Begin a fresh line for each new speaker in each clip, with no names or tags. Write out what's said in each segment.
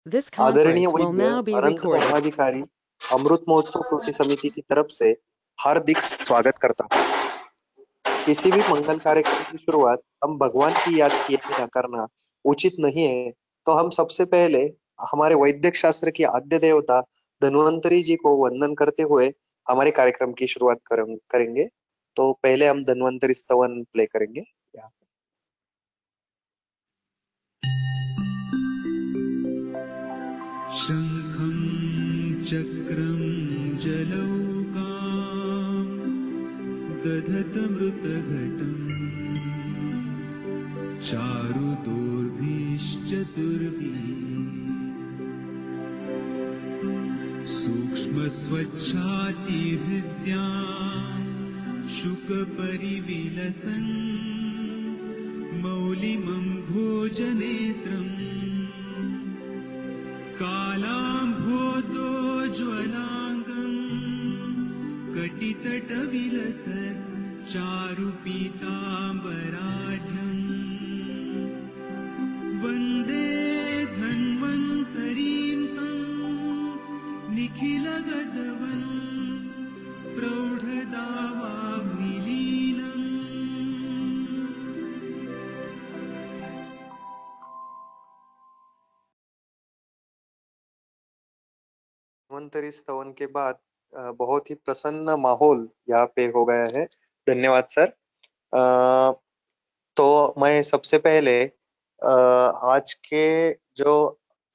This
आदरणीय
conference will
Vaidya
now be
Anant
recorded.
Dharmadhikari Amrit Mahotsav कृति समिति की तरफ से हार्दिक स्वागत करता हूँ। किसी भी मंगल कार्यक्रम की शुरुआत हम भगवान की याद किए बिना करना उचित नहीं है, तो हम सबसे पहले हमारे वैदिक शास्त्र की आद्य देवता धन्वंतरी जी को वंदन करते हुए हमारे कार्यक्रम की शुरुआत करेंगे। तो पहले हम धन्वंतरी स्तवन प्ले करेंगे।
शंखं चक्रं जलौकां दधतमृतघटम् चारुदोर्भिश्चतुर्भिः सूक्ष्मस्वच्छातिहृद्यां शुकपरिविलसन् मौलिमं भोजनेत्रम् कालाम्भोतोज्ज्वलाङ्गम् कटितटविलसत् चारुपीताम्बराढ्यम् वन्दे धन्वन्तरीं तं निखिलगतवन् प्रौढदावाग्निलीलम्।
धन्वंतरी स्तवन के बाद बहुत ही प्रसन्न माहौल यहाँ पे हो गया है। धन्यवाद सर। तो मैं सबसे पहले आज के जो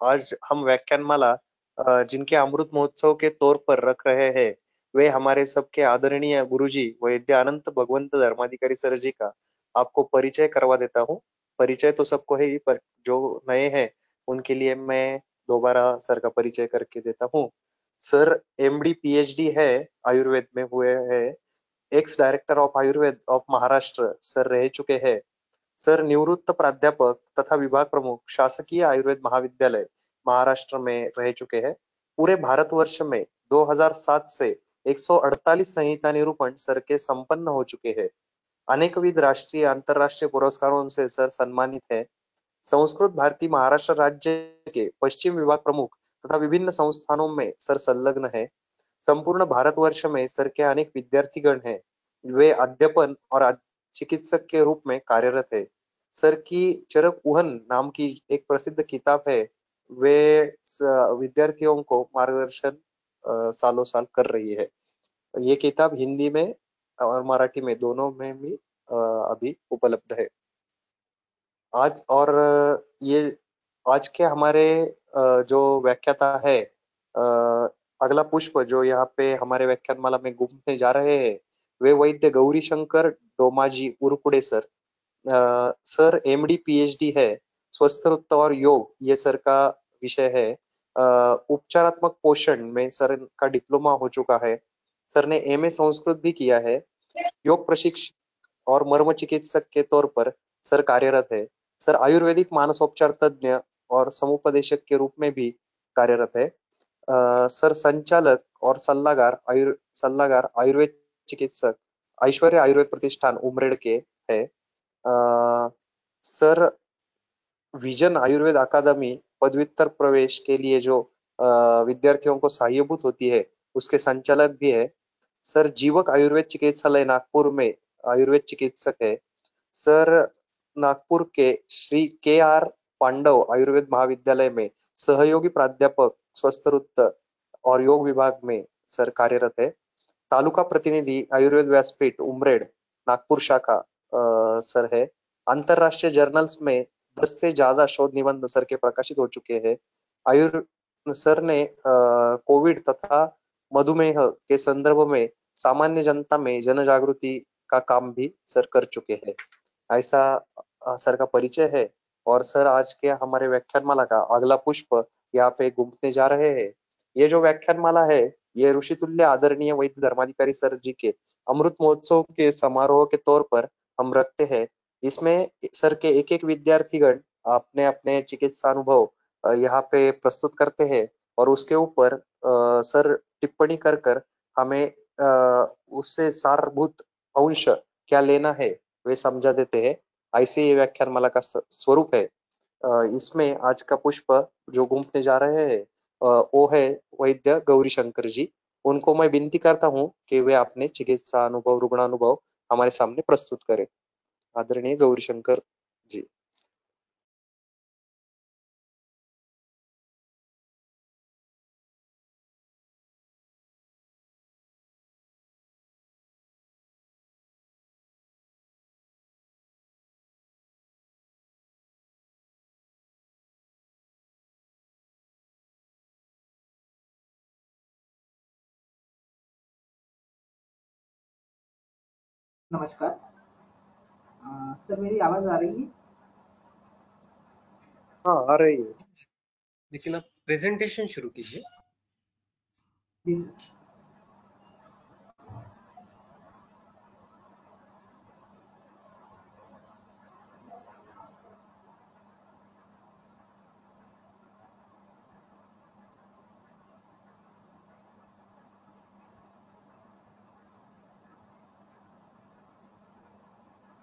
आज हम व्याख्यानमाला जिनके अमृत महोत्सव के तौर पर रख रहे हैं, वे हमारे सबके आदरणीय गुरुजी वैद्य अनंत भगवंत धर्माधिकारी सर जी का आपको परिचय करवा देता हूँ। परिचय तो सबको है ही, पर जो नए हैं उनके लिए मैं दोबारा सर का परिचय करके देता हूँ। सर एमडी पीएचडी है, आयुर्वेद में हुए हैं। Ex director of Ayurveda of Maharashtra sir रह चुके हैं। सर निवृत्त प्राध्यापक तथा विभाग प्रमुख शासकीय आयुर्वेद महाविद्यालय महाराष्ट्र में रह चुके हैं। पूरे भारतवर्ष में 2007 से 148 संहिता निरूपण सर के संपन्न हो चुके हैं। अनेकविध राष्ट्रीय अंतरराष्ट्रीय पुरस्कारों से सर सम्मानित है। संस्कृत भारती महाराष्ट्र राज्य के पश्चिम विभाग प्रमुख तथा विभिन्न संस्थानों में सर संलग्न है। संपूर्ण भारतवर्ष में सर के अनेक विद्यार्थीगण हैं। वे अध्यापन और चिकित्सक के रूप में कार्यरत है। सर की चरक उहन नाम की एक प्रसिद्ध किताब है। वे विद्यार्थियों को मार्गदर्शन सालों साल कर रही है। ये किताब हिंदी में और मराठी में दोनों में भी अभी उपलब्ध है। आज और ये आज के हमारे जो व्याख्याता है, अगला पुष्प जो यहाँ पे हमारे व्याख्यानमाला में घूमने जा रहे हैं, वे वैद्य Gauri Shankar Domaji Urkude sir. Sir MD PhD है। स्वस्थ और योग ये सर का विषय है। उपचारात्मक पोषण में सर का डिप्लोमा हो चुका है। सर ने एमए संस्कृत भी किया है। योग प्रशिक्षक और मर्म चिकित्सक के तौर पर सर कार्यरत है। सर आयुर्वेदिक मानसोपचार तज्ञ और समुपदेशक के रूप में भी कार्यरत है। सर संचालक और सल्लागार आयुर्वेद चिकित्सक ऐश्वर्य आयुर्वेद प्रतिष्ठान उमरेड के है। सर विजन आयुर्वेद अकादमी पदव्युत्तर प्रवेश के लिए जो विद्यार्थियों को सहायभूत होती है, उसके संचालक भी है। सर जीवक आयुर्वेद चिकित्सालय नागपुर में आयुर्वेद चिकित्सक है। सर नागपुर के श्री के आर पांडव आयुर्वेद महाविद्यालय में सहयोगी प्राध्यापक स्वस्थ और योग विभाग में सर कार्यरत है। तालुका प्रतिनिधि आयुर्वेद व्यासपीठ उमरेड नागपुर शाखा सर है। अंतरराष्ट्रीय जर्नल्स में 10 से ज्यादा शोध निबंध सर के प्रकाशित हो चुके हैं। सर ने कोविड तथा मधुमेह के संदर्भ में सामान्य जनता में जन जागृति का काम भी सर कर चुके हैं। ऐसा सर का परिचय है। और सर आज के हमारे व्याख्यानमाला का अगला पुष्प यहाँ पे घूमने जा रहे हैं। ये जो व्याख्यानमाला है, ये ऋषितुल्य आदरणीय वैद्य धर्माधिकारी सर जी के अमृत महोत्सव के समारोह के तौर पर हम रखते हैं। इसमें सर के एक एक विद्यार्थीगण अपने अपने चिकित्सा अनुभव यहाँ पे प्रस्तुत करते हैं और उसके ऊपर सर टिप्पणी कर कर हमें उससे सारभूत अंश क्या लेना है वे समझा देते हैं। ऐसे ये व्याख्यानमाला का स्वरूप है। इसमें आज का पुष्प जो घूमने जा रहे हैं वो है वैद्य गौरी शंकर जी। उनको मैं विनती करता हूँ कि वे अपने चिकित्सा अनुभव, रुग्णानुभव हमारे सामने प्रस्तुत करें। आदरणीय गौरी शंकर जी।
नमस्कार। सर मेरी आवाज़ आ रही है?
हाँ, आ रही है।
लेकिन आप प्रेजेंटेशन शुरू कीजिए।
जी सर।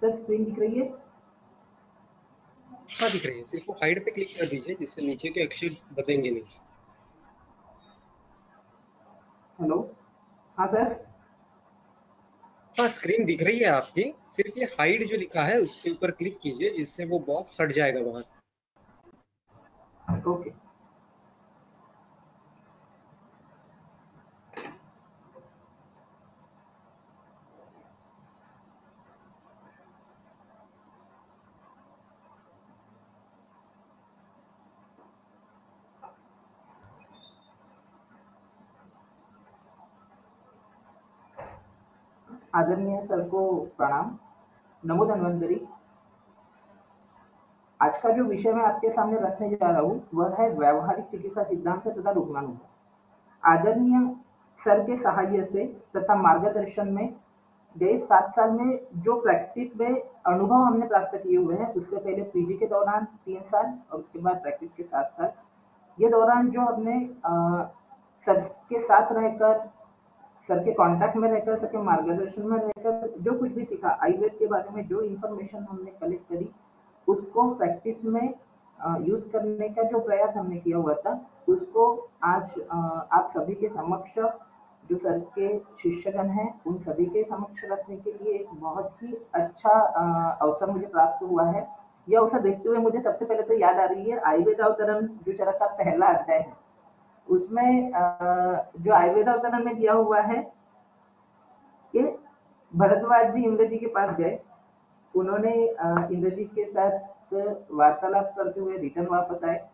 सर स्क्रीन दिख रही है?
हाँ दिख रही है, सिर्फ वो हाइड पे क्लिक कर दीजिए जिससे नीचे के अक्षर बदलेंगे नहीं।
हेलो। हाँ सर।
हाँ स्क्रीन दिख रही है आपकी, सिर्फ ये हाइड जो लिखा है उसके ऊपर क्लिक कीजिए जिससे वो बॉक्स हट जाएगा वहां से।
ओके। आदरणीय सर को प्रणाम। नमो धन्वंतरि। आज का जो विषय मैं आपके सामने रखने जा रहा हूँ वह है व्यावहारिक चिकित्सा सिद्धांत तथा रुग्णानुभव। आदरणीय सर के सहाय्य से तथा मार्गदर्शन में गए 7 साल में जो प्रैक्टिस में अनुभव हमने प्राप्त किए हुए हैं, उससे पहले पीजी के दौरान 3 साल और उसके बाद प्रैक्टिस के 7 साल, ये दौरान जो हमने सर के साथ रहकर, सर के कांटेक्ट में रहकर, सर के मार्गदर्शन में रहकर जो कुछ भी सीखा, आयुर्वेद के बारे में जो इन्फॉर्मेशन हमने कलेक्ट करी, उसको प्रैक्टिस में यूज करने का जो प्रयास हमने किया हुआ था, उसको आज आप सभी के समक्ष, जो सर के शिष्यगण हैं उन सभी के समक्ष रखने के लिए एक बहुत ही अच्छा अवसर मुझे प्राप्त हुआ है। यह अवसर देखते हुए मुझे सबसे पहले तो याद आ रही है आयुर्वेद अवतरण जो चरक का पहला अध्याय है, उसमें जो आयुर्वेद अवतरण में दिया हुआ है कि भरद्वाज जी इंद्र जी के पास गए, उन्होंने इंद्र जी के साथ वार्तालाप करते हुए रिटर्न वापस आए,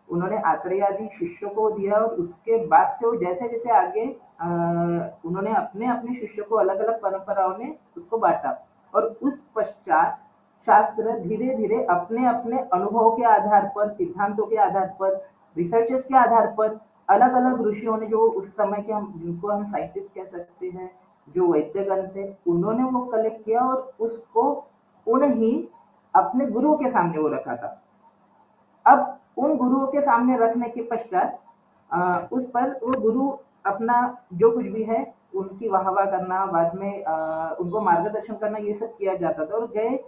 उन्होंने आत्रेय आदि शिष्यों को दिया और उसके बाद से वो जैसे जैसे आगे उन्होंने अपने अपने शिष्यों को अलग अलग परंपराओं में उसको बांटा और उस पश्चात शास्त्र धीरे धीरे अपने अपने अनुभव के आधार पर, सिद्धांतों के आधार पर, रिसर्चेस के आधार पर अलग अलग ऋषियों ने, जो उस समय के हम जिनको हम साइंटिस्ट कह सकते हैं, जो वैद्यगण थे, उन्होंने वो कलेक्ट किया और उसको उन्हीं अपने गुरुओं के सामने वो रखा था। अब उन गुरुओं के सामने रखने के पश्चात उस पर वो गुरु अपना जो कुछ भी है उनकी वाहवाह करना, बाद में उनको मार्गदर्शन करना, ये सब किया जाता था। और गए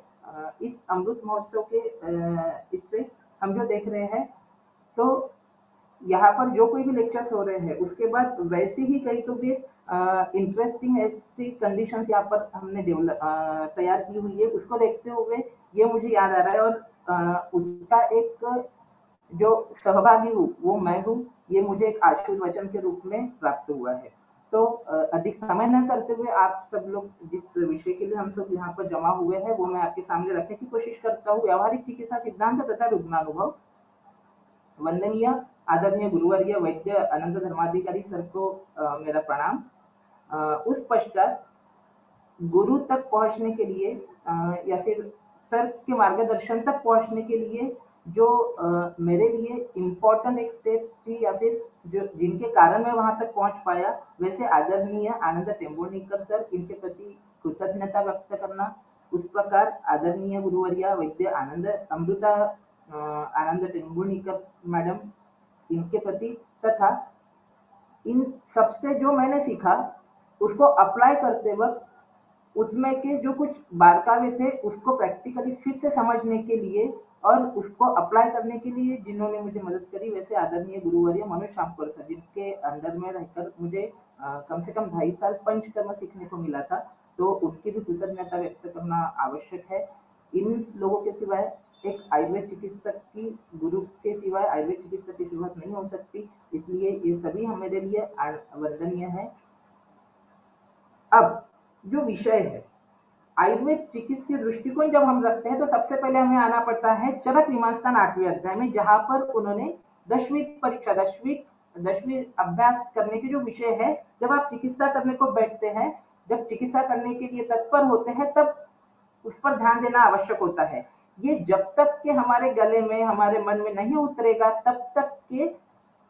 इस अमृत महोत्सव के इससे हम जो देख रहे हैं, तो यहाँ पर जो कोई भी लेक्चर्स हो रहे हैं उसके बाद वैसे ही कई तो भी इंटरेस्टिंग ऐसी कंडीशंस यहाँ पर हमने तैयार की हुई है, उसको देखते हुए ये मुझे याद आ रहा है और उसका एक जो सहभागी हूँ वो मैं हूँ, ये मुझे एक आशीर्वचन के रूप में प्राप्त हुआ है। तो अधिक समय न करते हुए आप सब लोग जिस विषय के लिए हम सब यहाँ पर जमा हुए हैं वो मैं आपके सामने रखने की कोशिश करता हूँ। व्यावहारिक चिकित्सा सिद्धांत तथा रुग्णानुभव। वंदनीय आदरणीय गुरुवर्य वैद्य अनंत धर्माधिकारी सर को मेरा प्रणाम। उस पश्चात गुरु तक पहुंचने के लिए या फिर सर के मार्गदर्शन तक पहुंचने के लिए जो मेरे लिए इम्पोर्टेंट एक स्टेप्स थी या फिर जो जिनके कारण मैं वहां तक पहुंच पाया, वैसे आदरणीय आनंद टेम्बुर्णिकर सर, इनके प्रति कृतज्ञता व्यक्त करना। उस प्रकार आदरणीय गुरुवर्या वैद्य आनंद अमृता आनंद टेम्बुर्णिकर मैडम, इनके प्रति, तथा इन सबसे जो मैंने सीखा उसको अप्लाई करते वक्त उसमें के जो कुछ बारकावे थे उसको प्रैक्टिकली फिर से समझने के लिए और उसको अप्लाई करने के लिए जिन्होंने मुझे मदद करी, वैसे आदरणीय गुरुवर्य मनोज श्यामकर सर, जिनके अंडर में रहकर मुझे कम से कम 2.5 साल पंचकर्म सीखने को मिला था, तो उनकी भी कृतज्ञता व्यक्त करना आवश्यक है। इन लोगों के सिवाय एक आयुर्वेद चिकित्सक की, गुरु के सिवाय आयुर्वेद चिकित्सक की शुरुआत नहीं हो सकती, इसलिए ये सभी मेरे लिए वंदनीय है। अब जो विषय है, आयुर्वेद चिकित्सीय दृष्टिकोण जब हम रखते हैं तो सबसे पहले हमें आना पड़ता है चरक मीमांसा 8वें अध्याय में, जहां पर उन्होंने 10वीं परीक्षा 10वीं अभ्यास करने के जो विषय है, जब आप चिकित्सा करने को बैठते हैं, जब चिकित्सा करने के लिए तत्पर होते हैं, तब उस पर ध्यान देना आवश्यक होता है। ये जब तक के हमारे गले में, हमारे मन में नहीं उतरेगा, तब तक के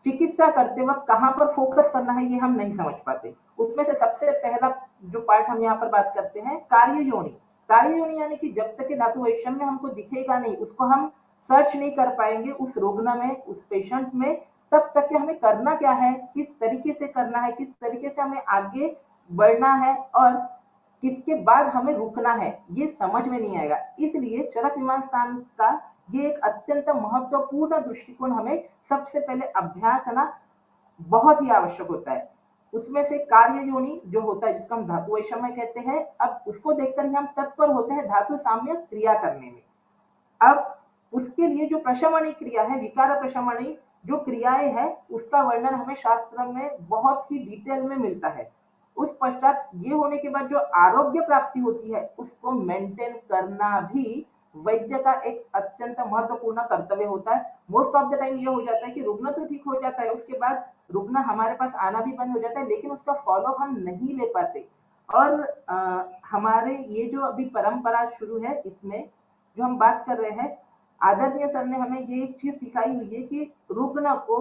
चिकित्सा करते वक्त कहाँ पर फोकस करना है ये हम नहीं समझ पाते। उसमें से सबसे पहला जो पार्ट हम यहाँ पर बात करते हैं, कार्य योनि। कार्य योनि यानी कि जब तक धातु वैषम्य हमको दिखेगा नहीं, उसको हम सर्च नहीं कर पाएंगे उस रुग्ण में, उस पेशेंट में, तब तक के हमें करना क्या है, किस तरीके से करना है, किस तरीके से हमें आगे बढ़ना है और किसके बाद हमें रुकना है, ये समझ में नहीं आएगा। इसलिए चरक मीमांसा का ये एक अत्यंत महत्वपूर्ण दृष्टिकोण हमें सबसे पहले अभ्यास है ना बहुत ही आवश्यक होता है। उसमें से कार्य योनि जो होता है, जिसको हम धातु वैषम्य कहते हैं, अब उसको देखकर ही हम तत्पर होते हैं धातु साम्य क्रिया करने में। अब उसके लिए जो प्रशमनी क्रिया है, विकार प्रशमनी जो क्रियाएं है, उसका वर्णन हमें शास्त्र में बहुत ही डिटेल में मिलता है। उस पश्चात ये होने के बाद जो आरोग्य प्राप्ति होती है, उसको मेंटेन करना भी वैद्य का एक अत्यंत महत्वपूर्ण कर्तव्य होता है। मोस्ट ऑफ द टाइम ये हो जाता है कि रुग्ण तो ठीक हो जाता है, उसके बाद रुग्ण हमारे पास आना भी बंद हो जाता है, लेकिन उसका फॉलो हम नहीं ले पाते। और हमारे ये जो अभी परंपरा शुरू है, इसमें जो हम बात कर रहे हैं, आदरणीय सर ने हमें ये एक चीज सिखाई हुई है कि रुग्ण को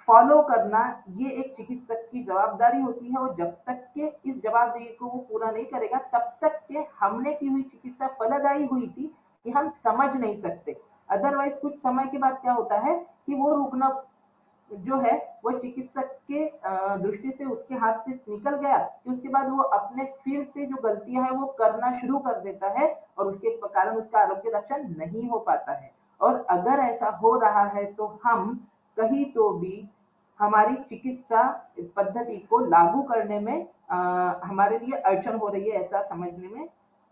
फॉलो करना ये एक चिकित्सक की जवाबदारी होती है, और जब तक के इस जवाबदारी को वो पूरा नहीं करेगा, तब तक के हमने की हुई चिकित्सा फलदायी हुई थी कि हम समझ नहीं सकते। अदरवाइज कुछ समय के बाद क्या होता है कि वो रुग्ण जो है वो चिकित्सक के दृष्टि से उसके हाथ से निकल गया कि उसके बाद वो अपने फिर से जो गलतियां है वो करना शुरू कर देता है, और उसके कारण उसका आरोग्य रक्षण नहीं हो पाता है। और अगर ऐसा हो रहा है तो हम कहीं तो भी हमारी चिकित्सा पद्धति को लागू करने में हमारे लिए अड़चन हो रही है, ऐसा समझने में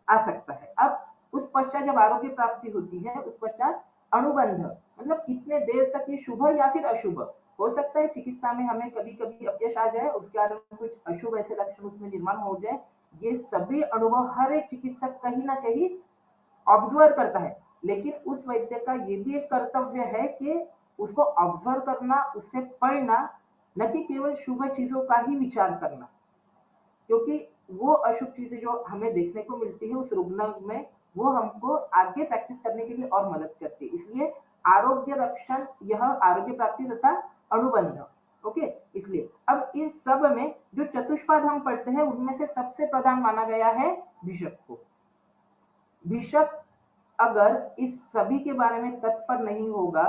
आ सकता है। अब उस पश्चात जब आरोग्य प्राप्ति होती है, उस पश्चात अनुबंध, मतलब कितने देर तक ये शुभ या फिर अशुभ हो सकता है। चिकित्सा में हमें कभी कभी अपयश आ जाए, उसके कारण कुछ अशुभ ऐसे लक्षण उसमें निर्माण हो जाए, ये सभी अनुभव हर एक चिकित्सक कहीं ना कहीं ऑब्जर्व करता है। लेकिन उस वैद्य का ये भी एक कर्तव्य है कि उसको ऑब्जर्व करना, उससे पढ़ना, न कि केवल शुभ चीजों का ही विचार करना, क्योंकि वो अशुभ चीजें जो हमें देखने को मिलती है उस रुग्ण में, वो हमको आगे प्रैक्टिस करने के लिए और मदद करती है। इसलिए आरोग्य रक्षण, यह आरोग्य प्राप्ति तथा अनुबंध, ओके। इसलिए अब इन सब में जो चतुष्पाद हम पढ़ते हैं, उनमें से सबसे प्रधान माना गया है भिषक को। भिषक अगर इस सभी के बारे में तत्पर नहीं होगा,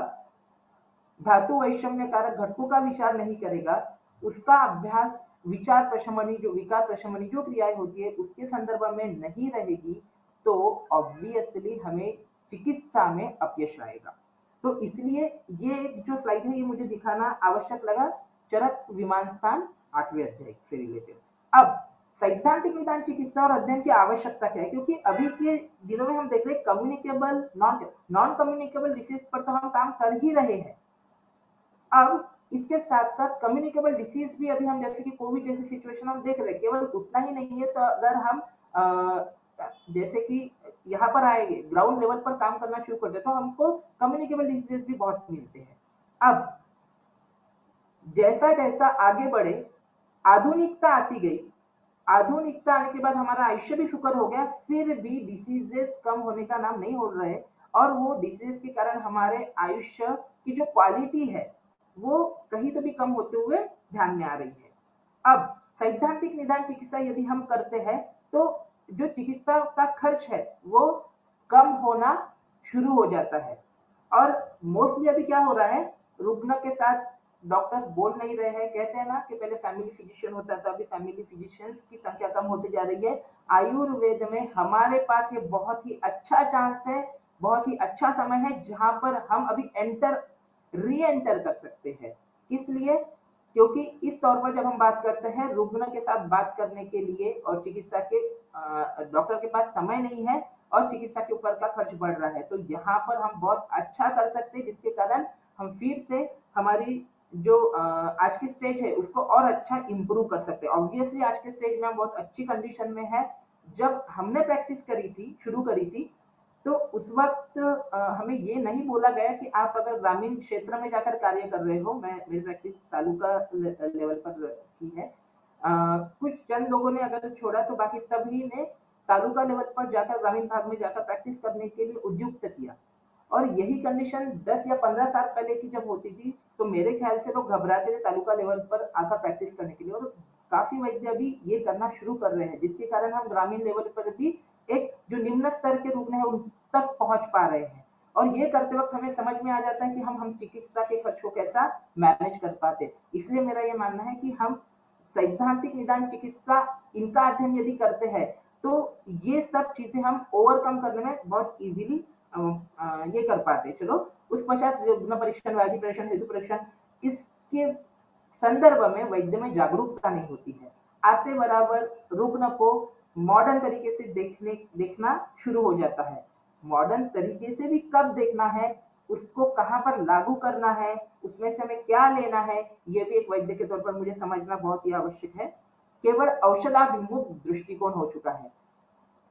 धातु वैषम्य कारक घटकों का विचार नहीं करेगा, उसका अभ्यास विचार प्रशमनी जो विकार प्रशमनी जो क्रियाएं होती है उसके संदर्भ में नहीं रहेगी, तो ऑब्वियसली हमें चिकित्सा में अपयश आएगा। तो इसलिए ये जो स्लाइड है ये मुझे दिखाना आवश्यक लगा, चरक मीमांसा 8वें अध्याय से रिलेटेड। अब सैद्धांतिक निदान चिकित्सा और अध्ययन की आवश्यकता क्या है, क्योंकि अभी के दिनों में हम देख रहे हैं कम्युनिकेबल नॉन कम्युनिकेबल डिसीज पर तो हम काम कर ही रहे हैं। अब इसके साथ साथ कम्युनिकेबल डिसीज भी अभी हम जैसे कि कोविड जैसी सिचुएशन हम देख रहे हैं, केवल उतना ही नहीं है। तो अगर हम जैसे कि यहाँ पर आएंगे ग्राउंड लेवल पर काम करना शुरू करते तो हमको कम्युनिकेबल डिसीजेस भी बहुत मिलते हैं। अब जैसा जैसा आगे बढ़े, आधुनिकता आती गई, आधुनिकता आने के बाद हमारा आयुष्य भी सुकर हो गया, फिर भी डिसीजेस कम होने का नाम नहीं हो रहे, और वो डिसीज के कारण हमारे आयुष्य की जो क्वालिटी है वो कहीं तो भी कम होते हुए ध्यान में आ रही है। अब सैद्धांतिक निदान चिकित्सा यदि हम करते हैं तो जो चिकित्सा का खर्च है वो कम होना शुरू हो जाता है। और मोस्टली अभी क्या हो रहा है, रुग्ण के साथ डॉक्टर्स बोल नहीं रहे हैं, कहते हैं ना कि पहले फैमिली फिजिशियन होता था, अभी फैमिली फिजिशियंस की संख्या कम होती जा रही है। आयुर्वेद में हमारे पास ये बहुत ही अच्छा चांस है बहुत ही अच्छा समय है जहां पर हम अभी री एंटर कर सकते हैं। इसलिए क्योंकि इस तौर पर जब हम बात करते हैं रुग्ण के साथ बात करने के लिए और चिकित्सा के डॉक्टर के पास समय नहीं है और चिकित्सा के ऊपर का खर्च बढ़ रहा है, तो यहाँ पर हम बहुत अच्छा कर सकते हैं, जिसके कारण हम फिर से हमारी जो आज की स्टेज है उसको और अच्छा इम्प्रूव कर सकते हैं। ऑब्वियसली आज के स्टेज में हम बहुत अच्छी कंडीशन में है। जब हमने प्रैक्टिस करी थी, शुरू करी थी, तो उस वक्त हमें ये नहीं बोला गया कि आप अगर ग्रामीण क्षेत्र में जाकर कार्य कर रहे हो, मैं मेरी प्रैक्टिस तालुका लेवल पर की है, कुछ चंद लोगों ने अगर छोड़ा तो बाकी सभी ने तालुका लेवल पर जाकर ग्रामीण भाग में जाकर प्रैक्टिस करने के लिए उद्युक्त किया। और यही कंडीशन 10 या 15 साल पहले की जब होती थी, तो मेरे ख्याल से लोग घबराते थे तालुका लेवल पर आकर प्रैक्टिस करने के लिए, और काफी वैद्य अभी ये करना शुरू कर रहे हैं, जिसके कारण हम ग्रामीण लेवल पर भी एक जो निम्न स्तर के रुग्ण है उन तक पहुंच पा रहे हैं। और ये करते वक्त हमें समझ में आ जाता है कि हम चिकित्सा के खर्च को कैसा मैनेज कर पाते। इसलिए मेरा ये मानना है कि हम सैद्धांतिक निदान चिकित्सा इनका अध्ययन यदि करते हैं तो ये सब चीजें हम ओवरकम करने में बहुत इजीली ये कर पाते। चलो उस पश्चात रुग्ण परीक्षण, व्याधि परीक्षण, हेतु परीक्षण, इसके संदर्भ में वैद्य में जागरूकता नहीं होती है। आते बराबर रुग्ण को मॉडर्न तरीके से देखना शुरू हो जाता है। मॉडर्न तरीके से भी कब देखना है, उसको कहाँ पर लागू करना है, उसमें से हमें क्या लेना है, ये भी एक वैद्य के तौर पर मुझे समझना बहुत ही आवश्यक है। केवल औषधाभिमुख दृष्टिकोण हो चुका है,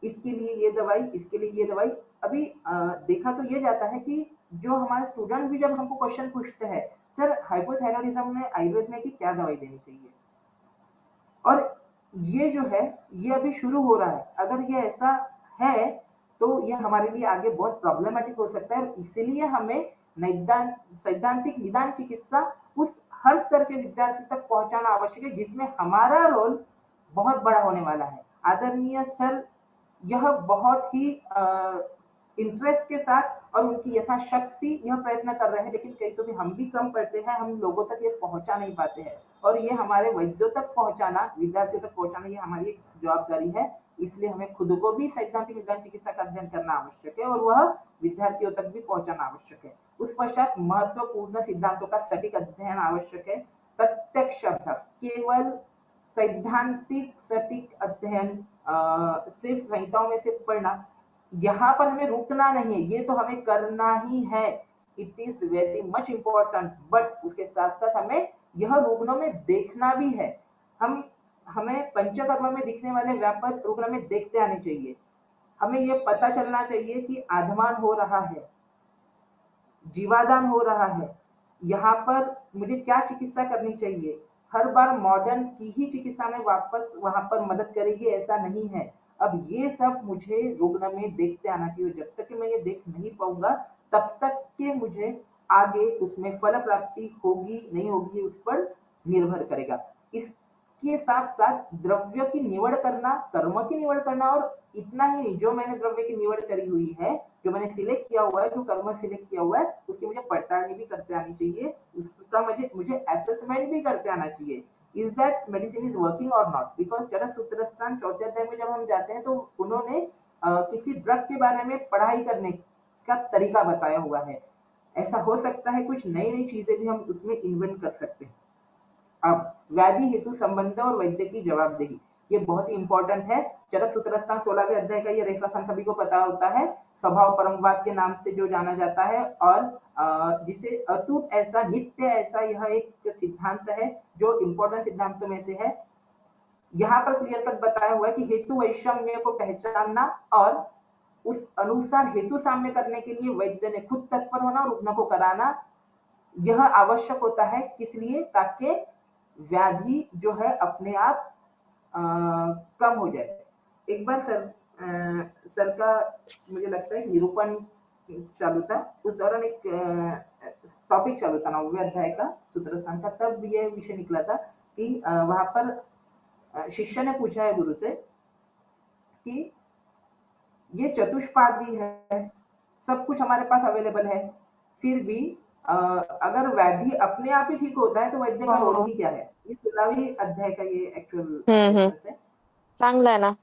इसके लिए ये दवाई, इसके लिए ये दवाई। अभी देखा तो ये जाता है कि जो हमारे स्टूडेंट भी जब हमको क्वेश्चन पूछते हैं, सर हाइपोथायरॉयडिज्म में आयुर्वेद में की क्या दवाई देनी चाहिए, और ये जो है ये अभी शुरू हो रहा है। अगर ये ऐसा है तो ये हमारे लिए आगे बहुत प्रॉब्लमेटिक हो सकता है, और इसीलिए हमें सैद्धांतिक निदान चिकित्सा उस हर स्तर के विद्यार्थी तक पहुंचाना आवश्यक है, जिसमें हमारा रोल बहुत बड़ा होने वाला है। आदरणीय सर यह बहुत ही इंटरेस्ट के साथ और उनकी यथाशक्ति यह प्रयत्न कर रहे हैं, लेकिन कई तो भी हम भी कम पड़ते हैं, हम लोगों तक ये पहुंचा नहीं पाते हैं, और ये हमारे वैद्यों तक पहुंचाना, विद्यार्थियों तक पहुंचाना, ये हमारी एक जवाबदारी है। इसलिए हमें खुद को भी सैद्धांतिक निदान चिकित्सा का अध्ययन करना आवश्यक है और वह विद्यार्थियों तक भी पहुंचाना आवश्यक है। उस पश्चात महत्वपूर्ण सिद्धांतों का सटीक अध्ययन आवश्यक है। प्रत्यक्ष अभ्यास, केवल सैद्धांतिक सटीक अध्ययन सिर्फ संहिताओं में से पढ़ना, यहाँ पर हमें रुकना नहीं है, ये तो हमें करना ही है। It is very much important, but उसके साथ साथ हमें यह रुग्णों में देखना भी है। हमें पंचकर्म में दिखने वाले व्यापक रुग्ण में देखते आने चाहिए। हमें यह पता चलना चाहिए कि आधमान हो रहा है, जीवादान हो रहा है, यहाँ पर मुझे क्या चिकित्सा करनी चाहिए। हर बार मॉडर्न की ही चिकित्सा में वापस वहां पर मदद करेगी ऐसा नहीं है। अब ये सब मुझे रुग्ण में देखते आना चाहिए। जब तक कि मैं ये देख नहीं पाऊंगा तब तक के मुझे आगे उसमें फल प्राप्ति होगी नहीं होगी उस पर निर्भर करेगा। इसके साथ साथ द्रव्य की निवड़ करना, कर्म की निवड़ करना, और इतना ही नहीं, जो मैंने द्रव्य की निवड़ करी हुई है, जो मैंने सिलेक्ट किया हुआ है, जो कर्म सिलेक्ट किया हुआ है, उसकी मुझे पड़ताल भी करते आनी चाहिए, उसका मुझे असेसमेंट भी करते आना चाहिए। Is that medicine is working और नॉट। बिकॉज चरक सूत्रस्थान चौथे अध्याय में जब हम जाते हैं तो उन्होंने किसी ड्रग के बारे में पढ़ाई करने का तरीका बताया हुआ है। ऐसा हो सकता है कुछ नई नई चीजें भी हम उसमें इन्वेंट कर सकते हैं। अब व्याधि हेतु संबंध और वैद्य की जवाबदेही, ये बहुत ही इंपॉर्टेंट है। चरक सूत्रस्थान 16वें अध्याय का ये रेफरेंस हम सभी को पता होता है, स्वभाव परमवाद के नाम से जो जाना जाता है, और जिसे अतूट ऐसा, नित्य ऐसा, यह एक सिद्धांत है जो इंपॉर्टेंट सिद्धांतों में से है। यहाँ पर क्लियर कट बताया हुआ है कि हेतु वैषम्य को पहचानना और उस अनुसार हेतु साम्य करने के लिए वैद्य ने खुद तत्पर होना और रुग्ण को कराना, यह आवश्यक होता है। किस लिए? ताकि व्याधि जो है अपने आप कम हो जाए। एक बार सर का मुझे लगता है निरूपण चालू था, उस दौरान एक टॉपिक चालू था 9वें अध्याय का सूत्रस्थान का, तब ये विषय निकला था कि वहां पर शिष्य ने पूछा है गुरु से कि ये चतुष्पाद भी है, सब कुछ हमारे पास अवेलेबल है, फिर भी अगर व्याधि अपने आप ही ठीक होता है तो वैद्य का रोल ही क्या है। ये 16वीं अध्याय का ये एक्चुअल रेफरेंस है।
चांगला आहे ना।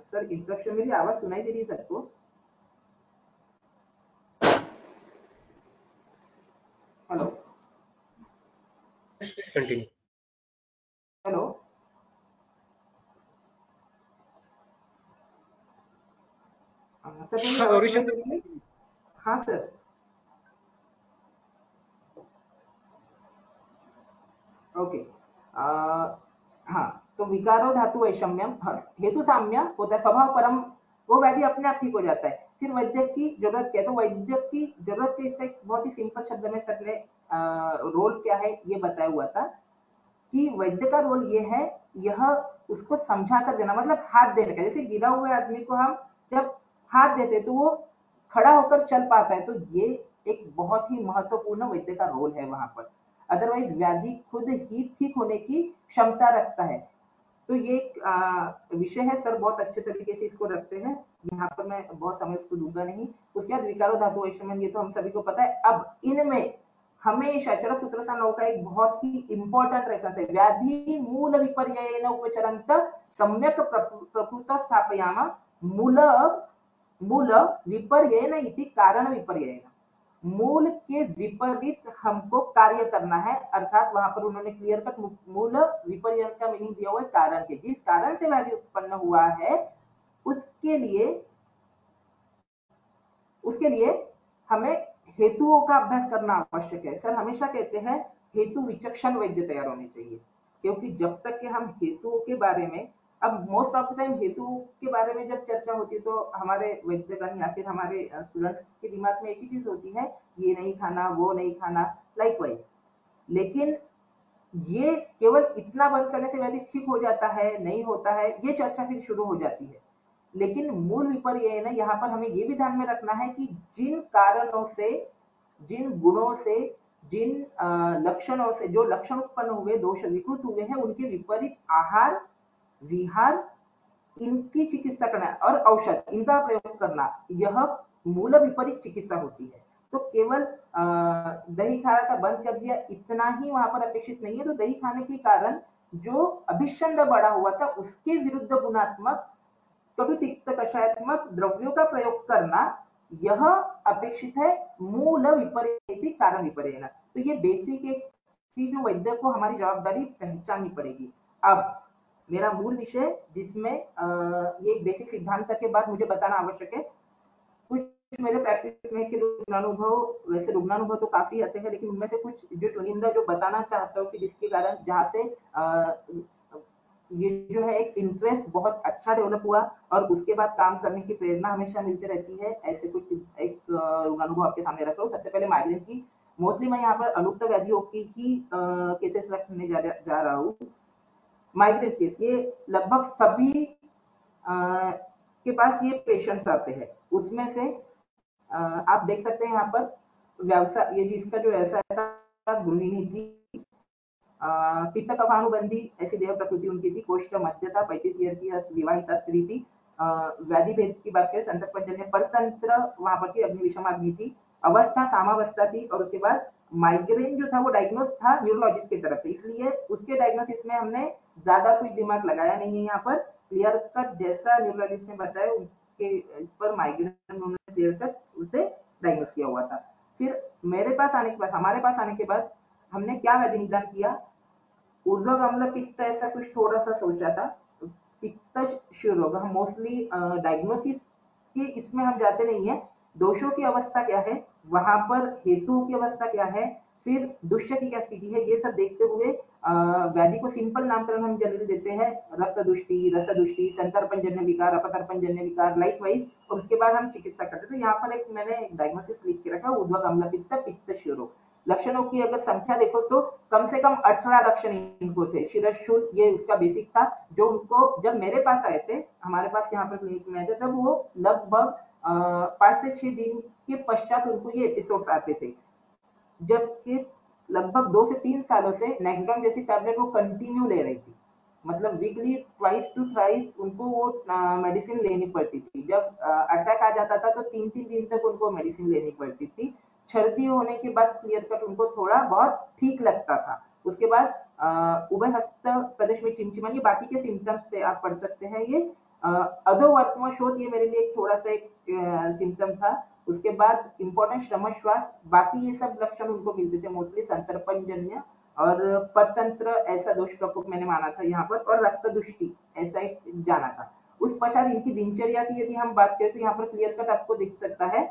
सर इंटरप्शन, मेरी आवाज सुनाई दे रही है सबको? Hello
please continue.
Hello sir, मेरी
हाँ
आवाज
गौरी
सुनाई
शंकर,
दे रही है? हाँ सर। ओके। हाँ, तो विकारो धातु वैषम्यम, हेतु साम्य होता है, स्वभाव परम, वो व्याधि अपने आप ठीक हो जाता है। फिर वैद्य की जरूरत क्या है? तो वैद्य की जरूरत है, इसका एक बहुत ही सिंपल शब्द में सर ने रोल क्या है ये बताया हुआ था कि वैद्य का रोल ये है, यह उसको समझा कर देना, मतलब हाथ देने का। जैसे गिरा हुए आदमी को हम जब हाथ देते तो वो खड़ा होकर चल पाता है, तो ये एक बहुत ही महत्वपूर्ण वैद्य का रोल है वहां पर। अदरवाइज व्याधि खुद ही ठीक होने की क्षमता रखता है। तो ये एक विषय है सर, बहुत अच्छे तरीके से इसको रखते हैं। यहाँ पर मैं बहुत समय इसको दूंगा नहीं। उसके बाद विकारो धातु वैषम्यम, ये तो हम सभी को पता है। अब इनमें हमेशा चरक सूत्रस्थान नौ का एक बहुत ही इंपॉर्टेंट रेफरेंस है, व्याधि मूल विपर्ययेन उपचरंत सम्यक प्रकृत स्थापयाम मूल मूल विपर्ययेन इति कारण विपर्ययेन। मूल के विपरीत हमको कार्य करना है, अर्थात वहां पर उन्होंने क्लियर कट मूल विपर्यय का मीनिंग दिया हुआ है कारण के, जिस कारण से व्याधि उत्पन्न हुआ है उसके लिए हमें हेतुओं का अभ्यास करना आवश्यक है। सर हमेशा कहते हैं हेतु विचक्षण वैद्य तैयार होने चाहिए, क्योंकि जब तक कि हम हेतुओं के बारे में, अब मोस्ट ऑफ द टाइम हेतुओं के बारे में जब चर्चा होती है तो हमारे वैद्यगण या फिर हमारे स्टूडेंट्स के दिमाग में एक ही चीज होती है, ये नहीं खाना, वो नहीं खाना, लाइकवाइज। लेकिन ये केवल इतना बंद करने से व्याधि ठीक हो जाता है, नहीं होता है, ये चर्चा फिर शुरू हो जाती है। लेकिन मूल विपर्यय है ना, यहाँ पर हमें ये भी ध्यान में रखना है कि जिन कारणों से, जिन गुणों से, जिन लक्षणों से जो लक्षण उत्पन्न हुए, दोष विकृत हुए हैं, उनके विपरीत आहार विहार, इनकी चिकित्सा करना और औषध इनका प्रयोग करना, यह मूल विपरीत चिकित्सा होती है। तो केवल दही खाना था बंद कर दिया, इतना ही वहां पर अपेक्षित नहीं है। तो दही खाने के कारण जो अभिषंद बढ़ा हुआ था उसके विरुद्ध गुणात्मक कटु तिक्त कषायात्मक द्रव्यों का प्रयोग करना, यह अपेक्षित है मूल विपर्यय कारण विपर्यय। तो ये बेसिक एक थी जो वैद्य को हमारी जवाबदारी पहचाननी पड़ेगी। अब मेरा मूल विषय जिसमें ये बेसिक सिद्धांत के बाद मुझे बताना आवश्यक है, कुछ मेरे प्रैक्टिस में के रुग्णानुभव, वैसे रुग्णानुभव तो काफी आते हैं, लेकिन उनमें से कुछ जो चुनिंदा जो बताना चाहता हूँ कि जिसके कारण जहाँ से ये जो है एक इंटरेस्ट बहुत अच्छा डेवलप हुआ और उसके बाद काम करने की प्रेरणा हमेशा मिलती रहती है। ऐसे कुछ एक रुग्णानुभव आपके सामने रख रहा हूँ। सबसे पहले माइग्रेन की, मोस्टली मैं यहाँ पर अनुक्त व्याधियों की ही केसेस रखने जा रहा हूँ। माइग्रेन केस, ये लगभग सभी के पास ये पेशेंट्स आते हैं। उसमें से आप देख सकते हैं यहाँ पर व्यवसाय, ये जिसका जो व्यवसाय था गृहिणी थी, पित्त कफानुबंधी ऐसी देह प्रकृति उनकी थी, कोष्ठ मध्य था, 35 ईयर की विवाहिता स्त्री थी। व्याधि भेद की बात करें, संतर्पजन्य परतंत्र वहां पर थी, अग्नि विषमाग्नि थी, अवस्था सामावस्था थी, और उसके बाद माइग्रेन जो था वो डायग्नोस था न्यूरोलॉजिस्ट की तरफ से, इसलिए उसके डायग्नोसिस में हमने ज्यादा कुछ दिमाग लगाया नहीं है। यहाँ पर क्लियर कट जैसा न्यूरोलॉजिस्ट ने बताया उनके इस पर माइग्रेन उन्होंने क्लियर कट उसे डायग्नोस किया हुआ था। फिर मेरे पास आने के बाद, हमारे पास आने के बाद हमने क्या व्याधि निदान किया, ऊर्ध्व अम्ल पित्त ऐसा कुछ थोड़ा सा सोचा था, पित्त शिरोग। हम मोस्टली डायग्नोसिस के इसमें हम जाते नहीं है, दोषों की अवस्था क्या है, वहां पर हेतुओं की अवस्था क्या है, फिर दुष्य की क्या स्थिति है, ये सब देखते हुए व्याधि को सिंपल नामकरण हम जनरली देते हैं, रक्त दुष्टि, रस दुष्टि, संतर्पणजन्य विकार, अपतर्पणजन्य विकार, लाइक वाइज, और उसके बाद हम चिकित्सा करते हैं। तो यहाँ पर एक मैंने डायग्नोसिस लिख के रखा, ऊर्ध्व अम्ल पित्त पित्त शिरोग। लक्षणों की अगर संख्या देखो तो कम से कम 18 लक्षण इनको थे। शिरशूल ये उसका बेसिक था, जो उनको जब मेरे पास आए थे, हमारे पास यहाँ पर क्लिनिक में आए थे, तब वो लगभग 5 से 6 दिन के पश्चात उनको ये एपिसोड्स आते थे, जबकि लगभग 2 से 3 सालों से नेक्सडॉन जैसी टैबलेट वो कंटिन्यू ले रही थी, मतलब वीकली ट्वाइस टू थ्राइस उनको वो मेडिसिन लेनी पड़ती थी। जब अटैक आ जाता था तो 3-3 दिन तक उनको मेडिसिन लेनी पड़ती थी। सर्दी होने के बाद क्लियर कट उनको थोड़ा बहुत ठीक लगता था। उसके बाद उभय हस्त प्रदेश में चिमचिमानी, बाकी के सिम्टम्स थे, आप पढ़ सकते हैं ये अधोवर्तम शोथ, ये मेरे लिए एक थोड़ा सा एक सिम्टम था। उसके बाद इंपॉर्टेंट श्रमश्वास, बाकी ये सब लक्षण उनको मिलते थे मोस्टली संतर्पणजन्य और परतंत्र ऐसा दोष प्रकोप मैंने माना था यहाँ पर, और रक्त दुष्टि ऐसा एक जाना था। उस पश्चात इनकी दिनचर्या की यदि हम बात करें तो यहाँ पर क्लियर कट आपको दिख सकता है।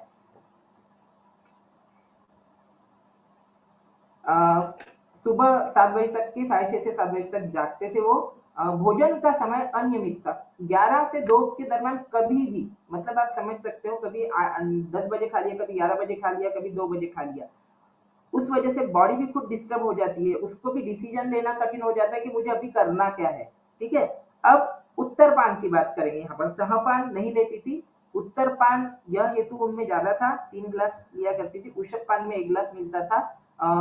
सुबह 7 बजे तक की 6:30 से 7 बजे तक जागते थे वो। भोजन का समय अनियमित था, 11 से 2 के दरमियान कभी भी, मतलब आप समझ सकते हो, कभी 10 बजे खा लिया, कभी 11 बजे खा लिया, कभी 2 बजे खा लिया। उस वजह से बॉडी भी खुद डिस्टर्ब हो जाती है, उसको भी डिसीजन लेना कठिन हो जाता है कि मुझे अभी करना क्या है। ठीक है, अब उत्तरपान की बात करेंगे। यहाँ पर सहपान नहीं लेती थी, उत्तरपान यह हेतु उनमें ज्यादा था, 3 ग्लास लिया करती थी। उषपान में 1 ग्लास मिलता था।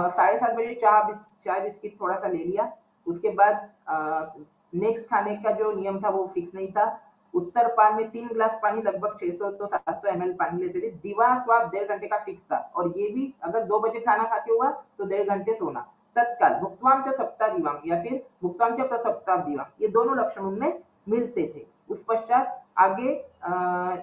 7:30 बजे चाय बिस्किट थोड़ा सा ले लिया। उसके बाद नेक्स्ट खाने का जो नियम था वो फिक्स नहीं था। उत्तरपान में 3 ग्लास पानी, लगभग 600 तो 700 ml पानी लेते थे। दिवा स्वाप 1.5 घंटे का फिक्स था, और ये भी अगर 2 बजे खाना खा के हुआ तो 1.5 घंटे सोना। तत्काल भुक्त्वाम च सप्ताह या फिर भुक्त्वाम च प्रसप्ताह, ये दोनों लक्षण उनमें मिलते थे। उस पश्चात आगे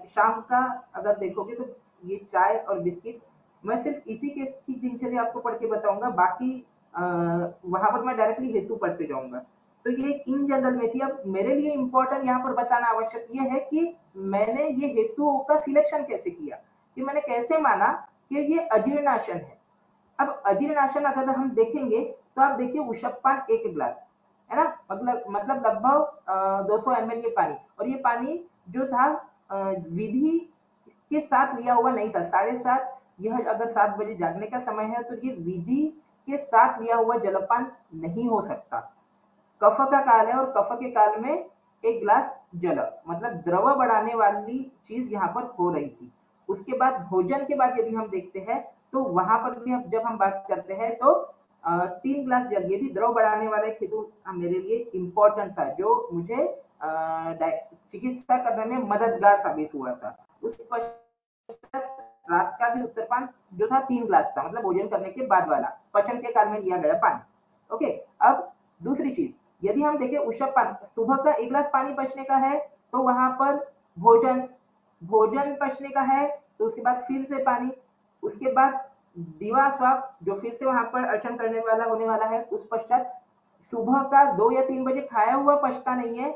शाम का अगर देखोगे तो ये चाय और बिस्किट, मैं सिर्फ इसी केस की दिनचर्या आपको पढ़ के बताऊंगा, बाकी वहां पर मैं डायरेक्टली हेतु पढ़ते जाऊंगा। तो ये इन जनरल में थी। अब मेरे लिए इंपॉर्टेंट यहाँ पर बताना आवश्यक ये है कि मैंने ये हेतुओं का सिलेक्शन कैसे किया, कि मैंने कैसे माना कि ये अजीर्णाशन है। अब अजीर्णाशन अगर हम देखेंगे तो आप देखिए उषपान 1 ग्लास है ना, मतलब लगभग 200 ml ये पानी, और ये पानी जो था विधि के साथ लिया हुआ नहीं था। 7:30, यह अगर 7 बजे जागने का समय है तो ये विधि के साथ लिया हुआ जलपान नहीं हो सकता। कफ का काल है, और कफ के काल में 1 ग्लास जल, मतलब द्रव बढ़ाने वाली चीज यहाँ पर हो रही थी। उसके बाद भोजन के बाद यदि हम देखते हैं तो वहां पर भी जब हम बात करते हैं तो 3 ग्लास जल, ये भी द्रव बढ़ाने वाला एक हेतु मेरे लिए इंपॉर्टेंट था, जो मुझे चिकित्सा करने में मददगार साबित हुआ था। उस पश्चात रात का भी उत्तरपान जो था 3 ग्लास था, मतलब भोजन करने के बाद वाला, पचन के काल में लिया गया पानी। ओके, अब दूसरी चीज यदि हम देखें उषपान, सुबह का 1 ग्लास पानी पचने का है तो वहां पर भोजन पचने का है तो उसके बाद फिर से पानी। उसके बाद दिवा स्वाप जो फिर से वहां पर अर्चन करने वाला होने वाला है। उस पश्चात सुबह का 2 या 3 बजे खाया हुआ पचता नहीं है,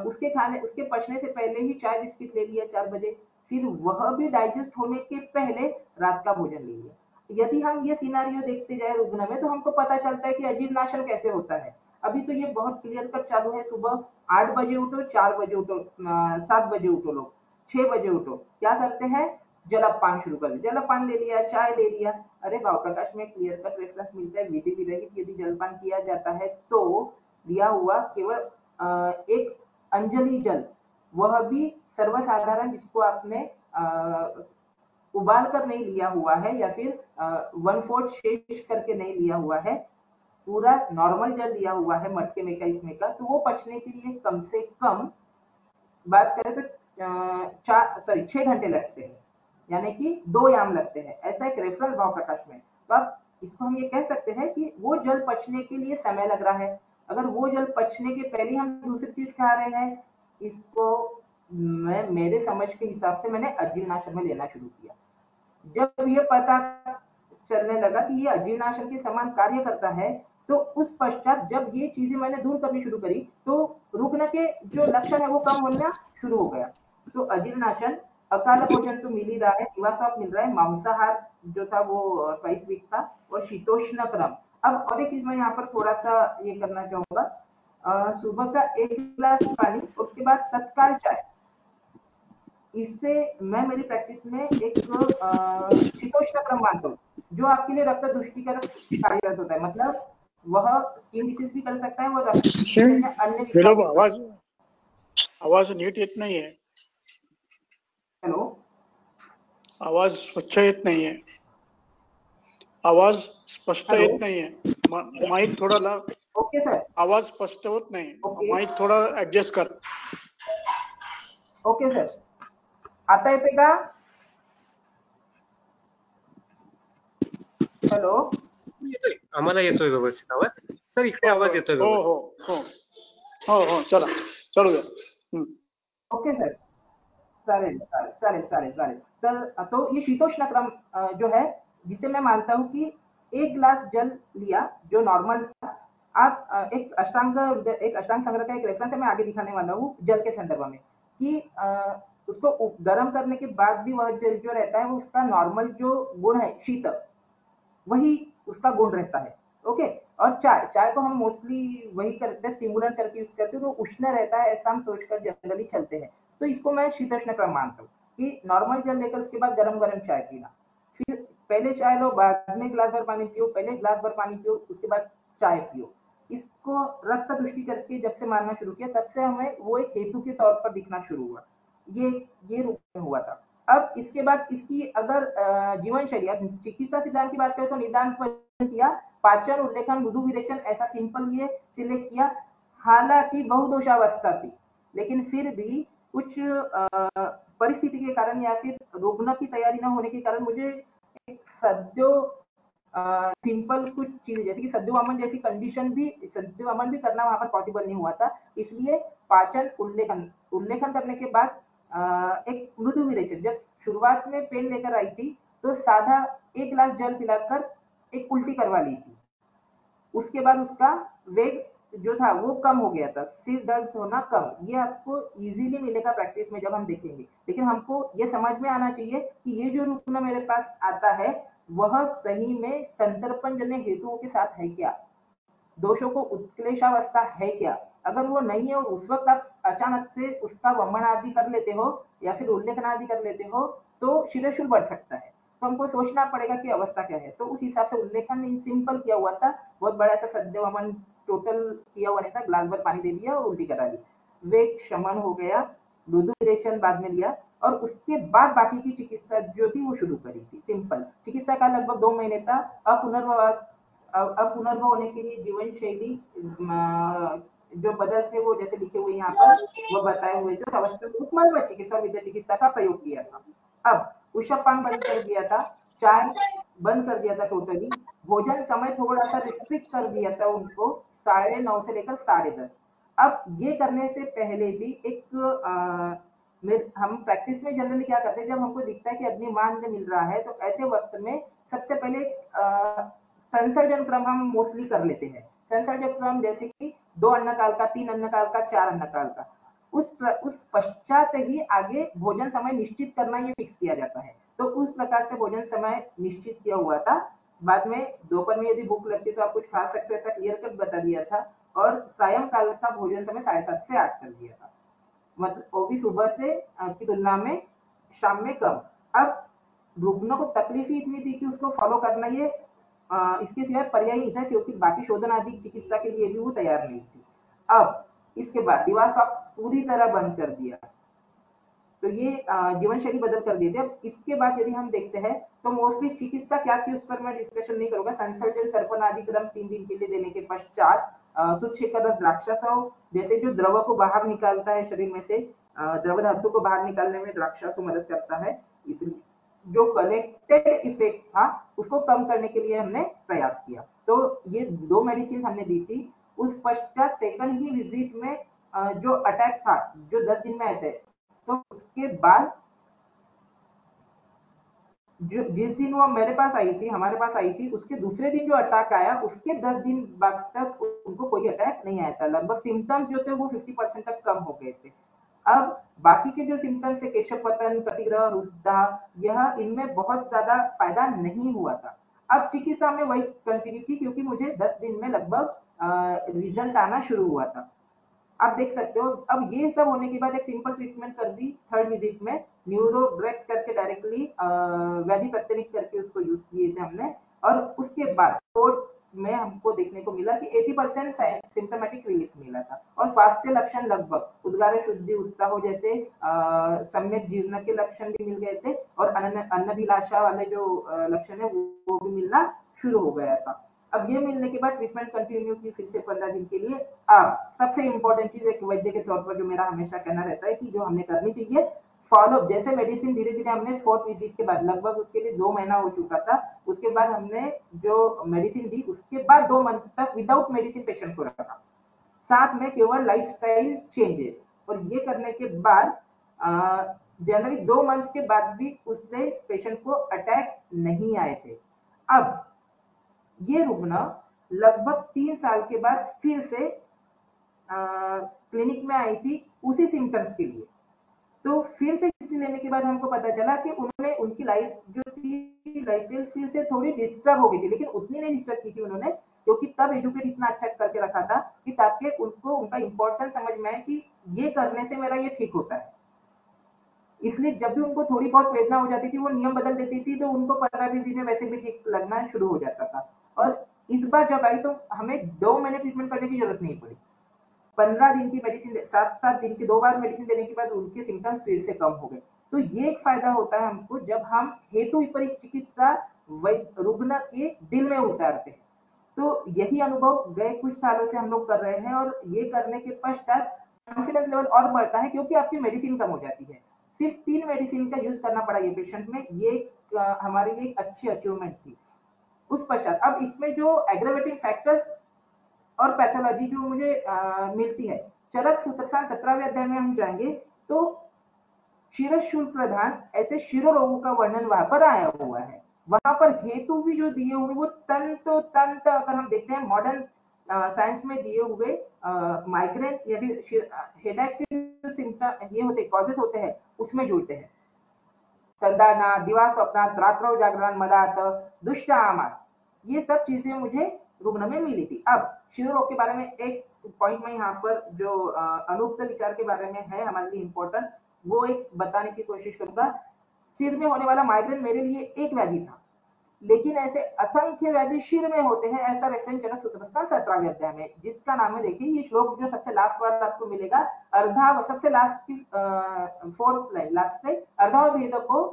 उसके पचने से पहले ही चाय बिस्किट ले लिया 4 बजे, फिर वह भी डाइजेस्ट होने के पहले रात का भोजन ले लिया। यदि हम ये सिनारियो देखते जाए रुग्ण में तो हमको पता चलता है कि अजीर्णाशन कैसे होता है। अभी तो ये बहुत क्लियर कट चालू है, सुबह 8 बजे उठो, 4 बजे उठो, 7 बजे उठो, लोग 6 बजे उठो, क्या करते हैं, जलपान शुरू कर दिया, जलपान ले लिया, चाय ले लिया। अरे भाव प्रकाश में क्लियर कट रेफरेंस मिलता है, विधि विरहित यदि जलपान किया जाता है तो लिया हुआ केवल एक अंजलि जल, वह भी सर्वसाधारण, जिसको आपने उबाल कर नहीं लिया हुआ है या फिर 1/4 शेष करके नहीं लिया हुआ है, पूरा नॉर्मल जल लिया हुआ है मटके में का, इसमें का, तो वो पचने के लिए कम से कम बात करें तो 6 घंटे लगते हैं, यानी कि 2 याम लगते हैं, ऐसा एक रेफरेंस भाव प्रकाश में। तो आप इसको हम ये कह सकते हैं कि वो जल पचने के लिए समय लग रहा है। अगर वो जल पचने के पहले हम दूसरी चीज खा रहे हैं, इसको मैं मेरे समझ के हिसाब से मैंने अजीर्णाशन में लेना शुरू किया। जब ये पता चलने लगा कि ये अजीर्णाशन के समान कार्य करता है, तो उस पश्चात जब ये चीजें मैंने दूर करनी शुरू करी तो रुग्ण के जो लक्षण है वो कम होना शुरू हो गया। तो अजीर्णाशन, अकाल भोजन तो मिल ही रहा है, दिवास्वप मिल रहा है, मांसाहार जो था वो ट्वाइस वीक था, और शीतोष्ण क्रम। अब और एक चीज मैं यहाँ पर थोड़ा सा ये करना चाहूंगा, सुबह का 1 गिलास पानी, उसके बाद तत्काल चाय, इससे मैं मेरी प्रैक्टिस में एक शीतोष्ण क्रम मानता हूँ, जो आपके लिए रक्त दुष्टिकरण कार्यरत होता है, मतलब वह स्किन डिसीज भी कर सकता है, वो रक्त अन्य
विनोब आवाज नीट येत नाही आहे,
हेलो,
आवाज स्वच्छ येत नाही आहे, आवाज स्पष्ट
हेलो,
येत नाही आहे, माईक थोडा ला,
ओके सर,
आवाज स्पष्ट होत नाही,
ओके,
माईक थोडा ऍडजस्ट कर.
ओके सर, आता येतोय का, हेलो,
येतोय, आम्हाला येतोय व्यवस्थित आवाज सर, इकडे आवाज येतोय
हो
व्यवस्थित.
हो हो हो हो, चला चालू द्या.
ओके सर, चालेल, चालेल, चालेल, चालेल, चालेल. तर तो ये शीतोष्ण क्रम जो है, जिसे मैं मानता हूँ कि 1 ग्लास जल लिया, जो नॉर्मल था. आप एक अष्टांग संग्रह का एक रेफरेंस है, मैं आगे दिखाने वाला हूँ जल के संदर्भ में, कि उसको गर्म करने के बाद भी वह जल जो रहता है, वो उसका नॉर्मल जो गुण है, शीतल, वही उसका गुण रहता है. ओके. और चाय चाय को हम मोस्टली वही करते हैं, स्टिमुलेंट करके यूज करते हैं, तो उष्ण रहता है ऐसा हम सोचकर जनरली चलते हैं. तो इसको मैं शीतोष्ण क्रम मानता हूँ कि नॉर्मल जल लेकर उसके बाद गरम गरम चाय पीना. फिर पहले चाय लो, बाद में गिलास भर पानी पियो, पहले गिलास भर पानी पियो, उसके बाद चाय पियो. इसको रक्त दृष्टि करके जब से मानना शुरू किया, तब से हमें वो एक हेतु के तौर पर दिखना शुरू हुआ. ये ये रूप में हुआ था. अब इसके बाद इसकी अगर जीवन शैली, अब चिकित्सा सिद्धांत की बात करें तो निदान पर किया, पाचन, उल्लेखन, मृदु विरेचन, ऐसा सिंपल ये सिलेक्ट किया. हालांकि बहुदोषावस्था थी, लेकिन फिर भी कुछ परिस्थिति के कारण या फिर रोगना की तैयारी न होने के कारण मुझे एक सद्यो सिंपल कुछ चीजें, जैसे कि सद्यो वमन जैसी कंडीशन भी, सद्यो वमन भी करना वहां पर पॉसिबल नहीं हुआ था. इसलिए पाचन, उल्लेखन उल्लेखन करने के बाद एक मृदु विरेचन, जब शुरुआत में पेन लेकर आई थी, तो साधा 1 ग्लास जल पिलाकर एक उल्टी करवा ली थी. उसके बाद उसका वेग जो था वो कम हो गया था, सिर दर्द होना कम. ये आपको इजीली मिलेगा प्रैक्टिस में जब हम देखेंगे. लेकिन हमको ये समझ में आना चाहिए कि ये जो रुग्ण मेरे पास आता है, वह सही में संतर्पण जन्य हेतुओं के साथ है क्या, दोषों को उत्क्लेशावस्था है क्या. अगर वो नहीं है और उस वक्त आप अचानक से उसका वमन आदि कर लेते हो या फिर उल्लेखन आदि कर लेते हो, तो शिरशुल बढ़ सकता है. तो हमको सोचना पड़ेगा कि अवस्था क्या है. तो उस हिसाब से उल्लेखन इन सिंपल किया हुआ था, बहुत बड़ा ऐसा सद्य वमन टोटल किया हुआ नहीं था, ग्लास भर पानी दे दिया और उल्टी करा ली. वेग शमन हो गया, मृदु विरेचन बाद में लिया, और उसके बाद बाकी की चिकित्सा जो थी वो शुरू करी थी. सिंपल चिकित्सा का लगभग 2 महीने था. अब पुनर्भव होने के लिए जीवन शैली जो बदल थे वो जैसे लिखे हुए यहाँ पर वो बताए हुए थे. अवस्था उपमर्व चिकित्सा विद्या चिकित्सा का प्रयोग किया था. अब उषपान बंद कर दिया था, चाय बंद कर दिया था टोटली, भोजन समय थोड़ा सा रिस्ट्रिक्ट कर दिया था उसको, 9:30 से लेकर 10:30. अब ये करने से पहले भी एक हम प्रैक्टिस में जनरली क्या करते हैं, जब हमको दिखता है कि अग्निमांद मिल रहा है, तो ऐसे वक्त में सबसे पहले संसर्जन क्रम हम मोस्टली कर लेते हैं. संसर्जन क्रम जैसे कि 2 अन्नकाल का, 3 अन्नकाल का, 4 अन्नकाल का. उस पश्चात ही आगे भोजन समय निश्चित करना ये फिक्स किया जाता है. तो उस प्रकार से भोजन समय निश्चित किया हुआ था. बाद में दोपहर में यदि भूख लगती तो आप कुछ खा सकते हो, ऐसा क्लियर कट बता दिया था. और सायंकाल का भोजन समय 7:30 से 8 कर दिया था. मतलब वो भी सुबह से की तुलना में शाम में कम. अब रुग्ण को तकलीफ ही इतनी थी कि उसको फॉलो करना ये इसके सिवाय पर्याय नहीं था, क्योंकि बाकी शोधन आदि चिकित्सा के लिए भी वो तैयार नहीं थी. अब इसके बाद दिवास्वप पूरी तरह बंद कर दिया, तो ये जीवन शैली बदल कर दिए थे. अब इसके बाद यदि हम देखते हैं तो मोस्टली चिकित्सा क्या थी उस पर मैं डिस्कशन नहीं करूंगा. संसर्जन तर्पण आदि क्रम 3 दिन के लिए देने के पश्चात सुच्छेकर रस द्राक्षासव जैसे जो द्रव को बाहर निकालता है शरीर में से, द्रव धातु को बाहर निकालने में द्राक्षासव मदद करता है. इसलिए जो कनेक्टेड इफेक्ट था उसको कम करने के लिए हमने प्रयास किया. तो ये 2 मेडिसिन हमने दी थी. उस पश्चात सेकंड ही विजिट में जो अटैक था, जो 10 दिन में आए थे, तो उसके बाद जो जिस दिन वो मेरे पास आई थी, हमारे पास आई थी, उसके दूसरे दिन जो अटैक आया, उसके 10 दिन बाद तक उनको कोई अटैक नहीं आया था. लगभग सिम्टम्स जो थे वो 50% तक कम हो गए थे. अब बाकी के जो सिम्टम्स है, केशव पतन, प्रतिग्रह, रुद्धा, यह इनमें बहुत ज्यादा फायदा नहीं हुआ था. अब चिकित्सा में वही कंटिन्यू की, क्योंकि मुझे 10 दिन में लगभग रिजल्ट आना शुरू हुआ था. आप देख सकते हो. अब ये सब होने के बाद एक सिंपल ट्रीटमेंट कर दी थर्ड विजिट में, न्यूरोड्रेक्स करके डायरेक्टली व्याधि प्रत्यनिक करके उसको यूज किए थे हमने. और उसके बाद फोर्थ में हमको देखने को मिला कि 80% सिम्टोमेटिक रिलीफ मिला था. और स्वास्थ्य लक्षण लगभग उद्गार शुद्धि उत्साह जैसे सम्यक जीवन के लक्षण भी मिल गए थे, और अन्नभिलाषा वाले जो लक्षण है वो भी मिलना शुरू हो गया था. अब ये मिलने के बाद ट्रीटमेंट कंटिन्यू की फिर से 15 दिन के लिए. अब सबसे इंपॉर्टेंट चीज एक वैद्य के तौर पर जो मेरा हमेशा कहना रहता है कि जो हमें करनी चाहिए, फॉलोअप. जैसे मेडिसिन धीरे धीरे हमने फोर्थ विजिट के बाद, लगभग उसके लिए 2 महीना हो चुका था, उसके बाद हमने जो मेडिसिन दी उसके बाद 2 मंथ तक विदाउट मेडिसिन पेशेंट को रखा. साथ में केवल लाइफस्टाइल चेंजेस, और ये करने के बाद जनरली 2 मंथ के बाद भी उससे पेशेंट को अटैक नहीं आए थे। अब ये रुग्ण लगभग 3 साल के बाद फिर से क्लिनिक में आई थी उसी सिम्टम्स के लिए। तो फिर से हिस्ट्री लेने के बाद हमको पता चला कि उन्होंने उनकी लाइफ जो थी लाइफस्टाइल फिर से थोड़ी डिस्टर्ब हो गई थी, लेकिन उतनी नहीं डिस्टर्ब की थी उन्होंने, क्योंकि तब एजुकेट इतना अच्छा करके रखा था कि ताकि उनको उनका इम्पोर्टेंस समझ में आए कि ये करने से मेरा ये ठीक होता है। इसलिए जब भी उनको थोड़ी बहुत वेदना हो जाती थी वो नियम बदल देती थी, तो उनको 15-20 दिन में वैसे भी ठीक लगना शुरू हो जाता था। और इस बार जब आई तो हमें 2 महीने ट्रीटमेंट करने की जरूरत नहीं पड़ी। 15 दिन की मेडिसिन 7-7 दिन की 2 बार मेडिसिन देने के बाद उनके सिम्टम्स फिर से कम हो गए। तो ये एक फायदा होता है हमको जब हम हेतु विपरीत चिकित्सा रुग्ण के दिल में उतारते हैं। तो यही अनुभव गए कुछ सालों से हम लोग कर रहे हैं और ये करने के पश्चात कॉन्फिडेंस लेवल और बढ़ता है, क्योंकि आपकी मेडिसिन कम हो जाती है। सिर्फ 3 मेडिसिन का यूज करना पड़ा ये पेशेंट में, ये हमारे लिए एक अच्छी अचीवमेंट थी। उस पश्चात अब इसमें जो एग्रावेटिंग फैक्टर्स और पैथोलॉजी जो मुझे मिलती है, चरक सूत्रस्थान 17वें अध्याय में हम जाएंगे तो शिरशूल प्रधान ऐसे शिरो रोगों का वर्णन वहां पर आया हुआ है। वहां पर हेतु भी जो दिए हुए वो तंत अगर हम देखते हैं मॉडर्न साइंस में दिए हुए माइग्रेन या फिर हेडेक के जो सिम्टम ये होते कॉजेस होते हैं उसमें जुड़ते हैं। संधारना, दिवा स्वप्नात, रात्रो जागरण, मदात, दुष्ट आमार, ये सब चीजें मुझे रुग्ण में मिली थी। अब शिरोरोग के बारे में एक पॉइंट में यहाँ पर जो अनुक्त विचार के बारे में है हमारे लिए इम्पोर्टेंट, वो एक बताने की कोशिश करूंगा। सिर में होने वाला माइग्रेन मेरे लिए एक व्याधि था, लेकिन ऐसे असंख्य व्याधि शिर में होते हैं, ऐसा रेफरेंस जनक सूत्रस्थान 17वें अध्याय में, जिसका नाम है देखिए ये श्लोक जो सबसे लास्ट वर्ड आपको मिलेगा, अर्धा सबसे लास्ट की 4th लाइन लास्ट से अर्धा भेद को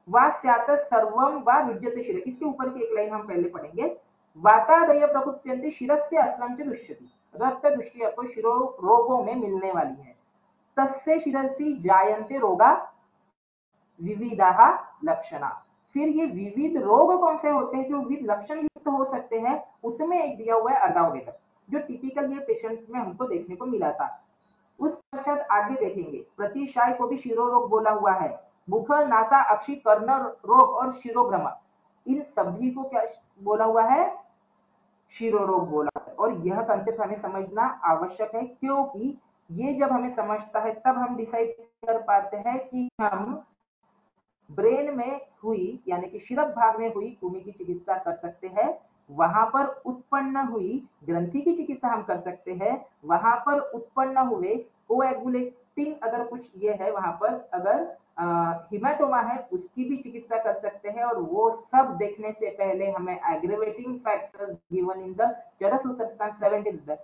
वास्यात सर्वम वा रुज्यते शिर, इसके ऊपर की एक लाइन हम पहले पढ़ेंगे। वातादय प्रकुप्यन्ते शिरस्य अस्रं च दुष्यति, रक्त दृष्टि आपको शिरो रोगों में मिलने वाली है। तस्य शिरसि जायन्ते रोगा विविधा लक्षणा, फिर ये विविध रोग कौन से होते हैं जो विविध लक्षण युक्त हो सकते हैं, उसमें एक दिया हुआ है अर्धावेदक, जो टिपिकल ये पेशेंट में हमको देखने को मिला था। उस पश्चात आगे देखेंगे प्रतिशाय को भी शिरोरोग बोला हुआ है, मुख नासा अक्षी कर्ण रोग और शिरोभ्रम, इन सभी को क्या बोला हुआ है, शिरोरोग बोला है। और यह कंसेप्ट हमें समझना आवश्यक है, क्योंकि ये जब हमें समझता है तब हम डिसाइड कर पाते हैं कि हम ब्रेन में हुई यानी कि शिरक भाग में हुई कृमि की चिकित्सा कर सकते हैं, वहां पर उत्पन्न हुई ग्रंथि की चिकित्सा हम कर सकते हैं, वहां पर उत्पन्न हुए कोएगुलेटिंग अगर कुछ ये है वहां पर अगर हिमेटोमा है उसकी भी चिकित्सा कर सकते हैं। और वो सब देखने से पहले हमें aggravating factors given in the Charak Sutrasthana 17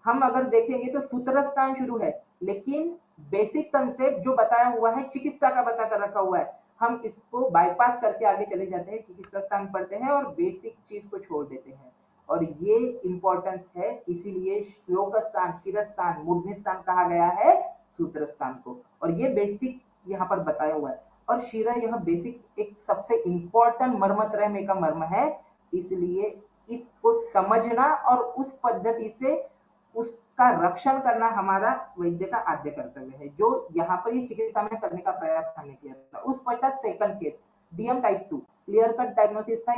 हम अगर देखेंगे तो सूत्रस्थान शुरू है, लेकिन बेसिक कंसेप्ट जो बताया हुआ है चिकित्सा का बता कर रखा हुआ है, हम इसको बाईपास करके आगे चले जाते हैं, चिकित्सा स्थान पढ़ते हैं और बेसिक चीज को छोड़ देते हैं। और ये इंपॉर्टेंस है, इसीलिए श्लोक स्थान, शिरस्थान, मूर्धन्य स्थान कहा गया है सूत्र स्थान को, और ये बेसिक यहाँ पर बताया हुआ है। और शिरा यह बेसिक एक सबसे इंपॉर्टेंट मर्मत्रय में का मर्म है, इसलिए इसको समझना और उस पद्धति से उसका रक्षण करना हमारा वैद्य का आद्य कर्तव्य है, जो यहाँ पर ये चिकित्सा में करने का प्रयास हमने किया था। उस पश्चात second case DM type 2 clear cut diagnosis था।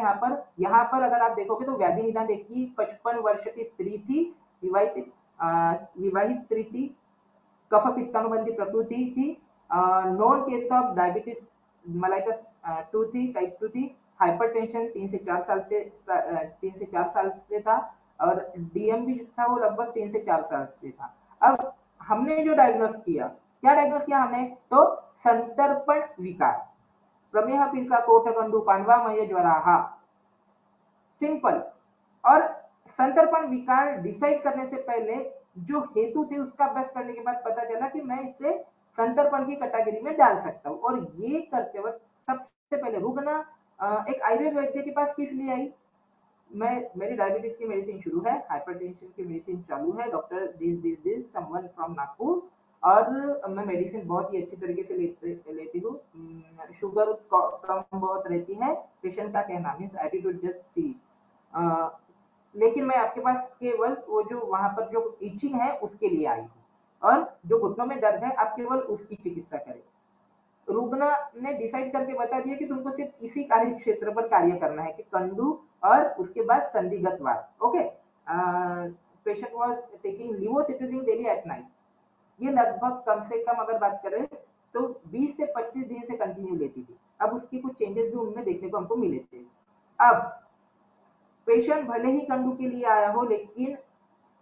यहाँ पर अगर आप देखोगे तो व्याधि निदान देखिए, 55 वर्ष की स्त्री थी, विवाहित स्त्री थी, कफ पित्तानुबंधी प्रकृति थी, non case of diabetes mellitus 2 थी, टाइप 2 थी, हाइपरटेंशन 3 से 4 साल से था, और डीएम भी था वो लगभग 3 से 4 साल से था। अब हमने जो डायग्नोस किया, क्या डायग्नोस किया हमने, तो संतर्पण विकार, प्रमेह पिलका कोटगंडु पांडवामय ज्वराहा, सिंपल। और संतर्पण विकार डिसाइड करने से पहले जो हेतु थे उसका अभ्यास करने के बाद पता चला कि मैं इसे संतर्पण की कैटेगरी में डाल सकता हूँ। और ये करते वक्त सबसे पहले रुग्ण एक आयुर्वेद वैद्य के पास किस लिए आई, मेरी डायबिटीज की मेडिसिन शुरू है, हाइपरटेंशन की मेडिसिन चालू है, doctor this someone from Nagpur, और मैं मेडिसिन बहुत ही अच्छी तरीके से लेती हूँ, शुगर कम बहुत रहती है, पेशेंट का कहना मीन्स एटीट्यूड जस्ट सी, लेकिन मैं आपके पास केवल वो जो वहां पर जो इचिंग है उसके लिए आई हूँ। और जो घुटनों में दर्द है आप केवल उसकी चिकित्सा करें। रुग्ण ने डिसाइड करके बता दिया कि तुमको सिर्फ इसी कार्य क्षेत्र पर कार्य करना है कि कंडू और उसके बाद संधिगत वार। Okay, patient was taking levocetirizine daily at night. ये लगभग कम से कम अगर बात करें तो 20 से 25 दिन से कंटिन्यू लेती थी। अब उसके कुछ चेंजेस भी उनमें देखने को हमको मिले थे। अब पेशेंट भले ही कंडू के लिए आया हो, लेकिन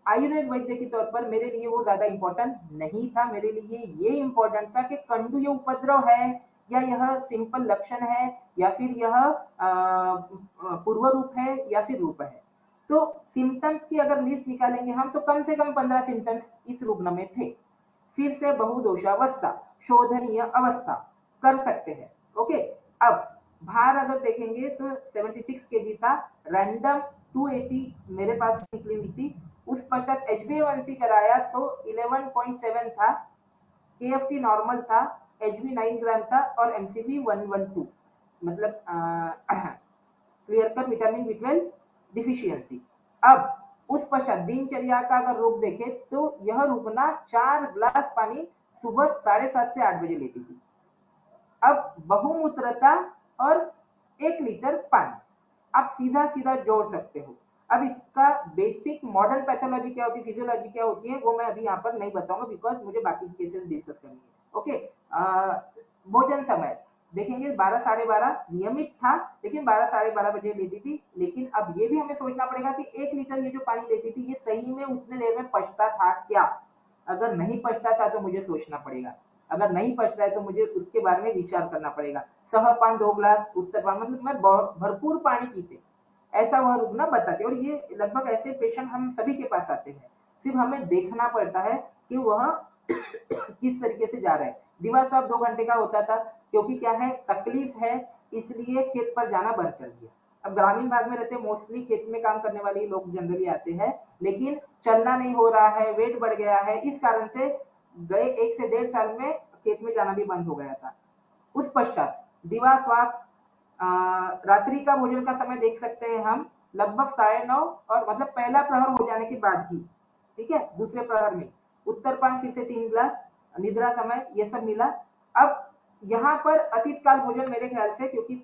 आयुर्वेद वैद्य के तौर पर मेरे लिए वो ज्यादा इंपॉर्टेंट नहीं था। मेरे लिए ये इंपॉर्टेंट था कि कंडू ये उपद्रव है या यह सिंपल लक्षण है या फिर यह पूर्व रूप है या फिर रूप है। तो सिम्टम्स की अगर लिस्ट निकालेंगे हम तो कम से कम 15 सिम्टम्स इस रुग्ण में थे। फिर से बहुदोषावस्था, शोधनीय अवस्था कर सकते हैं। ओके, अब भार अगर देखेंगे तो 76 केजी था, रैंडम 280 मेरे पास निकली हुई थी। उस पश्चात HbA1c कराया तो 11.7 था, KFT नॉर्मल था, HB 9 ग्राम था और MCV 112, मतलब clear cut vitamin B12 deficiency. अब उस पश्चात दिनचर्या का अगर रूप देखें तो यह रुकना 4 ग्लास पानी सुबह 7:30 से 8 बजे लेती थी। अब बहुमूत्रता और 1 लीटर पानी आप सीधा सीधा जोड़ सकते हो। अब इसका बेसिक मॉडर्न पैथोलॉजी क्या होती है, फिजियोलॉजी क्या होती है, वो मैं अभी यहाँ पर नहीं बताऊंगा बिकॉज मुझे बाकी केसेस डिस्कस करनी है। ओके, भोजन समय देखेंगे 12 साढ़े 12 नियमित था, लेकिन 12 साढ़े 12 बजे लेती थी। लेकिन अब ये भी हमें सोचना पड़ेगा कि 1 लीटर ये जो पानी लेती थी ये सही में उतने देर में पचता था क्या। अगर नहीं पचता था तो मुझे सोचना पड़ेगा, अगर नहीं पच रहा है तो मुझे उसके बारे में विचार करना पड़ेगा। सहपान 2 ग्लास, उत्तरपान मतलब मैं भरपूर पानी पीते, ऐसा वह रुग्ण बताते। और ये लगभग ऐसे पेशेंट हम सभी के पास आते हैं, सिर्फ हमें देखना पड़ता है कि वह किस तरीके से जा रहा है। दिवा स्वाब 2 घंटे का होता था, क्योंकि क्या है तकलीफ है इसलिए खेत पर जाना बंद कर दिया। अब ग्रामीण भाग में रहते मोस्टली खेत में काम करने वाले लोग जनरली आते हैं, लेकिन चलना नहीं हो रहा है, वेट बढ़ गया है, इस कारण से गए 1 से 1.5 साल में खेत में जाना भी बंद हो गया था। उस पश्चात दिवा स्वाप रात्रि का भोजन का समय देख सकते हैं हम लगभग 9:30 और मतलब पहला प्रहर हो जाने के बाद ही, ठीक है, दूसरे प्रहर में उत्तरपान फिर से 3 ग्लास, निद्रा समय ये सब मिला। अब यहाँ पर अतीत काल भोजन मेरे ख्याल से, क्योंकि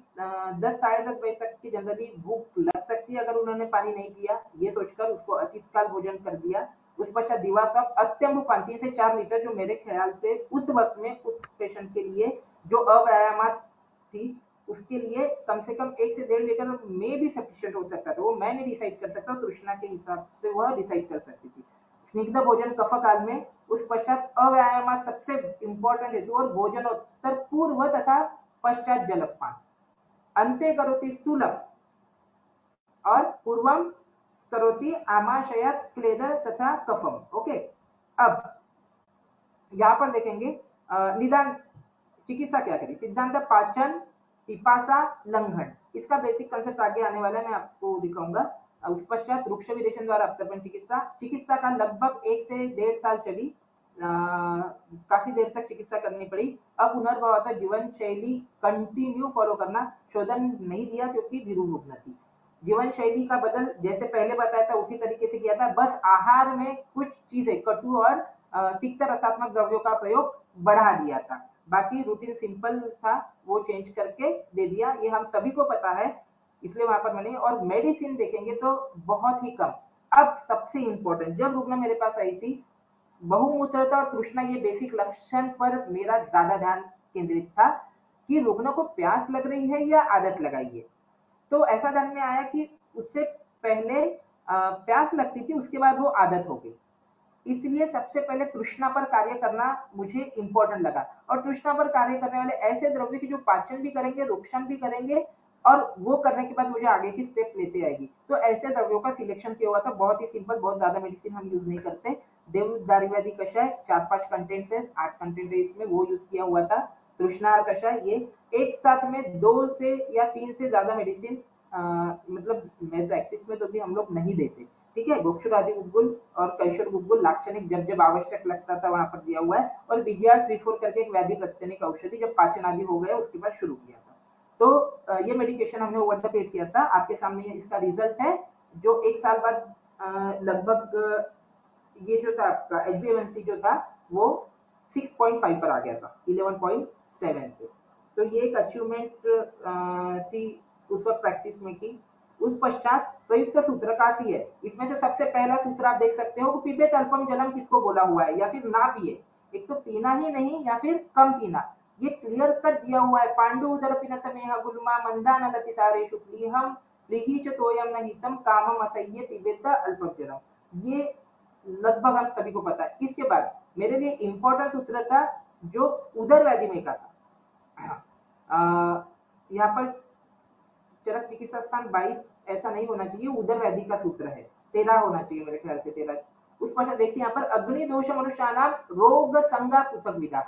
10 साढ़े 10 बजे तक की जनरली भूख लग सकती है अगर उन्होंने पानी नहीं पिया, ये सोचकर उसको अतीत काल भोजन कर दिया। उस पश्चात दिवा स्वाप अत्यंत 3 से 4 लीटर, जो मेरे ख्याल से उस वक्त में उस पेशेंट के लिए जो अव्यायामात थी उसके लिए कम से कम 1 से 1.5 लीटर में भी सफिशिएंट हो सकता था। वो मैं नहीं डिसाइड कर सकता, तृष्णा के हिसाब से वह डिसाइड कर सकती थी। स्निग्ध भोजन कफ काल में, उस पश्चात अव्यायाम सबसे इंपॉर्टेंट हेतु और भोजनोत्तर पूर्व तथा पश्चात जलपान, अंते करोति स्थूलम और पूर्वम करोति आमाशयत क्लेद तथा कफम। ओके, अब यहाँ पर देखेंगे निदान चिकित्सा क्या करी, सिद्धांत पाचन, पिपासा, लंघन, इसका बेसिक कंसेप्ट आगे आने वाला है, मैं आपको दिखाऊंगा। उस पश्चात वृक्ष विदेशन द्वारा अवतरण चिकित्सा, चिकित्सा का लगभग 1 से 1.5 साल चली, काफी देर तक चिकित्सा करनी पड़ी। अब पुनर्भवता जीवन शैली कंटिन्यू फॉलो करना, शोधन नहीं दिया क्योंकि विरूप रुग्ण थी। जीवन शैली का बदल जैसे पहले बताया था उसी तरीके से किया था, बस आहार में कुछ चीजें कटु और तिक्त रसात्मक द्रव्यों का प्रयोग बढ़ा दिया था, बाकी रूटीन सिंपल था, वो चेंज करके दे दिया, ये हम सभी को पता है, इसलिए वहां पर मैंने। और मेडिसिन देखेंगे तो बहुत ही कम। अब सबसे इंपॉर्टेंट, जब रुग्ण मेरे पास आई थी, बहुमूत्रता और तृष्णा ये बेसिक लक्षण पर मेरा ज्यादा ध्यान केंद्रित था कि रुग्ण को प्यास लग रही है या आदत लगाई है। तो ऐसा ध्यान में आया कि उससे पहले प्यास लगती थी, उसके बाद वो आदत हो गई, इसलिए सबसे पहले तृष्णा पर कार्य करना मुझे इंपॉर्टेंट लगा। और तृष्णा पर कार्य करने वाले ऐसे द्रव्य की जो पाचन भी करेंगे, रोकक्षण भी करेंगे, और वो करने के बाद मुझे आगे की स्टेप लेते आएगी। तो ऐसे द्रव्यों का सिलेक्शन किया हुआ था, बहुत ही सिंपल, बहुत ज्यादा मेडिसिन हम यूज नहीं करते। देवदारीवादी कषाय 4-5 कंटेंट है, 8 कंटेंट है इसमें, वो यूज किया हुआ था। तृष्णा कषाय, ये एक साथ में 2 से या 3 से ज्यादा मेडिसिन मतलब मेरे प्रैक्टिस में तो भी हम लोग नहीं देते, ठीक है। गोक्षुरादि गुग्गुल और कैशोर गुग्गुल लाक्षणिक जब जब आवश्यक लगता था वहां पर दिया हुआ है। और BGR 3-4 करके एक व्याधि प्रत्यनिक औषधि जब पाचन आदि हो गया उसके बाद शुरू किया था। तो ये मेडिकेशन हमने ओवर द पेट किया था, आपके सामने इसका रिजल्ट है, जो 1 साल बाद लगभग ये जो था आपका HbA1c जो था वो 6.5 पर आ गया था 11.7 से। तो ये एक अचीवमेंट थी उस वक्त प्रैक्टिस में की। उस पश्चात प्रयुक्त सूत्र काफी है। इसमें से सबसे पहला सूत्र आप देख सकते हो, पिबेत अल्पम जलम किसको बोला हुआ है, या फिर ना पिए, एक तो पीना ही नहीं या फिर कम पीना, ये क्लियर कट दिया हुआ है। पांडु उदर पिन समेह गुलमा मंदा नलति सारेषु प्लीहम प्लीहि च तोयम नहितम कामम असह्य पिबेत अल्पम जलम। ये लगभग हम सभी को पता है। इसके बाद मेरे लिए इंपॉर्टेंट सूत्र था जो उदर व्याधि में का था। यहाँ पर चरक चिकित्सा स्थान 22 ऐसा नहीं होना चाहिए, उदर व्याधि का सूत्र है, 13 होना चाहिए मेरे ख्याल से 13। उस पर देखिए यहाँ पर अग्नि दोष मनुष्यानाम रोग संगा पृथक विधा,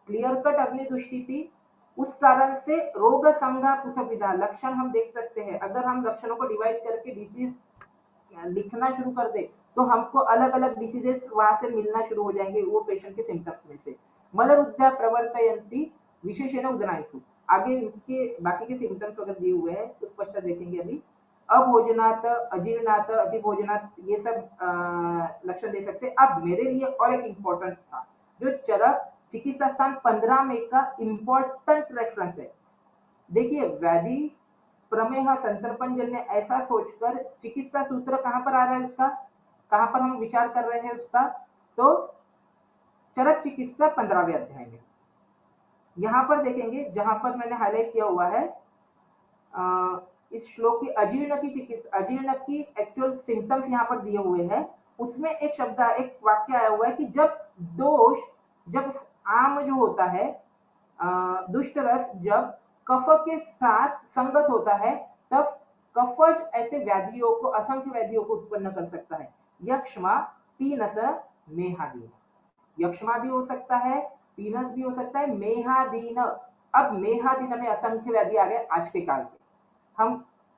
क्लियर कट अग्नि दृष्टि थी, उस कारण से रोग संगा पृथक विधा लक्षण हम देख सकते हैं। अगर हम लक्षणों को डिवाइड करके डिसीज लिखना शुरू कर दे तो हमको अलग अलग डिसीजेस वहां से मिलना शुरू हो जाएंगे वो पेशेंट के सिम्टम्स में से। मलरुद्धा प्रवर्तयंती विशेषण उदनायतु, आगे इनके बाकी के सिम्टम्स वगैरह दिए हुए हैं, उस पश्चात देखेंगे अभी। अभोजनात, अजीर्णात, अतिभोजनात, ये सब लक्षण दे सकते हैं। अब मेरे लिए और एक इंपॉर्टेंट था जो चरक चिकित्सा स्थान 15 में का इंपॉर्टेंट रेफरेंस है। देखिए व्याधि प्रमेह संतर्पणजन्य ऐसा सोचकर चिकित्सा सूत्र कहां पर आ रहा है उसका, कहां पर हम विचार कर रहे हैं उसका, तो चरक चिकित्सा 15वें अध्याय में। यहां पर देखेंगे जहां पर मैंने हाईलाइट किया हुआ है इस श्लोक की अजीर्ण की चिकित्सा, अजीर्ण की एक्चुअल सिम्टम्स यहां पर दिए हुए हैं। उसमें एक शब्द, एक वाक्य आया हुआ है कि जब दोष, जब आम जो होता है दुष्ट रस जब कफ के साथ संगत होता है तब कफज ऐसे व्याधियों को, असंख्य व्याधियों को उत्पन्न कर सकता है। यक्ष्मा, पीनस, मेहादीन, यक्ष्मा भी हो सकता है, पीनस भी हो सकता है, मेहादीन। अब मेहादीन में असंख्य व्याधि आ गए आज के काल के,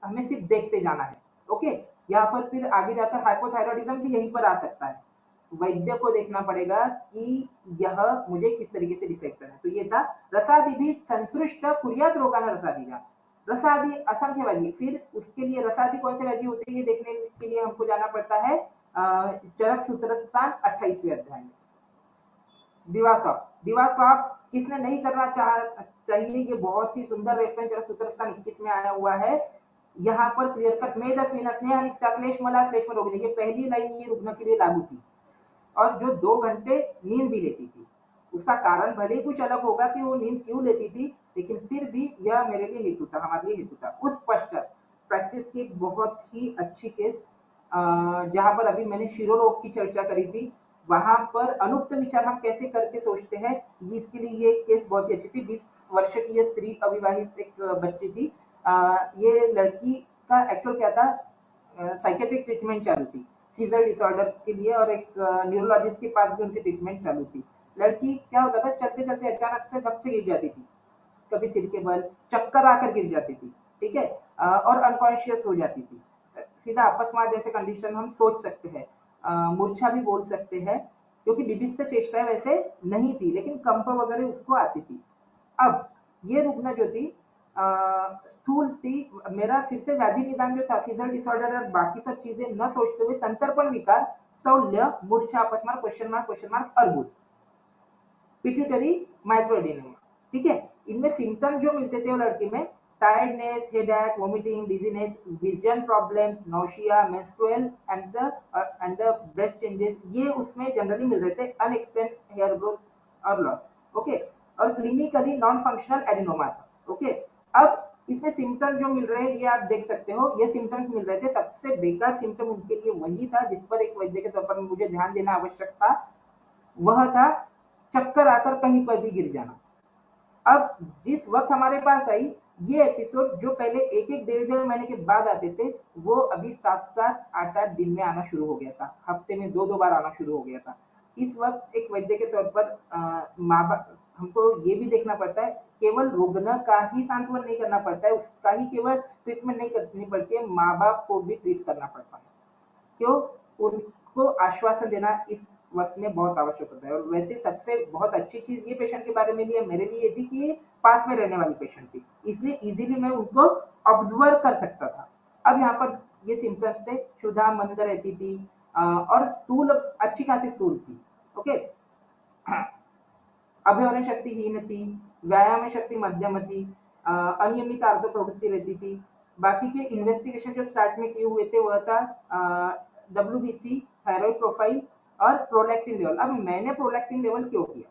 हमें सिर्फ देखते जाना है। ओके, यहाँ पर फिर आगे जाकर हाइपोथायरॉयडिज्म भी यहीं पर आ सकता है। वैद्य को देखना पड़ेगा कि यह मुझे किस तरीके से डिसाइड करना है। तो ये था रसादि भी संसृष्ट कुर्यात रोगाना रसादिगा, रसादि असंख्य व्याधि। फिर उसके लिए रसादि कौन से व्याधि होते हैं ये देखने के लिए हमको जाना पड़ता है चरक सूत्र स्थान 28वें अध्याय में। दिवास्वाप, दिवास्वाप किसने नहीं करना चाहिए, ये बहुत ही सुंदर रेफरेंस चरक सूत्र स्थान 21 में आया हुआ है। यहाँ पर क्लियर कट मेदस्विन स्नेह नित्या श्लेष्मला श्लेष्म रोगिणी, ये पहली लाइन ये रुग्ण के लिए लागू थी। और जो 2 घंटे नींद भी लेती थी, उसका कारण भले ही कुछ अलग होगा कि वो नींद क्यों लेती थी, लेकिन फिर भी यह मेरे लिए हेतु था, हमारे लिए हेतु था। उस पश्चात प्रैक्टिस की बहुत ही अच्छी केस, जहां पर अभी मैंने शिरोरोग की चर्चा करी थी, वहां पर अनुक्त विचार हम कैसे करके सोचते हैं, इसके लिए ये केस बहुत ही अच्छी थी। 20 वर्ष की ये स्त्री अविवाहित एक बच्ची थी। ये लड़की का एक्चुअल क्या था, साइकेट्रिक ट्रीटमेंट चालू थी सीजर डिसऑर्डर के लिए, और एक न्यूरोलॉजिस्ट के पास भी उनकी ट्रीटमेंट चालू थी। लड़की क्या होता था, चलते चलते अचानक से धप से गिर जाती थी, कभी सिर के बल, चक्कर आकर गिर जाती थी, ठीक है, और अनकॉन्शियस हो जाती थी। सीधा अपस्मार जैसे कंडीशन हम सोच सकते हैं, मूर्छा भी बोल सकते हैं, क्योंकि विभिन्न चेष्टाएं वैसे नहीं थी, लेकिन कंप वगैरह उसको आती थी। अब ये रुग्ण जो थी स्थूल थी। मेरा फिर से व्याधि निदान जो था सीजर डिसऑर्डर और बाकी सब चीजें न सोचते हुए संतर्पण विकार, स्थौल्य, मूर्छा, अपस्मार, क्वेश्चन मार्क, अर्बुद, पिट्यूटरी माइक्रोएडेनोमा, ठीक है। इनमें सिम्टम्स जो मिलते थे वो लड़की में tiredness, headache, vomiting, dizziness, vision problems, nausea, menstrual and the breast changes, ये उसमें जनरली मिल रहे थे। अनएक्सप्लेन्ड हेयर ग्रोथ और लॉस, ओके, और क्लिनिकली नॉन फंक्शनल एडिनोमा था, ओके। अब इसमें सिम्टम्स जो मिल रहे हैं ये आप देख सकते हो, ये सिम्टम्स मिल रहे थे। सबसे बेकार सिम्टम उनके लिए वही था जिस पर एक वैद्य के तौर पर मुझे ध्यान देना आवश्यक था, वह था चक्कर आकर कहीं पर भी गिर जाना। अब जिस वक्त हमारे पास आई ये एपिसोड, जो पहले 1-1, 1.5 महीने के बाद आते थे, वो अभी 7-7, 8-8 दिन में आना शुरू हो गया था, हफ्ते में 2-2 बार आना शुरू हो गया था। इस वक्त एक वैद्य के तौर पर माँ बाप, हमको ये भी देखना पड़ता है, केवल रुग्ण का ही सांत्वन नहीं करना पड़ता है, उसका ही केवल ट्रीटमेंट नहीं करनी पड़ती है, माँ बाप को भी ट्रीट करना पड़ता है। क्यों? उनको आश्वासन देना इस वक्त में बहुत आवश्यक होता है। और वैसे सबसे बहुत अच्छी चीज ये पेशेंट के बारे में लिए मेरे लिए ये थी कि पास में रहने वाली पेशेंट थी, इसलिए इजीली मैं उनको ऑब्जर्व कर सकता था। अब यहाँ पर ये सिम्टम्स थे, क्षुधा मंद रहती थी और स्थूल, अच्छी खासी स्थूल थी, ओके। अभिहरण शक्तिहीन थी, व्यायाम शक्ति मध्यम थी, अनियमित आर्थ प्रवृत्ति रहती थी। बाकी के इन्वेस्टिगेशन जो स्टार्ट में किए हुए थे वह था WBC, थायराइड प्रोफाइल और प्रोलैक्टिन लेवल। अब मैंने प्रोलैक्टिन लेवल क्यों किया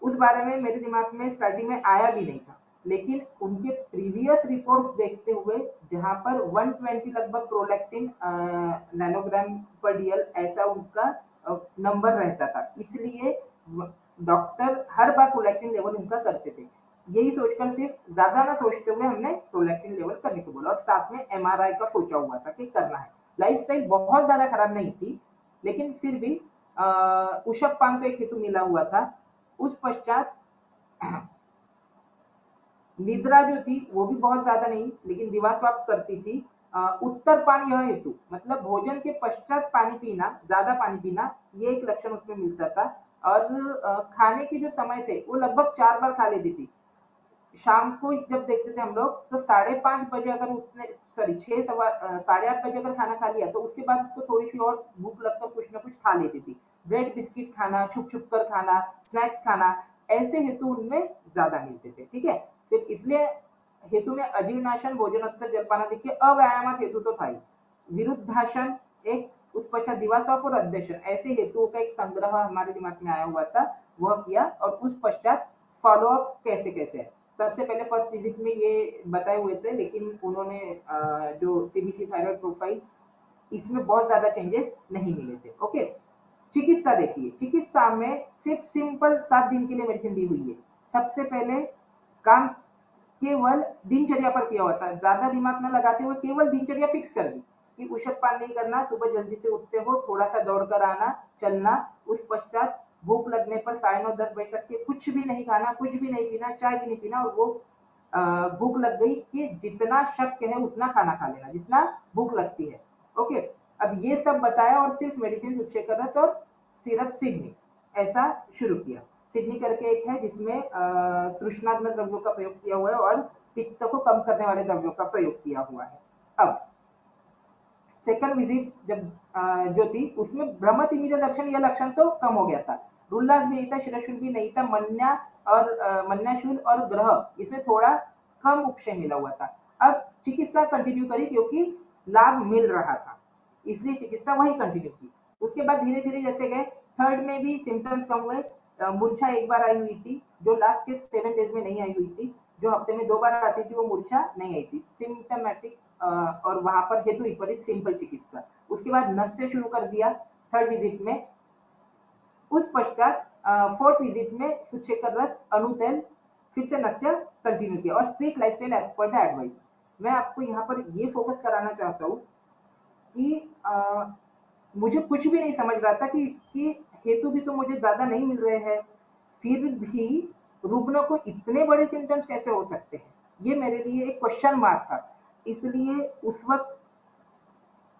उस बारे में मेरे दिमाग में स्टार्टिंग में आया भी नहीं था, लेकिन उनके प्रीवियस रिपोर्ट्स देखते हुए जहां पर 120 लगभग प्रोलैक्टिन नैनोग्राम पर डीएल ऐसा उनका नंबर रहता था, इसलिए डॉक्टर हर बार प्रोलैक्टिन लेवल उनका करते थे। यही सोचकर सिर्फ ज्यादा ना सोचते हुए हमने प्रोलैक्टिन लेवल करने को बोला और साथ में MRI का सोचा हुआ था कि करना है। लाइफस्टाइल बहुत ज्यादा खराब नहीं थी, लेकिन फिर भी उशप-पान तो एक हेतु मिला हुआ था। उस पश्चात निद्रा जो थी वो भी बहुत ज्यादा नहीं, लेकिन दिवास्वप्न करती थी। उत्तर पान यह हेतु मतलब भोजन के पश्चात पानी पीना, ज्यादा पानी पीना, ये एक लक्षण उसमें मिलता था। और खाने के जो समय थे वो लगभग 4 बार खा लेती थी। शाम को जब देखते थे हम लोग तो 5:30 बजे अगर उसने सॉरी 8:30 बजे अगर खाना खा लिया तो उसके बाद उसको थोड़ी सी और भूख लगकर कुछ ना कुछ खा लेती थी। ब्रेड बिस्किट खाना, छुप छुप कर खाना, स्नैक्स खाना, ऐसे हेतु उनमें ज्यादा मिलते थे। ठीक है, फिर इसलिए हेतु में अजीर्णाशन, भोजनोत्तर जलपानादि अव्यायामात हेतु तो था ही। विरुद्धासन एक, उस पश्चात दिवास्वप्न और अध्यशन, ऐसे हेतुओं का एक संग्रह हमारे दिमाग में आया हुआ था, वह किया। और उस पश्चात फॉलोअप कैसे कैसे है, सबसे पहले फर्स्ट विजिट में ये बताए हुए थे, लेकिन उन्होंने जो CBC थायराइड प्रोफाइल इसमें बहुत ज्यादा चेंजेस नहीं मिले थे। ओके, चिकित्सा देखिए, चिकित्सा में सिर्फ सिंपल 7 दिन के लिए मेडिसिन दी हुई है। सबसे पहले काम केवल दिनचर्या पर किया हुआ था, ज्यादा दिमाग न लगाते हुए केवल दिनचर्या फिक्स कर दी कि उशप-पान नहीं करना, सुबह जल्दी से उठते हो, थोड़ा सा दौड़ कर आना, चलना, उस पश्चात भूख लगने पर 9:30-10 बजे तक के कुछ भी नहीं खाना, कुछ भी नहीं पीना, चाय भी नहीं पीना, और वो भूख लग गई कि जितना शक्य है उतना खाना खा लेना, जितना भूख लगती है। ओके, अब ये सब बताया और सिर्फ मेडिसिन, उच्चेकर रस और सिरप सिडनी ऐसा शुरू किया। सिडनी करके एक है जिसमें तृष्णाग्न द्रव्यों का प्रयोग किया हुआ है और पित्त को कम करने वाले द्रव्यों का प्रयोग किया हुआ है। अब सेकंड विजिट जब जो थी उसमें ब्रह्मतिमिर दर्शन यह लक्षण तो कम हो गया था, रुल्लास भी नहीं था, शिरशूल भी नहीं था, मन्याशूल और ग्रह इसमें थोड़ा कम उपशय मिला हुआ था। अब चिकित्सा कंटिन्यू करी क्योंकि लाभ मिल रहा था, इसलिए चिकित्सा वही कंटिन्यू की। उसके बाद धीरे धीरे जैसे गए, थर्ड में भी सिम्टम्स कम हुए। मूर्छा एक बार आई हुई थी जो लास्ट के 7 डेज में नहीं आई हुई थी, जो हफ्ते में 2 बार आती थी वो मूर्छा नहीं आई थी, सिम्टमेटिक और वहां पर हेतु विपरीत सिंपल चिकित्सा। उसके बाद नस से शुरू कर दिया थर्ड विजिट में। उस पश्चात फोर्थ विजिट में सुचेकर रस, अनुतैल, फिर से नस्य कंटिन्यू किया और strict lifestyle as per the advice. मैं आपको यहाँ पर ये फोकस कराना चाहता हूँ कि मुझे कुछ भी नहीं समझ रहा था कि इसके हेतु भी तो मुझे ज्यादा नहीं मिल रहे हैं, फिर भी रुग्ण को इतने बड़े सिम्टम्स कैसे हो सकते हैं, ये मेरे लिए एक क्वेश्चन मार्क था। इसलिए उस वक्त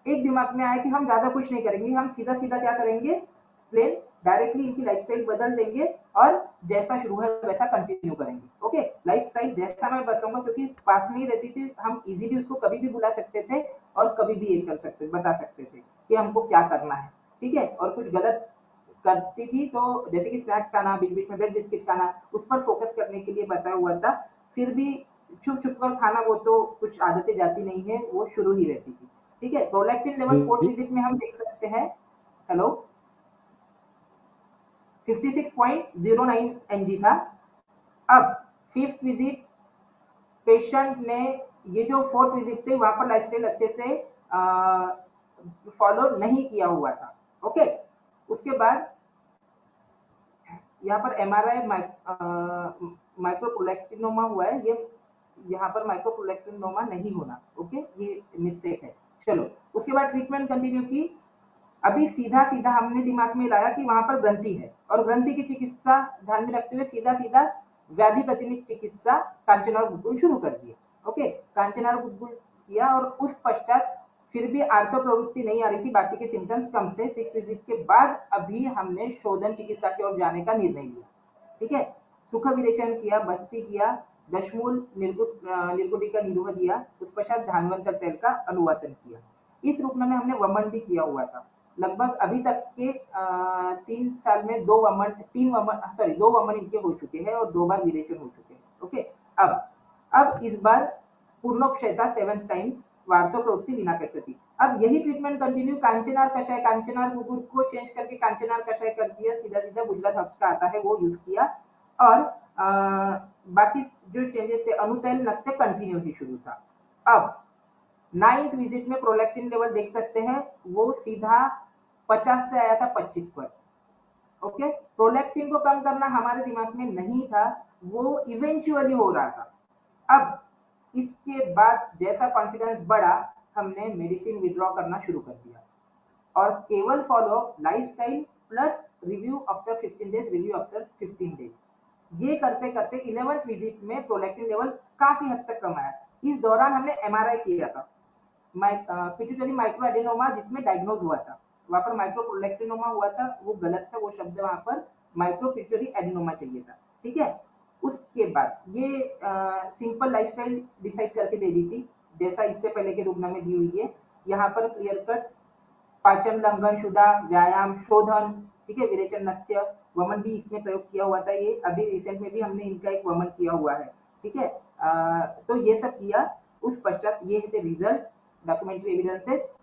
एक दिमाग में आया कि हम ज्यादा कुछ नहीं करेंगे, हम सीधा सीधा क्या करेंगे, प्लेन डायरेक्टली इनकी लाइफस्टाइल बदल देंगे और जैसा शुरू है वैसा कंटिन्यू करेंगे। ओके, लाइफस्टाइल जैसा मैं बताऊंगा क्योंकि पास में ही रहती थी, हम इजीली उसको कभी भी बुला सकते थे और कभी भी ये कर सकते, बता सकते थे कि हमको क्या करना है। ठीक है, और कुछ गलत करती थी तो जैसे कि स्नैक्स खाना, बीच बीच में ब्रेड बिस्किट खाना, उस पर फोकस करने के लिए बताया हुआ था। फिर भी छुप छुप कर खाना वो तो कुछ आदतें जाती नहीं है, वो शुरू ही रहती थी। ठीक है, प्रोलैक्टिन लेवल फोर्थ विजिट में हम देख सकते हैं, हेलो, 56.09 mg था। अब फिफ्थ विजिट पेशेंट ने, ये जो फोर्थ विजिट थे वहां पर लाइफस्टाइल अच्छे से फॉलो नहीं किया हुआ था। ओके, उसके बाद यहाँ पर MRI माइक्रोप्रोलैक्टिनोमा हुआ है, ये यहाँ पर माइक्रोप्रोलैक्टिनोमा नहीं होना। ओके, ये मिस्टेक है। चलो, उसके बाद ट्रीटमेंट कंटिन्यू की। अभी सीधा सीधा हमने दिमाग में लाया कि वहां पर ग्रंथि है और ग्रंथि की चिकित्सा ध्यान में रखते हुए सीधा सीधा व्याधि प्रतिनिधि चिकित्सा कांचनार गुदगुल शुरू कर दिया। ओके, कांचनार गुदगुल किया और उस पश्चात फिर भी आर्थो प्रवृत्ति नहीं आ रही थी, बाकी के सिम्टम्स कम थे। 6 विजिट के बाद अभी हमने शोधन चिकित्सा की ओर जाने का निर्णय लिया। ठीक है, सुख विरेचन किया, बस्ती किया, दशमूल निर्गुटी का निरोह दिया, उस पश्चात धानवंतर तेल का अनुवासन किया। इस रुग्ण में हमने वमन भी किया हुआ था, लगभग अभी तक के 3 साल में 2 वमन इनके हो चुके हैं और 2 बार विरेचन हो चुके हैं। ओके, अब इस बार पूर्णोक्षयता 7th टाइम वार्तो प्रवृत्ति विना कष्टति। अब यही ट्रीटमेंट कंटिन्यू कांचनार कषाय, कांचनार गुगुर को चेंज करके कांचनार कषाय कर दिया, सीधा सीधा गुजरात हब्स का आता है वो यूज किया, और बाकी जो चेंजेस थे अनुतैल नस्य कंटिन्यू ही शुरू था। अब 9th विजिट में प्रोलैक्टिन लेवल देख सकते हैं, वो सीधा 50 से आया था 25 पर। ओके, प्रोलैक्टिन को कम करना हमारे दिमाग में नहीं था, वो इवेंचुअली हो रहा था। अब इसके बाद जैसा कॉन्फिडेंस बढ़ा, हमने मेडिसिन विड्रॉ करना शुरू कर दिया और केवल follow lifestyle plus review after 15 days, review after 15 days, ये करते करते 11th विजिट में प्रोलैक्टिन लेवल काफी हद तक कम आया। इस दौरान हमने एमआरआई किया था, पिट्यूटरी माइक्रो एडेनोमा जिसमें डायग्नोज हुआ था, वहां पर माइक्रो प्रोलैक्टिनोमा हुआ था, वो गलत था वो शब्द, वहां पर माइक्रो पिट्यूटरी एडेनोमा चाहिए था। ठीक है, उसके बाद ये सिंपल लाइफस्टाइल डिसाइड करके दे दी थी, जैसा इससे पहले के रुग्ण में दी हुई है। यहाँ पर क्लियर कट पाचन लंघन शुदा व्यायाम शोधन, ठीक है, विरेचन नस्य वमन भी इसमें प्रयोग किया हुआ था, ये अभी रिसेंट में भी हमने इनका एक वमन किया हुआ है। ठीक है, तो ये सब किया। उस पश्चात ये थे रिजल्ट, डॉक्यूमेंट्री एविडेंसेस,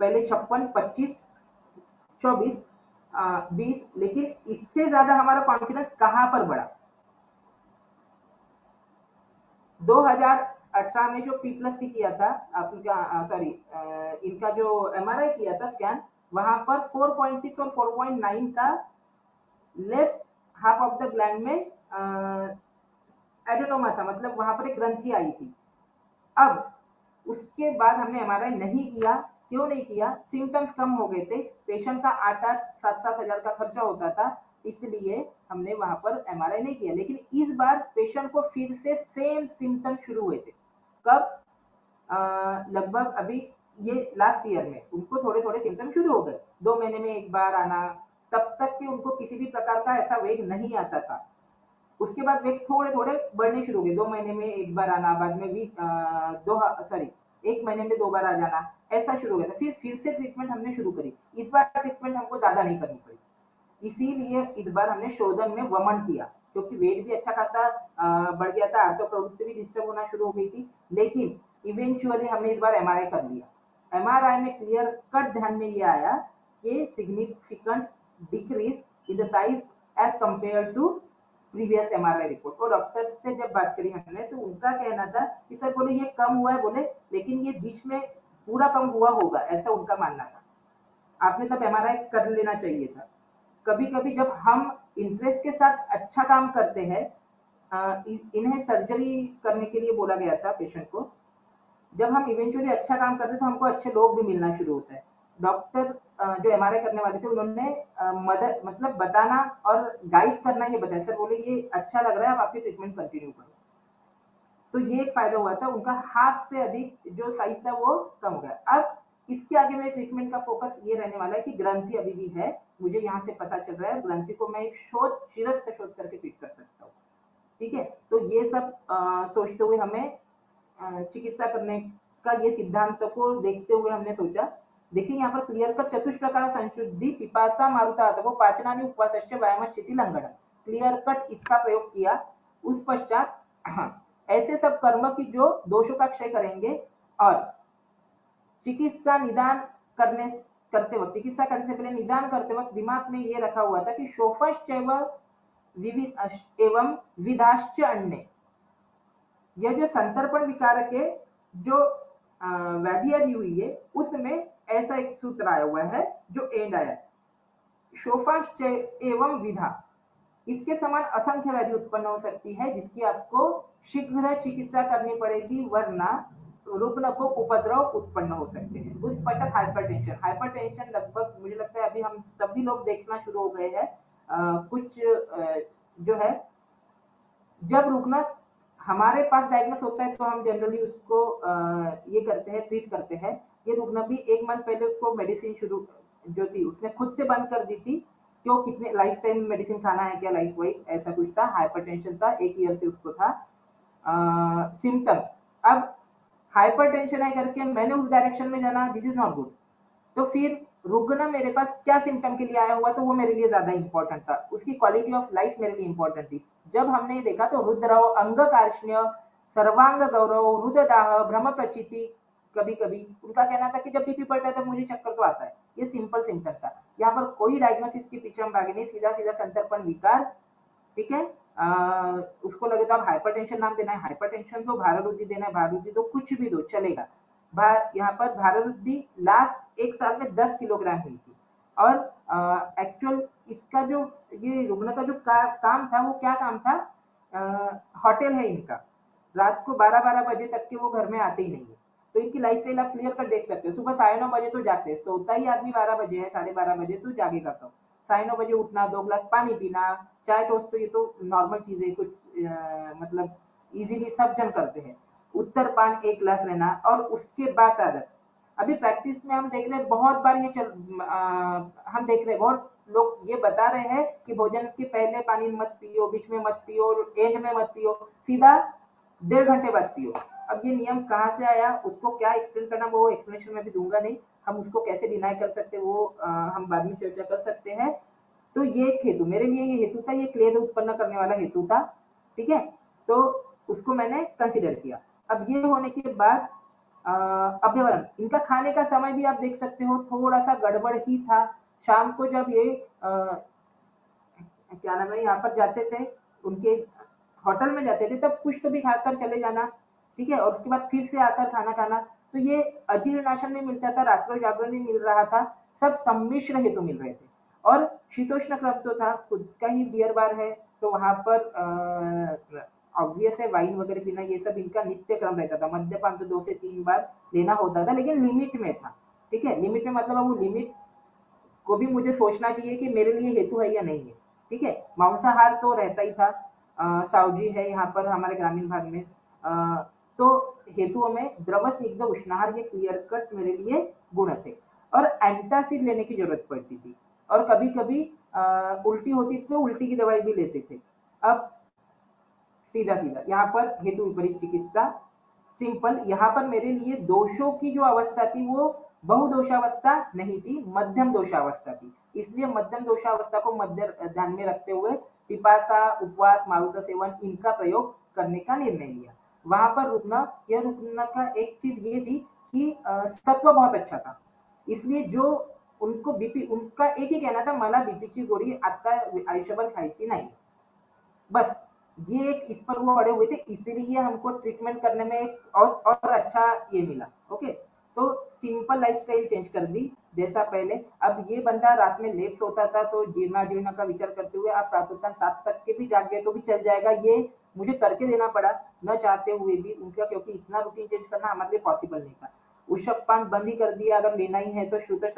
पहले 56, 25, 24, 20, लेकिन इससे ज्यादा हमारा कॉन्फिडेंस कहां पर बढ़ा, 2018 में जो P+C किया था आपका, सॉरी इनका जो एमआरआई किया था स्कैन, वहां पर 4.6 और 4.9 का left half of the gland में एडेनोमा था, मतलब वहां पर एक ग्रंथि आई थी। अब उसके बाद हमने एमआरआई नहीं किया, क्यों नहीं किया, सिम्टम्स कम हो गए थे, पेशेंट का 8-8, 7-7 हजार का खर्चा होता था, इसलिए हमने वहां पर एमआरआई नहीं किया। लेकिन इस बार पेशेंट को फिर से सेम सिम्टम शुरू हुए थे, कब, लगभग अभी ये लास्ट ईयर में उनको थोड़े थोड़े सिम्टम शुरू हो गए, 2 महीने में एक बार आना, तब तक कि उनको किसी भी प्रकार का ऐसा वेग नहीं आता था। उसके बाद वेग थोड़े थोड़े बढ़ने शुरू हो गए, 2 महीने में एक बार आना, बाद में भी 1 महीने में 2 बार आ जाना, ऐसा शुरू हो गया था। फिर से ट्रीटमेंट हमने शुरू करी, इस बार ट्रीटमेंट हमको ज्यादा नहीं करनी पड़ी, इसीलिए इस बार हमने शोधन में वमन किया, क्योंकि वेट भी अच्छा खासा बढ़ गया था, आर्थो प्रवृत्ति भी डिस्टर्ब होना शुरू हो गई थी। लेकिन इवेंचुअली हमने इस बार एमआरआई कर लिया। एमआरआई में क्लियर कट ध्यान में ये आया कि significant decrease in the size as compared to previous MRI report. और डॉक्टर से जब बात करी हमने, तो उनका कहना था कि सर बोले ये कम हुआ है, बोले लेकिन ये बीच में पूरा कम हुआ होगा, ऐसा उनका मानना था। आपने तब एमआरआई कर लेना चाहिए था। कभी कभी जब हम इंटरेस्ट के साथ अच्छा काम करते हैं, इन्हें सर्जरी करने के लिए बोला गया था पेशेंट को, जब हम इवेंचुअली अच्छा काम करते तो हमको अच्छे लोग भी मिलना शुरू होता है। डॉक्टर जो एमआरआई करने वाले थे, उन्होंने मदद मतलब बताना और गाइड करना ये बताया, सर बोले ये अच्छा लग रहा है, आप आपकी ट्रीटमेंट कंटिन्यू करो। तो ये एक फायदा हुआ था, उनका हाफ से अधिक जो साइज था वो कम हो गया। अब इसके आगे मेरे ट्रीटमेंट का फोकस ये रहने वाला है कि ग्रंथि अभी भी है, मुझे यहाँ से पता चल रहा है, ग्रंथि को मैं एक शिरस से शोध करके ट्रीट कर सकता हूँ। ठीक है, तो ये सब सोचते हुए हमें चिकित्सा करने का ये सिद्धांत को देखते हुए हमने सोचा। देखिए यहाँ पर क्लियर कट चतुष्प्रकार संशुद्धि पिपासा मारुता, वो पाचनानि उपवासस्य व्यायाम स्थिति लंघन, क्लियर कट इसका प्रयोग किया। उस पश्चात ऐसे सब कर्म की जो दोषों का क्षय करेंगे, और चिकित्सा निदान करते वक्त, चिकित्सा करने से पहले निदान करते वक्त दिमाग में ये रखा हुआ था कि शोफश्चैव एवं विधाश्च अन्य, यह जो संतर्पण विकार के जो व्याधियां दी हुई है, उसमें ऐसा एक सूत्र आया हुआ है जो एंड आया, शोफश्च एवं विधा, इसके समान असंख्य व्याधि उत्पन्न हो सकती है, जिसकी आपको शीघ्र चिकित्सा करनी पड़ेगी, वरना रुग्ण को उपद्रव उत्पन्न हो सकते हैं। उस पश्चात हाइपरटेंशन, हाइपरटेंशन लगभग मुझे लगता है अभी हम सभी लोग देखना शुरू हो गए हैं। कुछ जो है, जब रुग्ण हमारे पास डायग्नोस होता है तो हम जनरली उसको ये करते हैं, ट्रीट करते हैं। ये रुग्ण भी 1 मंथ पहले उसको मेडिसिन शुरू जो थी उसने खुद से बंद कर दी थी, क्यों, कितने लाइफ टाइम मेडिसिन खाना है क्या, लाइफ वाइज ऐसा कुछ था, हाइपरटेंशन था, 1 ईयर से उसको था। सिम्टम्स, अब हाइपरटेंशन है करके मैंने उस डायरेक्शन में जाना, दिस इज नॉट गुड। तो फिर रुग्ण मेरे पास क्या सिम्टम के लिए आया हुआ, तो वो मेरे लिए ज्यादा इंपॉर्टेंट था, उसकी क्वालिटी ऑफ लाइफ मेरे लिए इंपॉर्टेंट थी। जब हमने देखा तो रुद्रव, अंग कार्ष्ण्य, सर्वांग गौरव, रुद्रदाह, भ्रम प्रचिति, कभी कभी उनका कहना था कि जब बीपी बढ़ता है तब मुझे चक्कर तो आता है। ये सिंपल सिम्टम था, यहाँ पर कोई डायग्नोसिस के पीछे हम भागे नहीं, सीधा सीधा संतर्पण विकार, ठीक है। उसको लगे तो आप हाइपरटेंशन नाम देना है हाइपरटेंशन दो, भारवृद्धि देना है भारवृद्धि दो, कुछ भी दो चलेगा। यहाँ पर भारवृद्धि लास्ट 1 साल में 10 किलोग्राम हुई थी। और एक्चुअल इसका जो ये रुग्ण का जो काम था, वो क्या काम था, होटल है इनका, रात को 12-12 बजे तक के वो घर में आते ही नहीं है। तो इनकी लाइफस्टाइल आप क्लियर कर देख सकते हो, सुबह 9:30 बजे तो जागते हैं, सोता ही आदमी 12 बजे है, 12:30 बजे तो जागेगा कब। 9:30 बजे उठना, 2 ग्लास पानी पीना, चाय टोस्ट, तो ये तो नॉर्मल चीज है, कुछ मतलब इजीली सब जन करते हैं। उत्तर पान 1 ग्लास लेना, और उसके बाद आदत। अभी प्रैक्टिस में हम देख रहे हैं बहुत बार ये हम देख रहे हैं बहुत लोग ये बता रहे हैं कि भोजन के पहले पानी मत पियो, बीच में मत पियो, एंड में मत पियो, सीधा 1.5 घंटे बाद पियो। अब ये नियम कहाँ से आया, उसको क्या एक्सप्लेन करना, वो एक्सप्लेनेशन में भी दूंगा नहीं, हम उसको कैसे डिनाई कर सकते हैं वो हम बाद में चर्चा कर सकते हैं। तो ये एक हेतु मेरे लिए, ये हेतु था, ये क्लेद उत्पन्न करने वाला हेतु था, ठीक है। तो उसको मैंने कंसिडर किया। अब ये होने के बाद अभ्यवरण, इनका खाने का समय भी आप देख सकते हो थोड़ा सा गड़बड़ ही था। शाम को जब ये क्या नाम है, यहाँ पर जाते थे, उनके होटल में जाते थे, तब कुछ तो भी खाकर चले जाना, ठीक है, और उसके बाद फिर से आकर खाना खाना। तो ये अजीर्णाशन में मिलता था, रात्रो जागरण में मिल रहा था, सब सम्मिश्र हेतु मिल रहे थे। और शीतोष्ण क्रम तो था, खुद का ही बियर बार है, तो वहां पर ऑब्वियस है वाइन वगैरह पीना, ये सब इनका नित्य क्रम रहता था। मद्यपान तो 2 से 3 बार लेना होता था, लेकिन लिमिट में था, ठीक है। लिमिट में मतलब वो लिमिट को भी मुझे सोचना चाहिए कि मेरे लिए हेतु है या नहीं है, ठीक है। मांसाहार तो रहता ही था, सावजी है यहाँ पर हमारे ग्रामीण भाग में। तो हेतुओं में द्रव स्निग्ध उष्णाहार, ये क्लियर कट मेरे लिए गुण थे। और एंटासिड लेने की जरूरत पड़ती थी, और कभी कभी उल्टी होती थी तो उल्टी की दवाई भी लेते थे। अब सीधा सीधा यहाँ पर हेतु विपरीत चिकित्सा सिंपल। यहाँ पर मेरे लिए दोषों की जो अवस्था थी वो बहुदोषावस्था नहीं थी, मध्यम दोषावस्था थी। इसलिए मध्यम दोषावस्था को मध्य ध्यान में रखते हुए पिपासा, उपवास, मारुत सेवन, इनका प्रयोग करने का निर्णय लिया। वहां पर रुकना, यह रुकना का एक चीज ये थी कि सत्व बहुत अच्छा था, इसलिए जो उनको बीपी, उनका एक ही कहना था, मला बीपीची गोळी आता आयुष्यभर खायची नाही, बस ये एक इस पर वो अड़े हुए थे, इसीलिए हमको ट्रीटमेंट करने में एक और अच्छा ये मिला। ओके, तो सिंपल लाइफस्टाइल चेंज कर दी जैसा पहले। अब ये बंदा रात में लेट सोता था, तो जीर्णाजीर्ण का विचार करते हुए आप प्रातः 7 तक के भी जाग गए तो भी चल जाएगा, ये मुझे करके देना पड़ा न चाहते हुए भी उनका, क्योंकि इतना रूटीन चेंज करना हमारे लिए पॉसिबल नहीं था। उषपान बंद ही कर दिया, अगर लेना ही है तो शुद्ध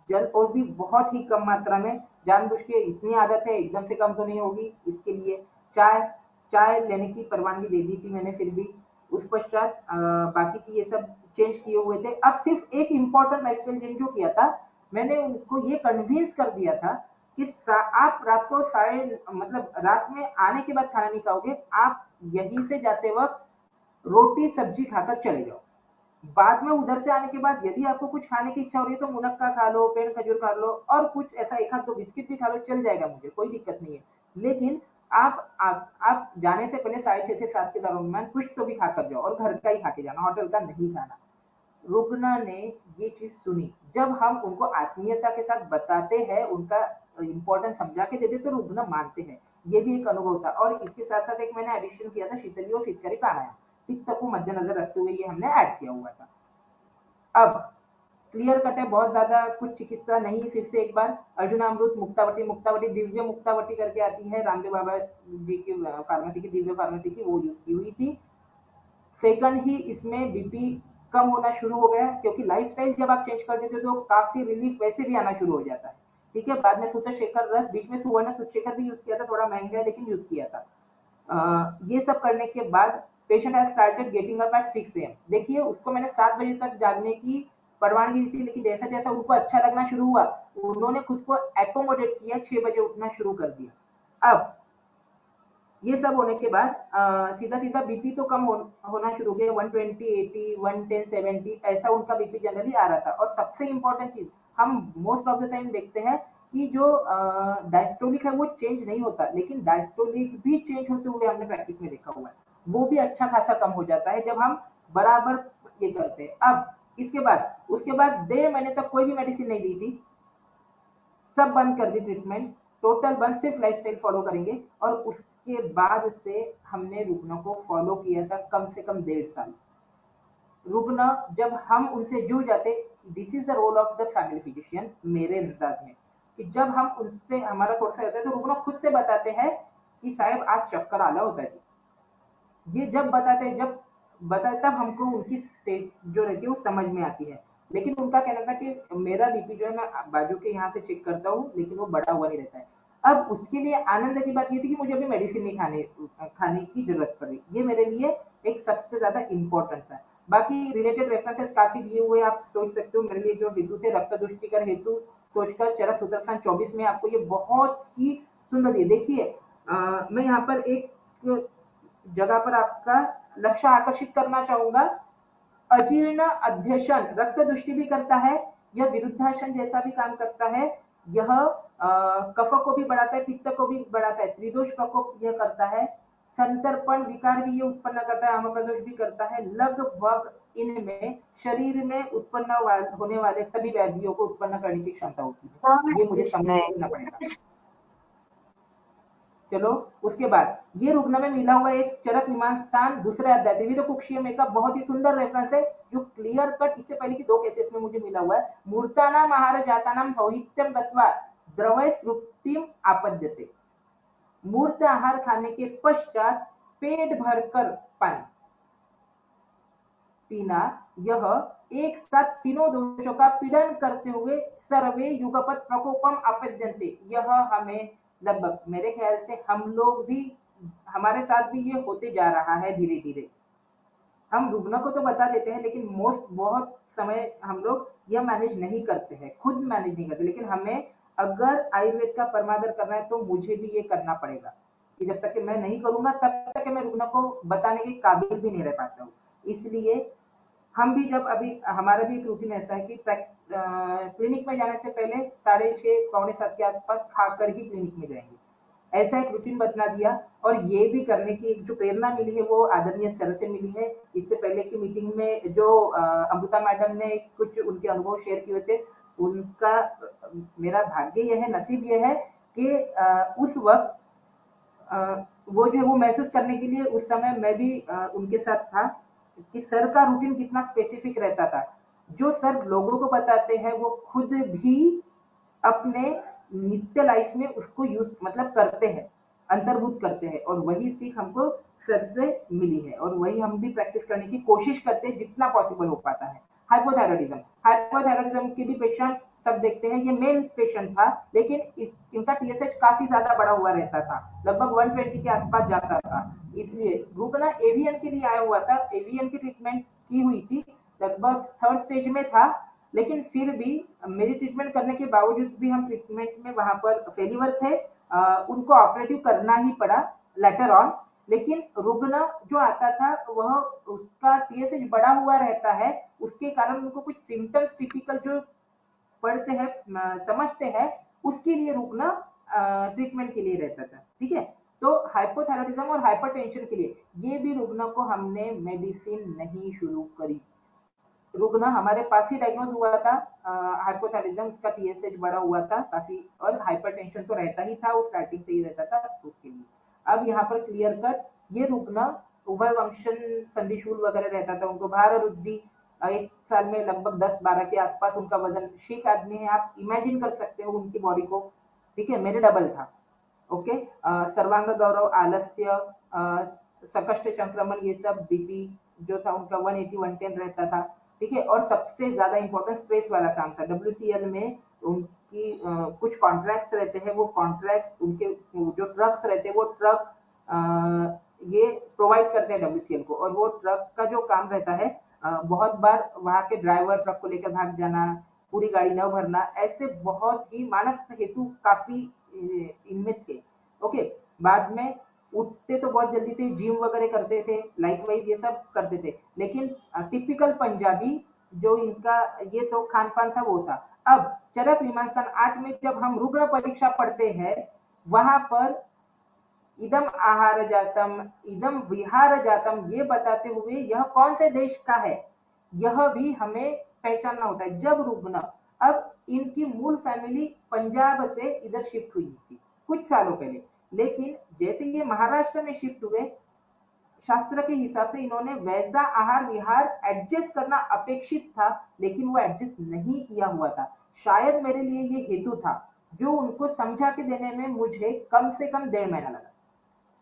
जल, और भी बहुत ही कम मात्रा में, जानबूझ के, इतनी आदत है एकदम से कम तो नहीं होगी, इसके लिए चाय चाय लेने की परवानगी दे दी थी मैंने फिर भी। उस पश्चात बाकी की ये सब चेंज किए हुए थे। अब सिर्फ एक इम्पॉर्टेंट लाइफस्टाइल चेंज जो किया था, मैंने उनको ये कन्विंस कर दिया था कि आप रात को मतलब रात में आने के बाद खाना नहीं खाओगे, आप यहीं से जाते वक्त रोटी सब्जी खाकर चले जाओ। बाद में उधर से आने के बाद यदि आपको कुछ खाने की इच्छा हो रही है तो मुनक्का खा लो, पेड़ खजूर खा लो, और कुछ ऐसा 1-2 बिस्किट भी खा लो, चल जाएगा, मुझे कोई दिक्कत नहीं है। लेकिन आप जाने से पहले 6:30 से 7 के दरमियान कुछ तो भी खाकर जाओ, और घर का ही खा के जाना, होटल का नहीं खाना। रुग्ण ने ये चीज सुनी। जब हम उनको आत्मीयता के साथ बताते हैं, उनका इंपॉर्टेंस समझा के देते, तो रुग्ण मानते हैं। ये भी एक अनुभव था। और इसके साथ साथ एक मैंने एडिशन किया था, शीतली और शीतकारी प्राणायाम, पित्त को मद्देनजर रखते हुए ये हमने ऐड किया हुआ था। अब क्लियर कट है, बहुत ज्यादा कुछ चिकित्सा नहीं। फिर से एक बार, अर्जुनामृत, मुक्तावटी, मुक्तावटी दिव्य मुक्तावटी करके आती है, रामदेव बाबा जी की फार्मेसी की, दिव्य फार्मेसी की, वो यूज की हुई थी। सेकंड ही इसमें बीपी कम होना शुरू हो गया, क्योंकि लाइफस्टाइल जब आप चेंज कर देते हो तो काफी रिलीफ वैसे भी आना शुरू हो जाता है, ठीक है। बाद में सूत्र शेखर रस, बीच में सुवर्ण सूत्र शेखर भी यूज किया था, थोड़ा महंगा है लेकिन यूज किया था। ये सब करने के बाद patient has started getting up at 6 AM। देखिए, उसको मैंने 7 बजे तक जागने की परवानगी दी थी, लेकिन जैसा जैसा उनको अच्छा लगना शुरू हुआ, उन्होंने खुद को एकोमोडेट किया, 6 बजे उठना शुरू कर दिया। अब ये सब होने के बाद सीधा सीधा बीपी तो कम होना शुरू हो गया, 120 80 110 70 ऐसा उनका बीपी जनरली आ रहा था। और सबसे इंपॉर्टेंट चीज हम मोस्ट ऑफ द टाइम देखते हैं कि जो डायस्टोलिक है वो चेंज नहीं होता, लेकिन डायस्टोलिक भी चेंज होते हुए हमने प्रैक्टिस में देखा हुआ है, वो भी अच्छा खासा कम हो जाता है जब हम बराबर ये करते हैं। अब उसके बाद 1.5 महीने तक कोई भी मेडिसिन नहीं दी थी, सब बंद कर दी ट्रीटमेंट, टोटल बंद, सिर्फ लाइफस्टाइल फॉलो करेंगे। और उसके बाद से हमने रुग्ण को फॉलो किया था कम से कम 1.5 साल। रुग्ण जब हम उनसे जुड़ जाते, this is the role of the family physician मेरे अंदाज में, कि जब हम उनसे हमारा थोड़ा सा होता है तो रुग्ण खुद से बताते हैं कि साहब आज चक्कर आला होता है। ये जब बताते तब हमको उनकी स्टेट जो रहती है वो समझ में आती है। लेकिन उनका कहना था कि मेरा बीपी जो है मैं बाजू के यहाँ से चेक करता हूँ, लेकिन वो बढ़ा हुआ नहीं रहता है। अब उसके लिए आनंद की बात ये थी कि मुझे अभी मेडिसिन नहीं खाने की जरूरत पड़ रही, ये मेरे लिए एक सबसे ज्यादा इंपॉर्टेंट था। बाकी रिलेटेड रेफरेंसेस काफी दिए हुए, आप सोच सकते हो। मेरे लिए जो हेतु थे, रक्त दुष्टिकर हेतु सोचकर चरक सूत्रस्थान 24 में आपको ये बहुत ही सुंदर दिए। देखिए मैं यहाँ पर एक जगह पर आपका लक्ष्य आकर्षित करना चाहूंगा। अजीर्ण अध्यशन रक्त दृष्टि भी करता है, यह विरुद्धासन जैसा भी काम करता है, यह कफ को भी बढ़ाता है, पित्त को भी बढ़ाता है, त्रिदोष प्रकोप यह करता है, संतर्पण विकार भी ये उत्पन्न करता है, आम प्रदोष भी करता है। लगभग इनमें शरीर में उत्पन्न होने वाले सभी व्याधियों को उत्पन्न करने की क्षमता होती है, ये मुझे समझना पड़ेगा। चलो उसके बाद ये रुग्ण में मिला हुआ एक चरक विमान स्थान दूसरे अध्याय त्रिविध कुक्षीय में का बहुत ही सुंदर रेफरेंस है, जो क्लियर कट इससे पहले की 2 केसेस में मुझे मिला हुआ है। मूर्तानाम आहार जातानाम सौहित्यम गत्वा द्रवय सृप्तिम आपद्यते। मूर्त आहार खाने के पश्चात पेट भरकर पानी पीना, यह एक साथ तीनों दोषों का पीड़न करते हुए सर्वे युगपत प्रकोपम आपद्यन्ते। यह हमें लगभग मेरे ख्याल से हम लोग भी, हमारे साथ भी ये होते जा रहा है धीरे धीरे। हम रुग्ण को तो बता देते हैं, लेकिन बहुत समय हम लोग यह मैनेज नहीं करते हैं, खुद मैनेज नहीं करते। लेकिन हमें अगर आयुर्वेद का परमादर करना है तो मुझे भी ये करना पड़ेगा, कि जब तक कि मैं नहीं करूंगा तब तक मैं रुग्ण को बताने के काबिल भी नहीं रह पाता हूँ। इसलिए हम भी जब अभी हमारा भी एक रूटीन ऐसा है कि क्लिनिक में जाने से पहले 6:30 पौने 7 के आसपास खाकर ही क्लिनिक में जाएंगे, ऐसा एक रूटीन बतना दिया। और ये भी करने की जो प्रेरणा मिली है वो आदरणीय सर से मिली है। इससे पहले की मीटिंग में जो अमृता मैडम ने कुछ उनके अनुभव शेयर किए थे, उनका मेरा भाग्य यह है, नसीब यह है कि उस वक्त वो जो है वो महसूस करने के लिए उस समय मैं भी उनके साथ था, कि सर का रूटीन कितना स्पेसिफिक रहता था। जो सर लोगों को बताते हैं वो खुद भी अपने नित्य लाइफ में उसको यूज मतलब करते हैं, अंतर्भूत करते हैं, और वही सीख हमको सर से मिली है, और वही हम भी प्रैक्टिस करने की कोशिश करते हैं जितना पॉसिबल हो पाता है। हाइपोथायरॉयडिज्म के भी पेशेंट सब देखते हैं, ये मेल पेशेंट था, लेकिन इनका टीएसएच काफी ज्यादा बड़ा हुआ रहता था, लगभग 120 के आसपास जाता था। इसलिए रुग्ण एवीएन के लिए आया हुआ था, एवीएन की ट्रीटमेंट की हुई थी, लगभग 3rd स्टेज में था, लेकिन फिर भी मेरी ट्रीटमेंट करने के बावजूद भी हम ट्रीटमेंट में वहां पर फेलिवर थे, उनको ऑपरेटिव करना ही पड़ा लेटर ऑन। लेकिन रुग्ण जो आता था वह उसका टीएसएच बढ़ा हुआ रहता है, उसके कारण उनको कुछ सिम्टम्स टिपिकल जो पढ़ते हैं समझते हैं, उसके लिए रुकना ट्रीटमेंट के लिए रहता था। ठीक है, तो हाइपोथायरॉयडिज्म और हाइपरटेंशन के लिए ये भी रुग्ण को हमने मेडिसिन नहीं शुरू करी। रुग्ण हमारे पास ही डायग्नोज हुआ था, हाइपोथायरॉयडिज्म, उसका टीएसएच बढ़ा हुआ था काफी, और हाइपरटेंशन तो रहता ही था, वो स्टार्टिंग से ही रहता था उसके लिए। अब यहाँ पर क्लियर कट ये रुग्ण उभय वंशन संधिशूल वगैरह रहता था, उनको भार रुद्धि, 1 साल में लगभग 10-12 के आसपास उनका वजन, शीख आदमी है, आप इमेजिन कर सकते हो उनकी बॉडी को। ठीक है, मेरे डबल था। ओके, सर्वांग गौरव, आलस्य, सकष्ट संक्रमण, ये सब बीपी जो था उनका 180-110 रहता था। ठीक है, और सबसे ज्यादा इंपॉर्टेंट स्ट्रेस वाला काम था। WCL में उनकी कुछ कॉन्ट्रैक्ट्स रहते हैं, वो कॉन्ट्रैक्ट्स उनके जो ट्रक्स रहते हैं वो ट्रक ये प्रोवाइड करते हैं WCL को, और वो ट्रक का जो काम रहता है बहुत बार वहां के ड्राइवर ट्रक को लेकर भाग जाना, पूरी गाड़ी न भरना, ऐसे बहुत ही मानस हेतु काफी इनमें थे। ओके, बाद में उठते तो बहुत जल्दी थे, जिम वगैरह करते थे, लाइकवाइज ये सब करते थे, लेकिन टिपिकल पंजाबी जो इनका ये तो खान पान था वो था। अब चरक विमानस्थान 8 में जब हम रुग्ण परीक्षा पढ़ते हैं, वहां पर इदम आहार जातम, इदम विहार जातम, ये बताते हुए यह कौन से देश का है, यह भी हमें पहचानना होता है। जब रुग्ण, अब इनकी मूल फैमिली पंजाब से इधर शिफ्ट हुई थी कुछ सालों पहले, लेकिन जैसे ये महाराष्ट्र में शिफ्ट हुए, शास्त्र के हिसाब से इन्होंने वैसा आहार विहार एडजस्ट करना अपेक्षित था, लेकिन वो एडजस्ट नहीं किया हुआ था। शायद मेरे लिए ये हेतु था जो उनको समझा के देने में मुझे कम से कम 1.5 महीना लगा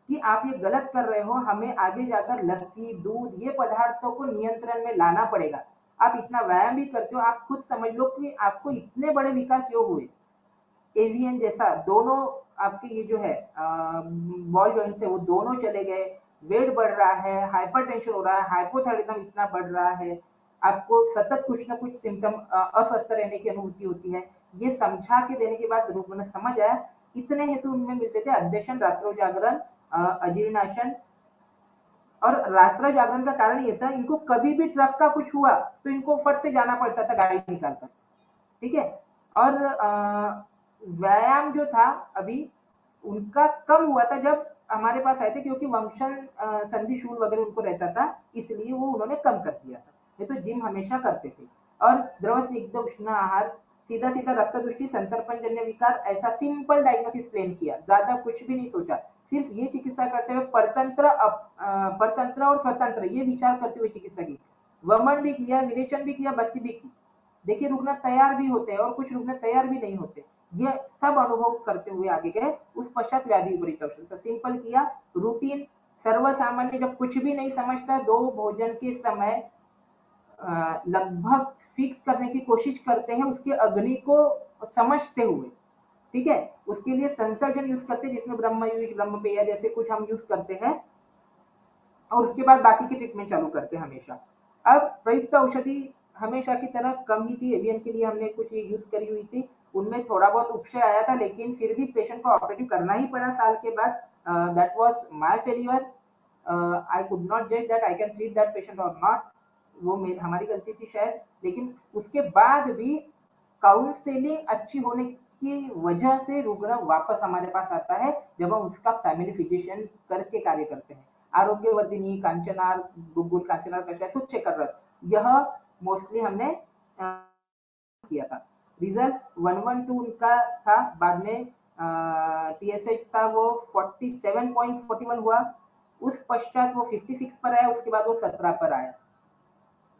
कि आप ये गलत कर रहे हो, हमें आगे जाकर लस्सी दूध ये पदार्थों को नियंत्रण में लाना पड़ेगा। आप इतना व्यायाम भी करते हो, आप खुद समझ लो कि आपको इतने बड़े विकार क्यों हुए। एवीएन जैसा दोनों आपके ये जो है बॉल जॉइंट्स है वो दोनों चले गए, वेट बढ़ रहा है, हाइपरटेंशन हो रहा है, हाइपोथायराइडिज्म इतना बढ़ रहा है, आपको सतत कुछ ना कुछ सिम्टम अस्वस्थ रहने की अनुभूति होती है। ये समझा के देने के बाद रुग्ण समझ आया। इतने हेतु उनमें मिलते थे, अध्यशन, रात्रो जागरण, अजीर्णाशन। और रात्रि जागरण का कारण ये था, इनको कभी भी ट्रक का कुछ हुआ तो इनको फट से जाना पड़ता था गाड़ी निकालकर, ठीक है। और व्यायाम जो था अभी उनका कम हुआ था जब हमारे पास आए थे, क्योंकि वंशन संधि शूल वगैरह उनको रहता था, इसलिए वो उन्होंने कम कर दिया था, नहीं तो जिम हमेशा करते थे। और द्रव स्निग्ध उष्ण आहार, सीधा सीधा रक्त दृष्टि, संतर्पण जन्य विकार, ऐसा सिंपल डायग्नोसिस प्लेन किया, ज्यादा कुछ भी नहीं सोचा। सिर्फ ये चिकित्सा करते हुए परतंत्र और स्वतंत्र ये विचार करते हुए चिकित्सा की। वमन भी किया, विरेचन भी किया, बस्ती भी की। देखिए रुग्ण तैयार भी होते हैं और कुछ रुग्ण तैयार भी नहीं होते, ये सब अनुभव करते हुए आगे गए। उस पश्चात व्याधि विपरीत औषध सिंपल किया, रूटीन सर्वसामान्य, जब कुछ भी नहीं समझता 2 भोजन के समय लगभग फिक्स करने की कोशिश करते हैं उसके अग्नि को समझते हुए, ठीक है। उसके लिए संसर्जन यूज करते हैं जिसमें ब्रह्मयुष, ब्रह्मपेय जैसे कुछ हम यूज करते हैं, और उसके बाद बाकी की ट्रीटमेंट चालू करते हैं हमेशा। अब प्रयुक्त औषधि हमेशा की तरह कम ही थी, एवियन के लिए हमने कुछ यूज करी हुई थी, उनमें थोड़ा बहुत उपशय आया था, लेकिन फिर भी पेशेंट को ऑपरेटिव करना ही पड़ा साल के बाद। That was my failure, I could not जज that I can treat that patient और नॉट, वो हमारी गलती थी शायद। लेकिन उसके बाद भी काउंसलिंग अच्छी होने की वजह से रुग्ण वापस हमारे पास आता है, जब हम उसका फैमिली फिजिशियन करके कार्य करते हैं। आरोग्यवर्धिनी, कांचनार, गुग्गुल कांचनार कषाय, सूचेकर रस, यह मोस्टली हमने किया था। रिजल्ट 112 उनका था, बाद में टीएसएच था वो 47.41 हुआ, उस पश्चात वो 56 पर आया, उसके बाद वो 17 पर आया।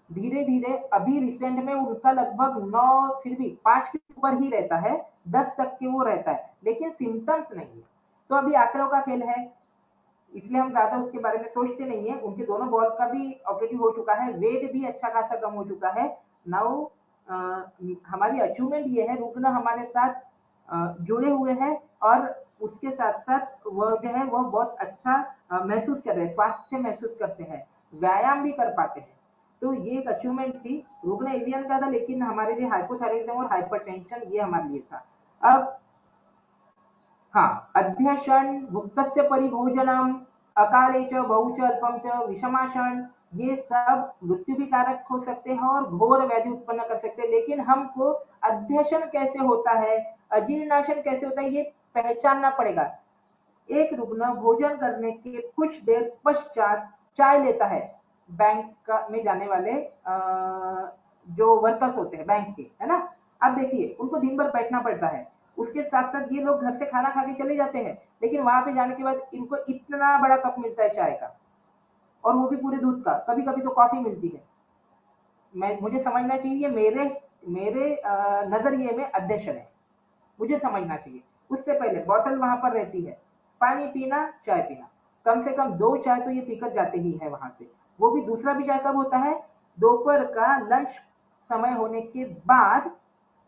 धीरे धीरे अभी रिसेंट में उनका लगभग 9, फिर भी 5 के ऊपर ही रहता है, 10 तक के वो रहता है, लेकिन सिम्टम्स नहीं है। तो अभी आंकड़ों का खेल है, इसलिए हम ज्यादा उसके बारे में सोचते नहीं है। उनके दोनों बॉल का भी ऑपरेटिव हो चुका है, वेट भी अच्छा खासा कम हो चुका है। नाउ हमारी अचीवमेंट ये है, रुग्ण हमारे साथ जुड़े हुए हैं और उसके साथ साथ वो जो है वो बहुत अच्छा महसूस कर रहे हैं, स्वास्थ्य महसूस करते हैं, व्यायाम भी कर पाते हैं। तो ये एक अचीवमेंट थी। रुग्ण एवियन का था, लेकिन हमारे लिए हाइपोथायराइडिज्म और हाइपरटेंशन ये हमारे लिए था। अब हाँ, अध्यशन, भुक्तस्य परिभोजनम, अकाले च, बहु च, अल्पम च, विषमाशण, ये सब मृत्यु भी कारक हो सकते हैं और घोर व्याधि उत्पन्न कर सकते हैं। लेकिन हमको अध्यशन कैसे होता है, अजीर्णाशन कैसे होता है, ये पहचानना पड़ेगा। एक रुग्ण भोजन करने के कुछ देर पश्चात चाय लेता है, बैंक में जाने वाले जो वर्कर्स होते हैं बैंक के, है ना। अब देखिए उनको दिन भर बैठना पड़ता है, उसके साथ साथ ये लोग घर से खाना खा के चले जाते हैं, लेकिन वहां पे जाने के बाद इनको इतना बड़ा कप मिलता है चाय का, और वो भी पूरे दूध का, कभी कभी तो कॉफी मिलती है। मुझे समझना चाहिए, मेरे मेरे नजरिए में अध्यक्ष है, मुझे समझना चाहिए। उससे पहले बॉटल वहां पर रहती है, पानी पीना, चाय पीना, कम से कम 2 चाय तो ये पीकर जाते ही है वहां से। वो भी दूसरा भी चाय कब होता है, दोपहर का लंच समय होने के बाद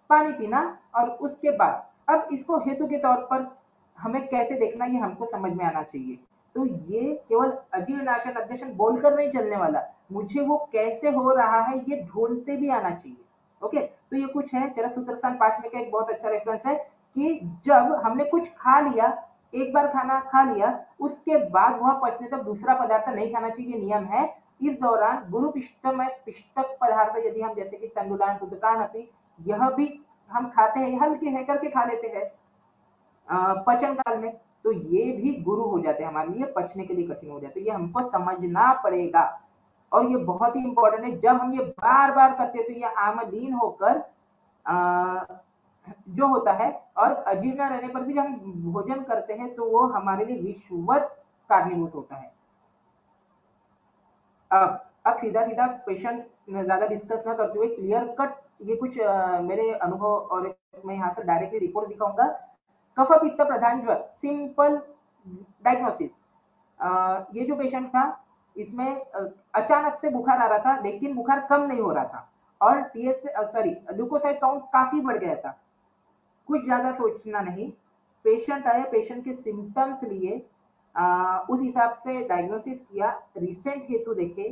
पानी पीना, और उसके बाद। अब इसको हेतु के तौर पर हमें कैसे देखना, ये हमको समझ में आना चाहिए। तो ये केवल अजीर्णाशन अध्यशन बोलकर नहीं चलने वाला, मुझे वो कैसे हो रहा है ये ढूंढते भी आना चाहिए। ओके, तो ये कुछ है। चरक सूत्रस्थान 5 में का एक बहुत अच्छा रेफरेंस है कि जब हमने कुछ खा लिया एक बार खाना खा लिया, उसके बाद वह पचने तक दूसरा पदार्थ नहीं खाना चाहिए, नियम है। इस दौरान गुरु पिष्टमय पिष्टक पदार्थ यदि हम जैसे कि तंडुलान उदकान अपी यह भी हम खाते हैं, हल्के है करके खा लेते हैं पचन काल में, तो ये भी गुरु हो जाते हैं हमारे लिए, पचने के लिए कठिन हो जाते हैं, ये हमको समझना पड़ेगा। और ये बहुत ही इंपॉर्टेंट है, जब हम ये बार बार करते हैं तो ये आमदीन होकर जो होता है, और अजीर्ण रहने पर भी जब हम भोजन करते हैं तो वो हमारे लिए विषवत कारणीभूत होता है। अब सीधा सीधा पेशेंट ज्यादा डिस्कस ना करते हुए क्लियर कट ये कुछ मेरे अनुभव, और मैं यहाँ से डायरेक्टली रिपोर्ट दिखाऊंगा। कफ पित्त प्रधान ज्वर, सिंपल डायग्नोसिस। ये जो पेशेंट था इसमें अचानक से बुखार आ रहा था, लेकिन बुखार कम नहीं हो रहा था, और ल्यूकोसाइड काउंट काफी बढ़ गया था। कुछ ज्यादा सोचना नहीं, पेशेंट आया, पेशेंट के सिम्टम्स लिए, उस हिसाब से डायग्नोसिस किया, रिसेंट हेतु देखे,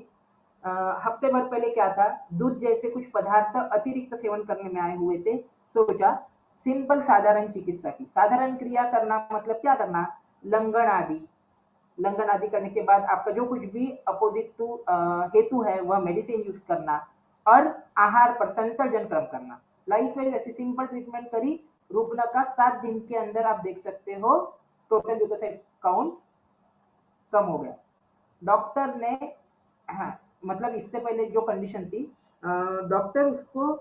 हफ्ते भर पहले क्या था, दूध जैसे कुछ पदार्थ अतिरिक्त सेवन करने में आए हुए थे, सोचा सिंपल साधारण चिकित्सा की। साधारण क्रिया करना मतलब क्या करना, लंगन आदि, लंगन आदि करने के बाद आपका जो कुछ भी अपोजिट टू हेतु है वह मेडिसिन यूज करना, और आहार पर संसर्जन क्रम करना। लाइक ऐसी सिंपल ट्रीटमेंट करी, रुग्ण का 7 दिन के अंदर आप देख सकते हो टोटल ल्यूकोसाइट काउंट कम हो गया। डॉक्टर ने, हाँ, मतलब इससे पहले जो कंडीशन थी, डॉक्टर उसको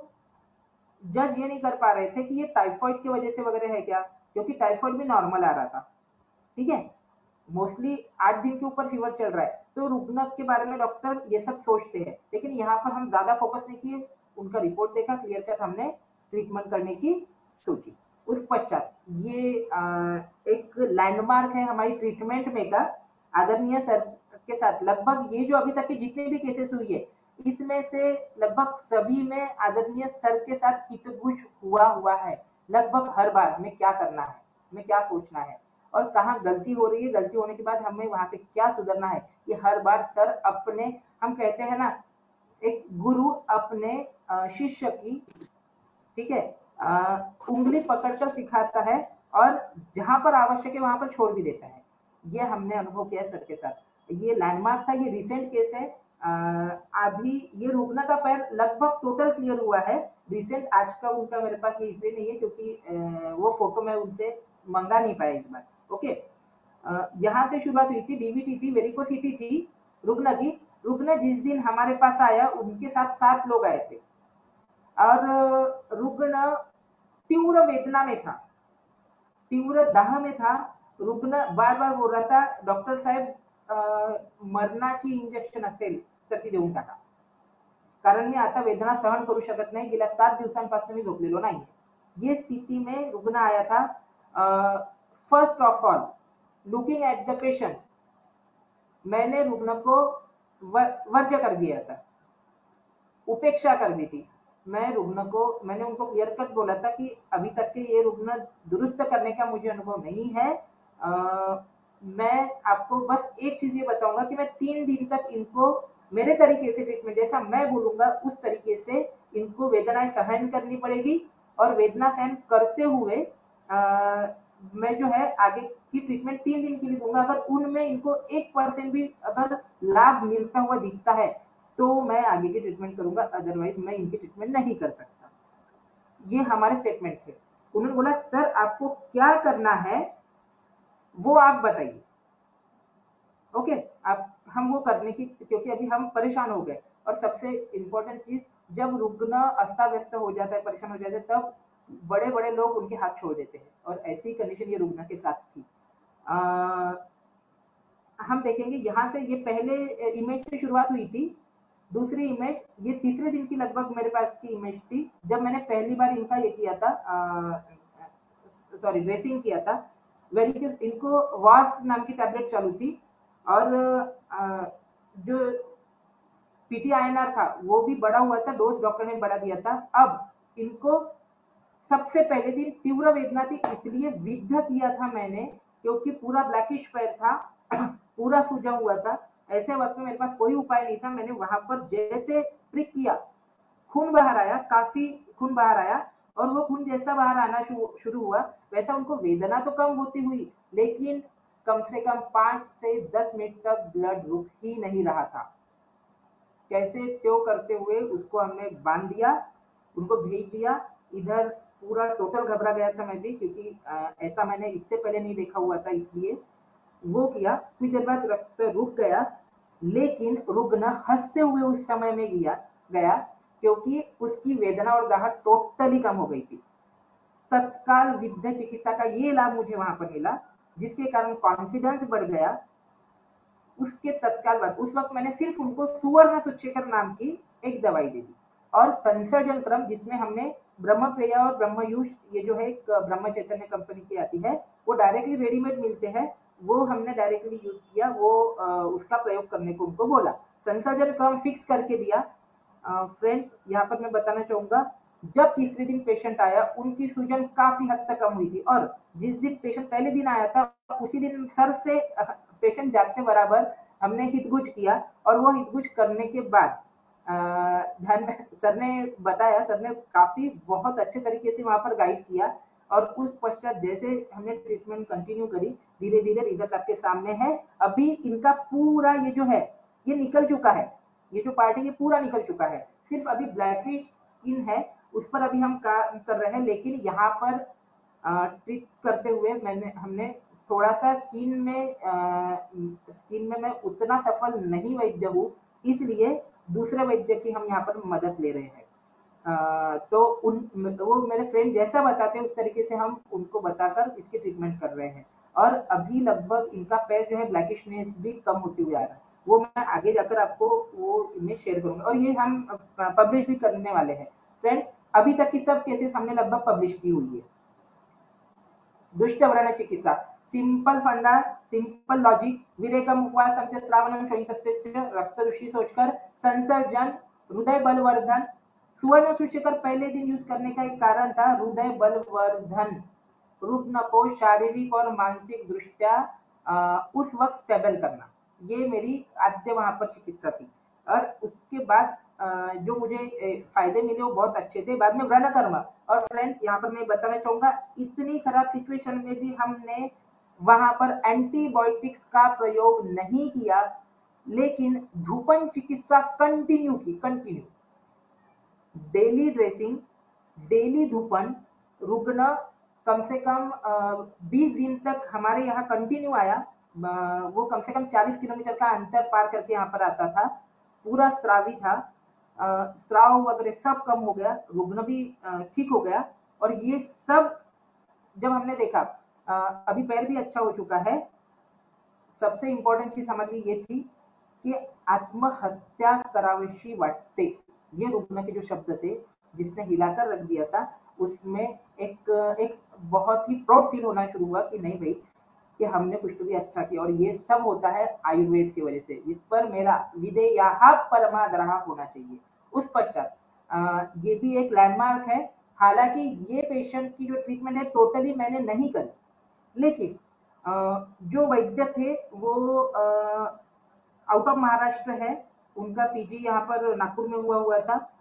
जज ये नहीं कर पा रहे थे कि ये टाइफाइड की वजह से वगैरह है क्या, क्योंकि टाइफाइड भी नॉर्मल आ रहा था, ठीक है, मोस्टली 8 दिन के ऊपर फीवर चल रहा है, तो रुग्ण के बारे में डॉक्टर ये सब सोचते हैं, लेकिन यहाँ पर हम ज्यादा फोकस नहीं किए, उनका रिपोर्ट देखा, क्लियर कट हमने ट्रीटमेंट करने की सोची। उस पश्चात ये एक लैंडमार्क है हमारी ट्रीटमेंट में का, आदरणीय सर के साथ लगभग ये जो अभी तक के जितने भी केसेस हुई है, इसमें से लगभग सभी में आदरणीय सर के साथ हितगुज हुआ है। लगभग हर बार हमें क्या करना है, हमें क्या सोचना है, और कहाँ गलती हो रही है, गलती होने के बाद हमें वहां से क्या सुधरना है, ये हर बार सर अपने, हम कहते हैं ना, एक गुरु अपने शिष्य की, ठीक है, उंगली पकड़कर सिखाता है, और जहां पर आवश्यक है वहां पर छोड़ भी देता है। ये हमने अनुभव किया सर के साथ। ये लैंडमार्क था, ये रिसेंट केस है। अभी ये रुग्ण का पैर लगभग टोटल क्लियर हुआ है। रिसेंट आज का उनका मेरे पास ये इसलिए नहीं है क्योंकि वो फोटो मैं उनसे मंगा नहीं पाया इस बार। ओके, यहाँ से शुरुआत हुई थी, डीवीटी थी, वेरिकोसिटी थी रुग्ण की। रुग्ण जिस दिन हमारे पास आया उनके साथ 7 लोग आए थे, और रुग्ण तीव्र वेदना में था, तीव्र दाह में था। रुग्ण बार बार बोल रहा था, डॉक्टर साहेब मरणाची इंजेक्शन असेल तर ती देऊन टाका, कारण मी आता वेदना सहन करू शकत नाही, गेल्या 7 दिवसांपासून मी झोपलेलो नाही। ये स्थिति में रुग्ण आया था। First of all, looking at the patient, मैंने रुग्ण को वर्ज्य कर दिया था, उपेक्षा कर दी थी। मैंने उनको क्लियर कट बोला था कि अभी तक के ये रुग्ण दुरुस्त करने का मुझे अनुभव नहीं है। मैं आपको बस एक चीज ये बताऊंगा कि मैं 3 दिन तक इनको मेरे तरीके से ट्रीटमेंट, जैसा मैं बोलूंगा उस तरीके से इनको वेदनाएं सहन करनी पड़ेगी, और वेदना सहन करते हुए मैं जो है आगे की ट्रीटमेंट 3 दिन के लिए दूंगा। अगर उनमें इनको 1% भी अगर लाभ मिलता हुआ दिखता है तो मैं आगे की ट्रीटमेंट करूंगा, अदरवाइज मैं इनकी ट्रीटमेंट नहीं कर सकता। ये हमारे स्टेटमेंट थे। उन्होंने बोला सर आपको क्या करना है वो आप बताइए। ओके, आप हम वो करने की, क्योंकि अभी हम परेशान हो गए। और सबसे इंपॉर्टेंट चीज, जब रुग्ण अस्ता व्यस्त हो जाता है, परेशान हो जाता है, तब बड़े बड़े लोग उनके हाथ छोड़ देते हैं, और ऐसी कंडीशन ये रुग्ण के साथ थी। हम देखेंगे यहाँ से, ये पहले इमेज से शुरुआत हुई थी। दूसरी इमेज, ये तीसरे दिन की लगभग मेरे पास की इमेज थी, जब मैंने पहली बार इनका ये किया था, ड्रेसिंग किया था। वेरिकोस, इनको वार्फ नाम की टैबलेट चालू थी, और जो पीटीआईएनआर था वो भी बढ़ा हुआ था, डोज डॉक्टर ने बढ़ा दिया था। अब इनको सबसे पहले दिन तीव्र वेदना थी, इसलिए विद्ध किया था मैंने, क्योंकि पूरा ब्लैकिश पैर था, पूरा सूजा हुआ था। ऐसे वक्त में मेरे पास कोई उपाय नहीं था। मैंने वहां पर जैसे प्रिक किया, खून बाहर आया, काफी खून बाहर आया, और वो खून जैसा बाहर आना शुरू हुआ, वैसा उनको वेदना तो कम होती हुई, लेकिन कम से कम 5 से 10 मिनट तक ब्लड रुक ही नहीं रहा था। कैसे त्यों करते हुए उसको हमने बांध दिया, उनको भेज दिया। इधर पूरा टोटल घबरा गया था मैं भी, क्योंकि ऐसा मैंने इससे पहले नहीं देखा हुआ था, इसलिए वो किया। कुछ देर बाद रक्त रुक गया, लेकिन रुग्ण हंसते हुए उस समय में गया क्योंकि उसकी वेदना और दाहत टोटली कम हो गई थी। तत्काल विद्या चिकित्सा का ये लाभ मुझे वहां पर मिला, जिसके कारण कॉन्फिडेंस बढ़ गया। उसके तत्काल बाद उस वक्त मैंने सिर्फ उनको सुवर्ण सूचेकर नाम की एक दवाई दे दी, और संसर्जन क्रम जिसमें हमने ब्रह्मप्रिया और ब्रह्मयूष, ये जो है एक ब्रह्म चैतन्य कंपनी की आती है, वो डायरेक्टली रेडीमेड मिलते हैं, वो हमने डायरेक्टली यूज किया। वो उसका प्रयोग करने को उनको बोला। संसर्जन क्रम फिक्स करके दिया। फ्रेंड्स, यहाँ पर मैं बताना चाहूंगा, जब तीसरे दिन पेशेंट आया, उनकी सूजन काफी हद तक कम हुई थी, और जिस दिन पेशेंट पहले दिन आया था, उसी दिन सर से पेशेंट जाते बराबर हमने हितगुज किया, और वो हितगुज करने के बाद सर ने बताया, सर ने काफी बहुत अच्छे तरीके से वहां पर गाइड किया, और उस पश्चात जैसे हमने ट्रीटमेंट कंटिन्यू करी, धीरे धीरे रिजल्ट आपके सामने है। अभी इनका पूरा ये जो है, ये निकल चुका है, ये जो पार्ट है ये पूरा निकल चुका है, सिर्फ अभी ब्लैकिश स्किन है, उस पर अभी हम काम कर रहे हैं। लेकिन यहाँ पर ट्रीट करते हुए हमने थोड़ा सा स्किन में मैं उतना सफल नहीं वैद्य हूँ, इसलिए दूसरे वैद्य की हम यहाँ पर मदद ले रहे हैं। तो वो मेरे फ्रेंड जैसा बताते हैं उस तरीके से हम उनको बताकर इसकी ट्रीटमेंट कर रहे हैं, और अभी लगभग इनका पैर जो है ब्लैकिशनेस भी कम होते हुए आ रहा है। वो मैं आगे जाकर आपको वो इमेज शेयर करूंगा, और ये हम पब्लिश भी करने वाले हैं। फ्रेंड्स, अभी तक की सब केसेस हमने लगभग पब्लिश की हुई है। दुष्ट व्रण चिकित्सा, सिंपल फंडा, सिंपल लॉजिक, विरेकम उपवास श्रावणम शोणितस्य रक्त ऋषि सोचकर, संसर्जन, हृदय बलवर्धन। सुवर्ण सूचकर पहले दिन यूज करने का एक कारण था हृदय बलवर्धन, रुग्ण को शारीरिक और मानसिक दृष्टया उस वक्त स्टेबल करना, ये मेरी आद्य वहां पर चिकित्सा थी। और उसके बाद जो मुझे फायदे मिले वो बहुत अच्छे थे। बाद में व्रणकर्म, और फ्रेंड्स यहाँ पर मैं बताना चाहूंगा, इतनी खराब सिचुएशन में भी हमने वहां पर एंटीबायोटिक्स का प्रयोग नहीं किया, लेकिन धूपन चिकित्सा कंटिन्यू डेली ड्रेसिंग, डेली धूपन। रुग्ण कम से कम 20 दिन तक हमारे यहाँ कंटिन्यू आया। वो कम से कम 40 किलोमीटर का अंतर पार करके यहाँ पर आता था, पूरा स्रावी था, स्राव वगैरह सब कम हो गया, रुग्ण भी ठीक हो गया। और ये सब जब हमने देखा, अभी पैर भी अच्छा हो चुका है। सबसे इम्पॉर्टंट चीज हमारे लिए ये थी कि आत्महत्या करावीशी वाटते, ये रुग्ण के जो शब्द थे जिसने हिलाकर रख दिया था, उसमें एक बहुत ही प्राउड फील होना शुरू हुआ कि नहीं भाई, कि हमने कुछ तो भी अच्छा किया, और ये सब होता है आयुर्वेद की वजह से, जिस पर मेरा विदेयाः परमादरः होना चाहिए। उस पश्चात ये भी एक लैंडमार्क है। हालांकि ये पेशेंट की जो ट्रीटमेंट है टोटली मैंने नहीं करी, लेकिन जो वैद्य थे वो आउट ऑफ महाराष्ट्र है, उनका पीजी यहाँ पर नागपुर में हुआ था।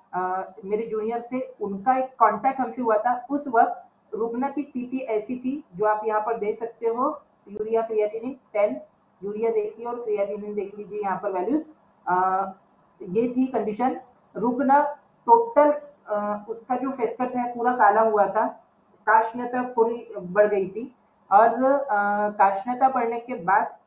मेरे जूनियर थे, उनका एक कांटेक्ट हमसे हुआ था। उस वक्त रुग्ण की स्थिति ऐसी थी जो आप यहाँ पर देख सकते हो, यूरिया क्रिएटिनिन 10, यूरिया देखिए और क्रिएटिनिन देख लीजिए यहाँ पर वैल्यूज। ये थी कंडीशन। रुग्ण टोटल उसका जो फेस कट है पूरा काला हुआ था, कार्ष्णता थोड़ी बढ़ गई थी, और कार्ष्णता बढ़ने के बाद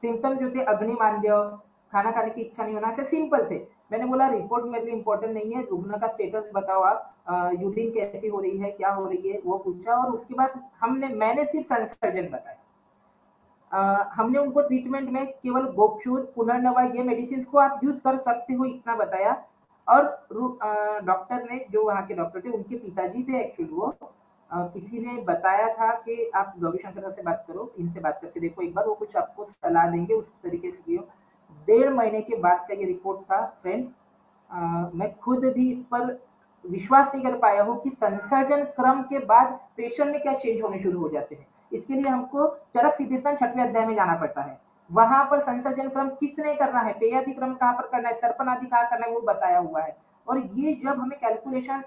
सिम्टम जो थे अग्निमांद्य, खाना खाने की इच्छा नहीं होना, ऐसे सिंपल थे। मैंने बोला रिपोर्ट मेरे लिए इंपॉर्टेंट नहीं है, रुग्ण का स्टेटस बताओ आप, यूरिन कैसी हो रही है, क्या हो रही है, वो पूछा। और उसके बाद मैंने सिर्फ संसर्जन बताया। हमने उनको ट्रीटमेंट में केवल गोपचूर, पुनर्नवा, ये मेडिसिन को आप यूज कर सकते हो, इतना बताया। और डॉक्टर ने, जो वहाँ के डॉक्टर थे, उनके पिताजी थे एक्चुअली वो, किसी ने बताया था कि आप गौरीशंकर सर से बात करो, इनसे बात करके देखो एक बार, वो कुछ आपको सलाह देंगे, उस तरीके से किया। 1.5 महीने के बाद का ये रिपोर्ट था फ्रेंड्स। मैं खुद भी इस पर विश्वास नहीं कर पाया हूँ कि संसर्जन क्रम के बाद पेशेंट में क्या चेंज होने शुरू हो जाते हैं। इसके लिए हमको चरक सिद्धिस्थान 6वें अध्याय में जाना पड़ता है। वहां पर संसर्जन क्रम किसने करना है, पेयादि क्रम कहाँ पर करना है, तर्पण आदि कहाँ करना है, वो बताया हुआ है। और ये जब हमें कैलकुलेशन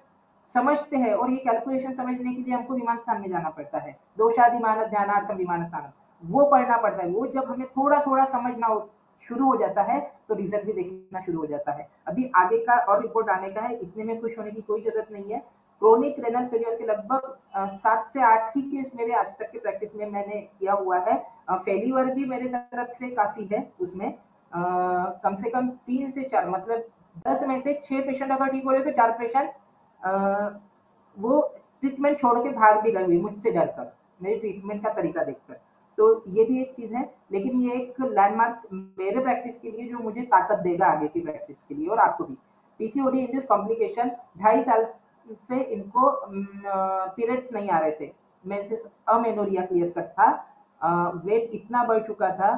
समझते हैं, और ये कैलकुलेशन समझने के लिए हमको विमान स्थान में जाना पड़ता है, दोषादि मान ध्यानार्थम विमान स्थान, वो पढ़ना पड़ता है। वो जब हमें थोड़ा थोड़ा समझना शुरू हो जाता है तो रिजल्ट भी देखना शुरू हो जाता है। अभी आगे का और रिपोर्ट आने का है, इतने में खुश होने की कोई जरूरत नहीं है। क्रोनिक रेनल फेलियर के लगभग 7 से 8 ही केस मेरे आज तक के प्रैक्टिस में मैंने किया हुआ है। फेलियर भी मेरे तरफ से काफी है उसमें, कम से कम 3 से 4, मतलब 10 में से 6 पेशेंट अगर ठीक हो रहे तो 4 पेशेंट वो ट्रीटमेंट छोड़ के भाग भी गए हुए मुझसे डरकर, मेरे ट्रीटमेंट का तरीका देखकर। तो ये भी एक चीज है, लेकिन ये एक लैंडमार्क मेरे प्रैक्टिस के लिए जो मुझे ताकत देगा आगे की प्रैक्टिस के लिए, और आपको भी। पीसीओडी इंड्यूस कॉम्प्लिकेशन, 2.5 साल से इनको पीरियड्स नहीं आ रहे थे, मेंसेस अमेनोरिया क्लियर कट था, वेट इतना बढ़ चुका था,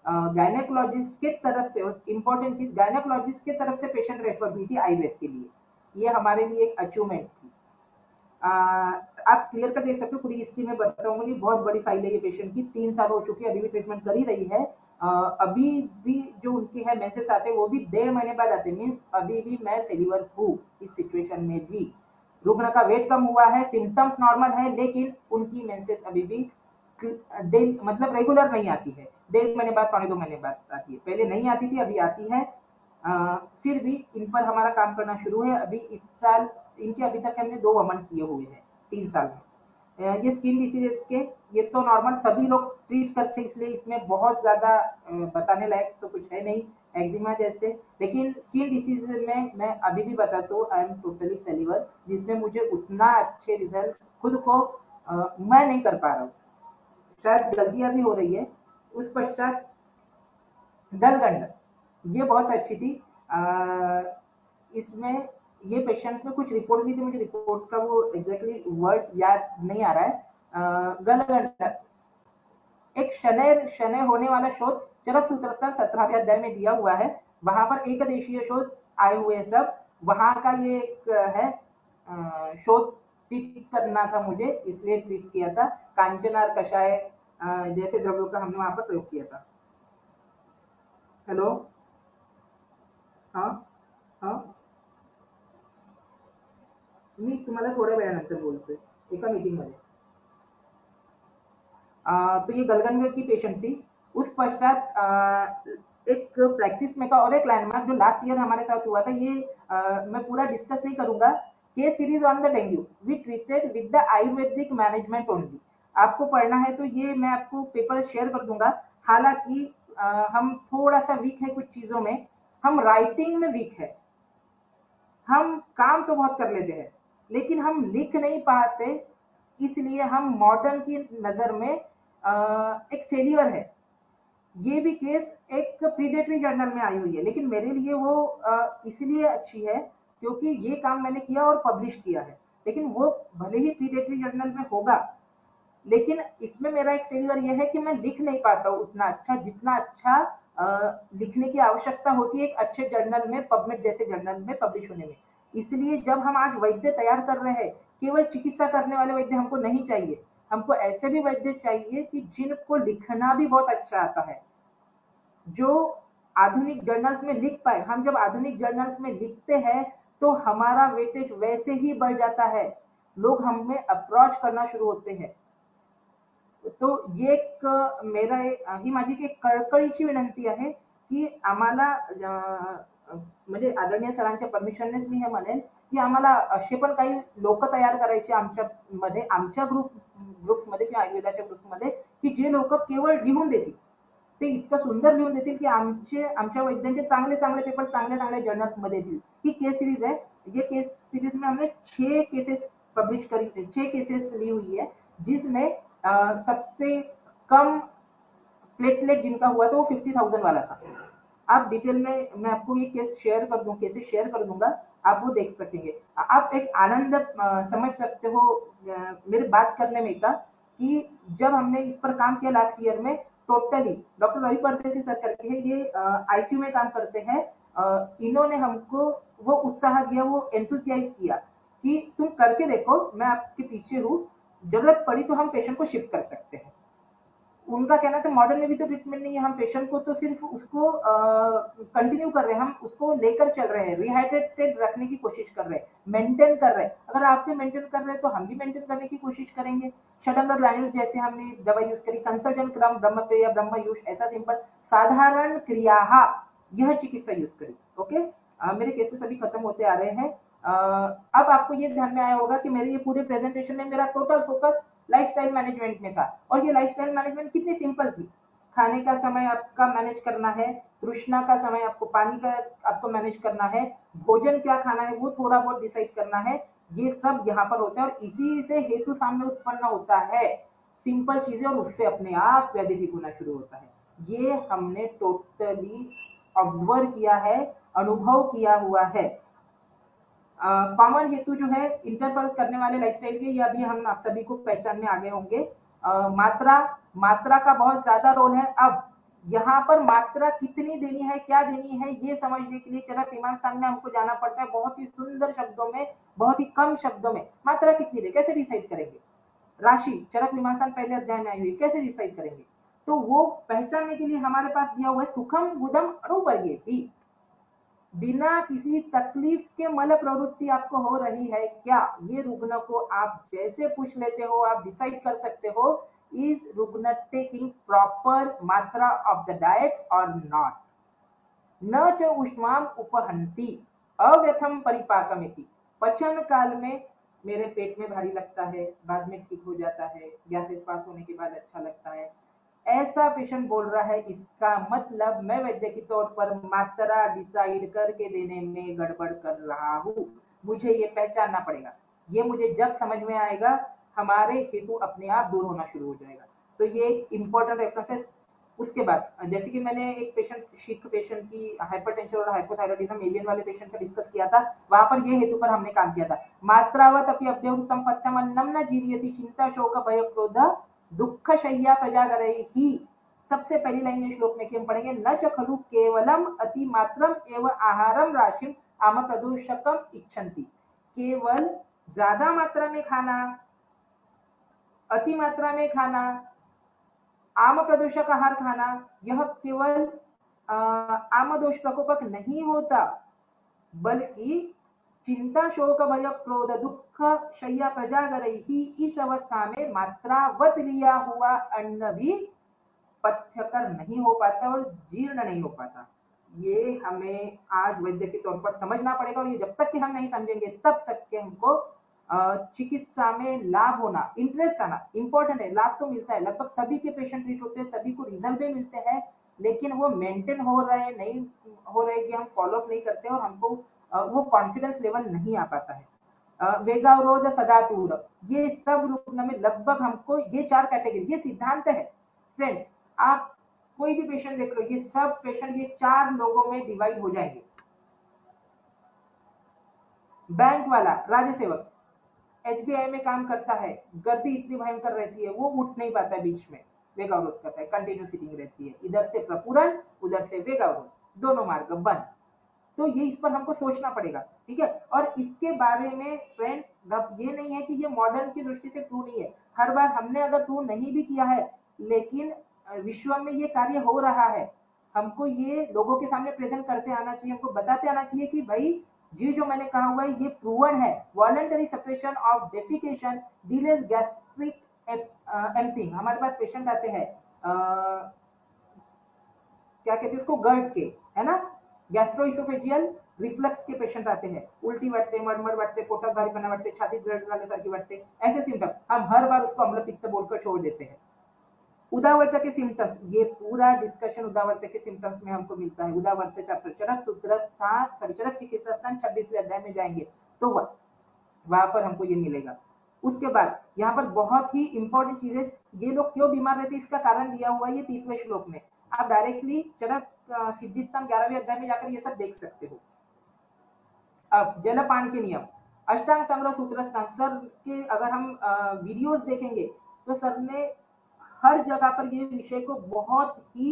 गायनेकोलॉजिस्ट के तरफ से, और इम्पोर्टेंट चीज गायनेकोलॉजिस्ट के तरफ से पेशेंट रेफर हुई थी आयुर्वेद के लिए। ये हमारे लिए एक अचीवमेंट थी। आप क्लियर कर देख सकते हो, पूरी हिस्ट्री में बताऊंगी, बहुत बड़ी फाइल है ये पेशेंट की, 3 साल हो चुकी है, अभी भी ट्रीटमेंट कर ही रही है। अभी भी जो उनकी है मेंसेस आते हैं वो भी 1.5 महीने बाद आते हैं, मीन्स अभी भी मैं फेलिवर हूँ इस सिचुएशन में भी। रुग्ण का वेट कम हुआ है, सिम्टम्स नॉर्मल है, लेकिन उनकी मेंसेस अभी भी मतलब रेगुलर नहीं आती है, 1.5 महीने बाद, 2.25 महीने बाद आती है। पहले नहीं आती थी, अभी आती है। फिर भी इन पर हमारा काम करना शुरू है। अभी इस साल इनके अभी तक हमने 2 वमन किए हुए हैं 3 साल में। ये स्किन डिसीजेस के, ये तो नॉर्मल सभी लोग ट्रीट करते हैं, इसलिए इसमें बहुत ज्यादा बताने लायक तो कुछ है नहीं, एक्जिमा जैसे। लेकिन स्किन डिसीज में मैं अभी भी बताता हूँ, आई एम टोटली फेलिवर, जिसमें मुझे उतना अच्छे रिजल्ट खुद को मैं नहीं कर पा रहा हूँ, शायद गलतियां भी हो रही है। उस पश्चात गलगंड, ये बहुत अच्छी थी। इसमें ये पेशेंट में कुछ रिपोर्ट्स भी थे, मुझे रिपोर्ट का वो एग्जैक्टली वर्ड याद नहीं आ रहा है। गलगंड एक शनैर शनैर होने वाला शोध चरक सूत्रस्थान 17वें अध्याय में दिया हुआ है, वहां पर एक देशीय शोध आए हुए हैं सब, वहां का ये एक है शोध ट्रीट करना था मुझे, इसलिए ट्रीट किया था। कांचनार कषाय जैसे द्रव्यों का हमने वहां पर प्रयोग किया था। हेलो, हाँ हाँ, मी तुम्हाला थोड्या वेळानंतर बोलतोय, एका मीटिंग मध्ये। तो ये गलगन की पेशेंट थी। उस पश्चात एक प्रैक्टिस में का और एक लैंडमार्क जो लास्ट ईयर हमारे साथ हुआ था, ये मैं पूरा डिस्कस नहीं करूंगा। Case series on the dengue, we treated with the Ayurvedic management only. आपको पढ़ना है तो ये मैं आपको पेपर शेयर कर दूंगा। हालांकि हम थोड़ा सा वीक है कुछ चीजों में, हम राइटिंग में वीक है, हम काम तो बहुत कर लेते हैं लेकिन हम लिख नहीं पाते, इसलिए हम मॉडर्न की नजर में एक फेलियर है। ये भी केस एक प्रीडेटरी जर्नल में आई हुई है, लेकिन मेरे लिए वो इसलिए अच्छी है क्योंकि ये काम मैंने किया और पब्लिश किया है। लेकिन वो भले ही प्रीडेटरी जर्नल में होगा, लेकिन इसमें मेरा एक फेलियर ये है कि मैं लिख नहीं पाता हूँ उतना अच्छा, जितना अच्छा लिखने की आवश्यकता होती है एक अच्छे जर्नल में, पबमेड जैसे जर्नल में पब्लिश होने में। इसलिए जब हम आज वैद्य तैयार कर रहे हैं, केवल चिकित्सा करने वाले वैद्य हमको नहीं चाहिए, हमको ऐसे भी वैद्य चाहिए कि जिनको लिखना भी बहुत अच्छा आता है, जो आधुनिक जर्नल्स में लिख पाए। हम जब आधुनिक जर्नल्स में लिखते हैं तो हमारा वेटेज वैसे ही बढ़ जाता है, लोग हमें अप्रोच करना शुरू होते हैं। तो ये एक मेरा ही माझी एक कळकळीची विनंती आहे की आम्हाला म्हणजे आदरणीय सरांच्या परमिशननेच मी हे म्हणेन की आम्हाला असे पण काही लोक तयार करायचे आमच्या मध्ये, आमच्या ग्रुप्समध्ये किंवा आयुर्वेदाच्या ग्रुप्समध्ये, की जे लोक केवळ लिहून देतील, ते इतकं सुंदर लिहून देतील की आमच्या वैद्यांचे चांगले चांगले पेपर चांगले चांगले जर्नल्स मध्ये येतील। ही केस सीरीज है, ये केस सीरीज में हमने 6 केसेस पब्लिश करी, 6 केसेस ली हुई है, जिसमें सबसे कम प्लेटलेट जिनका हुआ था वो 50,000 वाला था। आप डिटेल में मैं आपको ये केस शेयर कर दूं, केसेस शेयर कर दूंगा, आप वो देख सकेंगे। आप एक आनंद समझ सकते हो मेरे बात करने में का, कि जब हमने इस पर काम किया लास्ट ईयर में, टोटली डॉक्टर रवि परदेसी सर करके है, ये आईसीयू में काम करते हैं। इन्होंने हमको वो उत्साह दिया, वो एंथुसियाइज किया कि तुम करके देखो, मैं आपके पीछे हूँ, जरूरत पड़ी तो हम पेशेंट को शिफ्ट कर सकते हैं। उनका कहना था मॉडर्न में भी तो ट्रीटमेंट नहीं है, हम पेशेंट को तो सिर्फ उसको कंटिन्यू कर रहे हैं, हम उसको लेकर चल रहे हैं, रिहाइड्रेटेड रखने की कोशिश कर रहे हैं, मेंटेन कर रहे हैं। अगर आप भी मेंटेन कर रहे हैं तो हम भी मेंटेन करने की कोशिश करेंगे। षडंग ग्रैन्यूल्स जैसे हमने दवाई यूज करी, संसर्जन क्रम, ब्रह्मपेय, ब्रह्मयूष, ऐसा सिंपल साधारण क्रिया यह चिकित्सा यूज करी। ओके, मेरे केसेस अभी खत्म होते आ रहे हैं। अब आपको ये ध्यान में आया होगा कि मेरे ये पूरे प्रेजेंटेशन में मेरा टोटल फोकस लाइफस्टाइल मैनेजमेंट में था। और ये लाइफस्टाइल मैनेजमेंट कितनी सिंपल थी। खाने का समय आपका मैनेज करना है, तृष्णा का समय आपको पानी का आपको मैनेज करना है, भोजन क्या खाना है वो थोड़ा बहुत डिसाइड करना है, ये सब यहाँ पर होता है। और इसी से हेतु सामने उत्पन्न होता है, सिंपल चीजें, और उससे अपने आप व्याधि ठीक होना शुरू होता है। ये हमने टोटली ऑब्जर्व किया है, अनुभव किया हुआ है। कॉमन हेतु जो है इंटरफेयर करने वाले लाइफस्टाइल के, ये अभी हम आप सभी को पहचान में आ गए होंगे। मात्रा का बहुत ज्यादा रोल है। अब यहाँ पर मात्रा कितनी देनी है, क्या देनी है, ये समझने के लिए चरक मीमांसा में हमको जाना पड़ता है। बहुत ही सुंदर शब्दों में, बहुत ही कम शब्दों में मात्रा कितनी दे, कैसे डिसाइड करेंगे। राशि चरक मीमांसा पहले अध्याय में आई हुई, कैसे डिसाइड करेंगे। तो वो पहचानने के लिए हमारे पास दिया हुआ है सुखम गुदम अणुपर्येति, बिना किसी तकलीफ के मल प्रवृत्ति आपको हो रही है क्या, ये रुग्ण को आप जैसे पूछ लेते हो आप डिसाइड कर सकते हो इज रुग्ण टेकिंग प्रॉपर मात्रा ऑफ द डाइट और नॉट। न च उष्माम उपहंति अव्यथम परिपाकमिति, पचन काल में मेरे पेट में भारी लगता है, बाद में ठीक हो जाता है, गैसेस पास होने के बाद अच्छा लगता है, ऐसा पेशेंट बोल रहा है, इसका मतलब मैं वैद्य के तौर पर मात्रा डिसाइड करके देने में गड़बड़ कर रहा हूँ। मुझे ये पहचानना पड़ेगा। ये मुझे जब समझ में आएगा हमारे हेतु अपने आप दूर होना शुरू हो जाएगा। तो ये एक इंपॉर्टेंट रेफरेंस है। उसके बाद जैसे कि मैंने एक पेशेंट शीख पेशेंट की हाइपरटेंशन और हाइपोथायरॉइडिज्म एवियन वाले पेशेंट का डिस्कस किया था, वहां पर ये हेतु पर हमने काम किया था। मात्रावत अपि अभ्यवृत्तम पथ्यम अन्नम न जीर्यति चिंता शोक भय क्रोध दुख शय्या प्रजागरै ही। सबसे पहली लाइन ये श्लोक में कि हम पढ़ेंगे, न च खलु केवलम अति मात्रम एव आहारम राशिम आम प्रदूषकम इच्छन्ति। केवल ज्यादा मात्रा में खाना, अति मात्रा में खाना, आम प्रदूषक आहार खाना, यह केवल आम दोष प्रकोपक नहीं होता, बल्कि चिंता शोक भय क्रोध दुख शय्या प्रजागरै ही, इस अवस्था में मात्रावत लिया हुआ अन्न भी पथ्यकर नहीं हो पाता और जीर्ण नहीं हो पाता। ये हमें आज वैद्य के तौर पर समझना पड़ेगा। और ये जब तक कि हम नहीं समझेंगे तब तक के हमको चिकित्सा में लाभ होना, इंटरेस्ट आना इंपॉर्टेंट है। लाभ तो मिलता है, लगभग सभी के पेशेंट ट्रीट होते हैं, सभी को रिजल्ट भी मिलते हैं, लेकिन वो मेंटेन हो रहे नहीं हो रहे, कि हम फॉलोअप नहीं करते और हमको वो कॉन्फिडेंस लेवल नहीं आ पाता है। वेगावरोध सदातूर, ये सब रुग्ण में लगभग हमको ये 4 कैटेगरी, ये सिद्धांत है फ्रेंड्स। आप कोई भी पेशेंट देख लो, ये सब पेशेंट ये 4 लोगों में डिवाइड हो जाएंगे। बैंक वाला, राज्य सेवक, एसबीआई में काम करता है, गर्दी इतनी भयंकर रहती है, वो उठ नहीं पाता है, बीच में वेगावरोध करता है, कंटिन्यू सिटिंग रहती है, इधर से प्रपूरण उधर से वेगावरोध, दोनों मार्ग बंद। तो ये इस पर हमको सोचना पड़ेगा, ठीक है। और इसके बारे में फ्रेंड्स ये नहीं है कि ये मॉडर्न की दृष्टि से ट्रू नहीं है, हर बार हमने अगर ट्रू नहीं भी किया है, लेकिन विश्व में ये कार्य हो रहा है, हमको ये लोगों के सामने प्रेजेंट करते आना चाहिए, हमको बताते आना चाहिए कि भाई जी जो मैंने कहा हुआ है ये प्रूवन है। Voluntary separation of defecation delays gastric emptying. हमारे पास पेशेंट आते हैं क्या कहते हैं उसको, गर्ट के, है ना, गैस्ट्रोइसोफेजियल रिफ्लक्स के पेशेंट आते हैं, उल्टी वाटते, मड़मड़ वाटते, पोटात भारीपणा वाटते, छाती दर्द झाल्यासारखी वाटते, ऐसे सिम्टम हम हर बार उसको अम्ल पित्त बोलकर छोड़ देते हैं। उदावर्त के सिम्टम्स, ये पूरा डिस्कशन उदावर्त के सिम्टम्स में हमको मिलता है। उदावर्त चैप्टर चरक सूत्र स्थान चरक चिकित्सा स्थान 26वें अध्याय में जाएंगे तो वहां पर हमको ये मिलेगा। उसके बाद यहाँ पर बहुत ही इंपॉर्टेंट चीजें, ये लोग क्यों बीमार रहते हैं इसका कारण दिया हुआ है ये 30वें श्लोक में। आप डायरेक्टली चरक सिद्धिस्थान 11वें अध्याय में जाकर ये सब देख सकते हो। अब जलपान के नियम, अष्टांग संग्रह सूत्र स्थान, सर के अगर हम वीडियोस देखेंगे तो सर ने हर जगह पर ये विषय को बहुत ही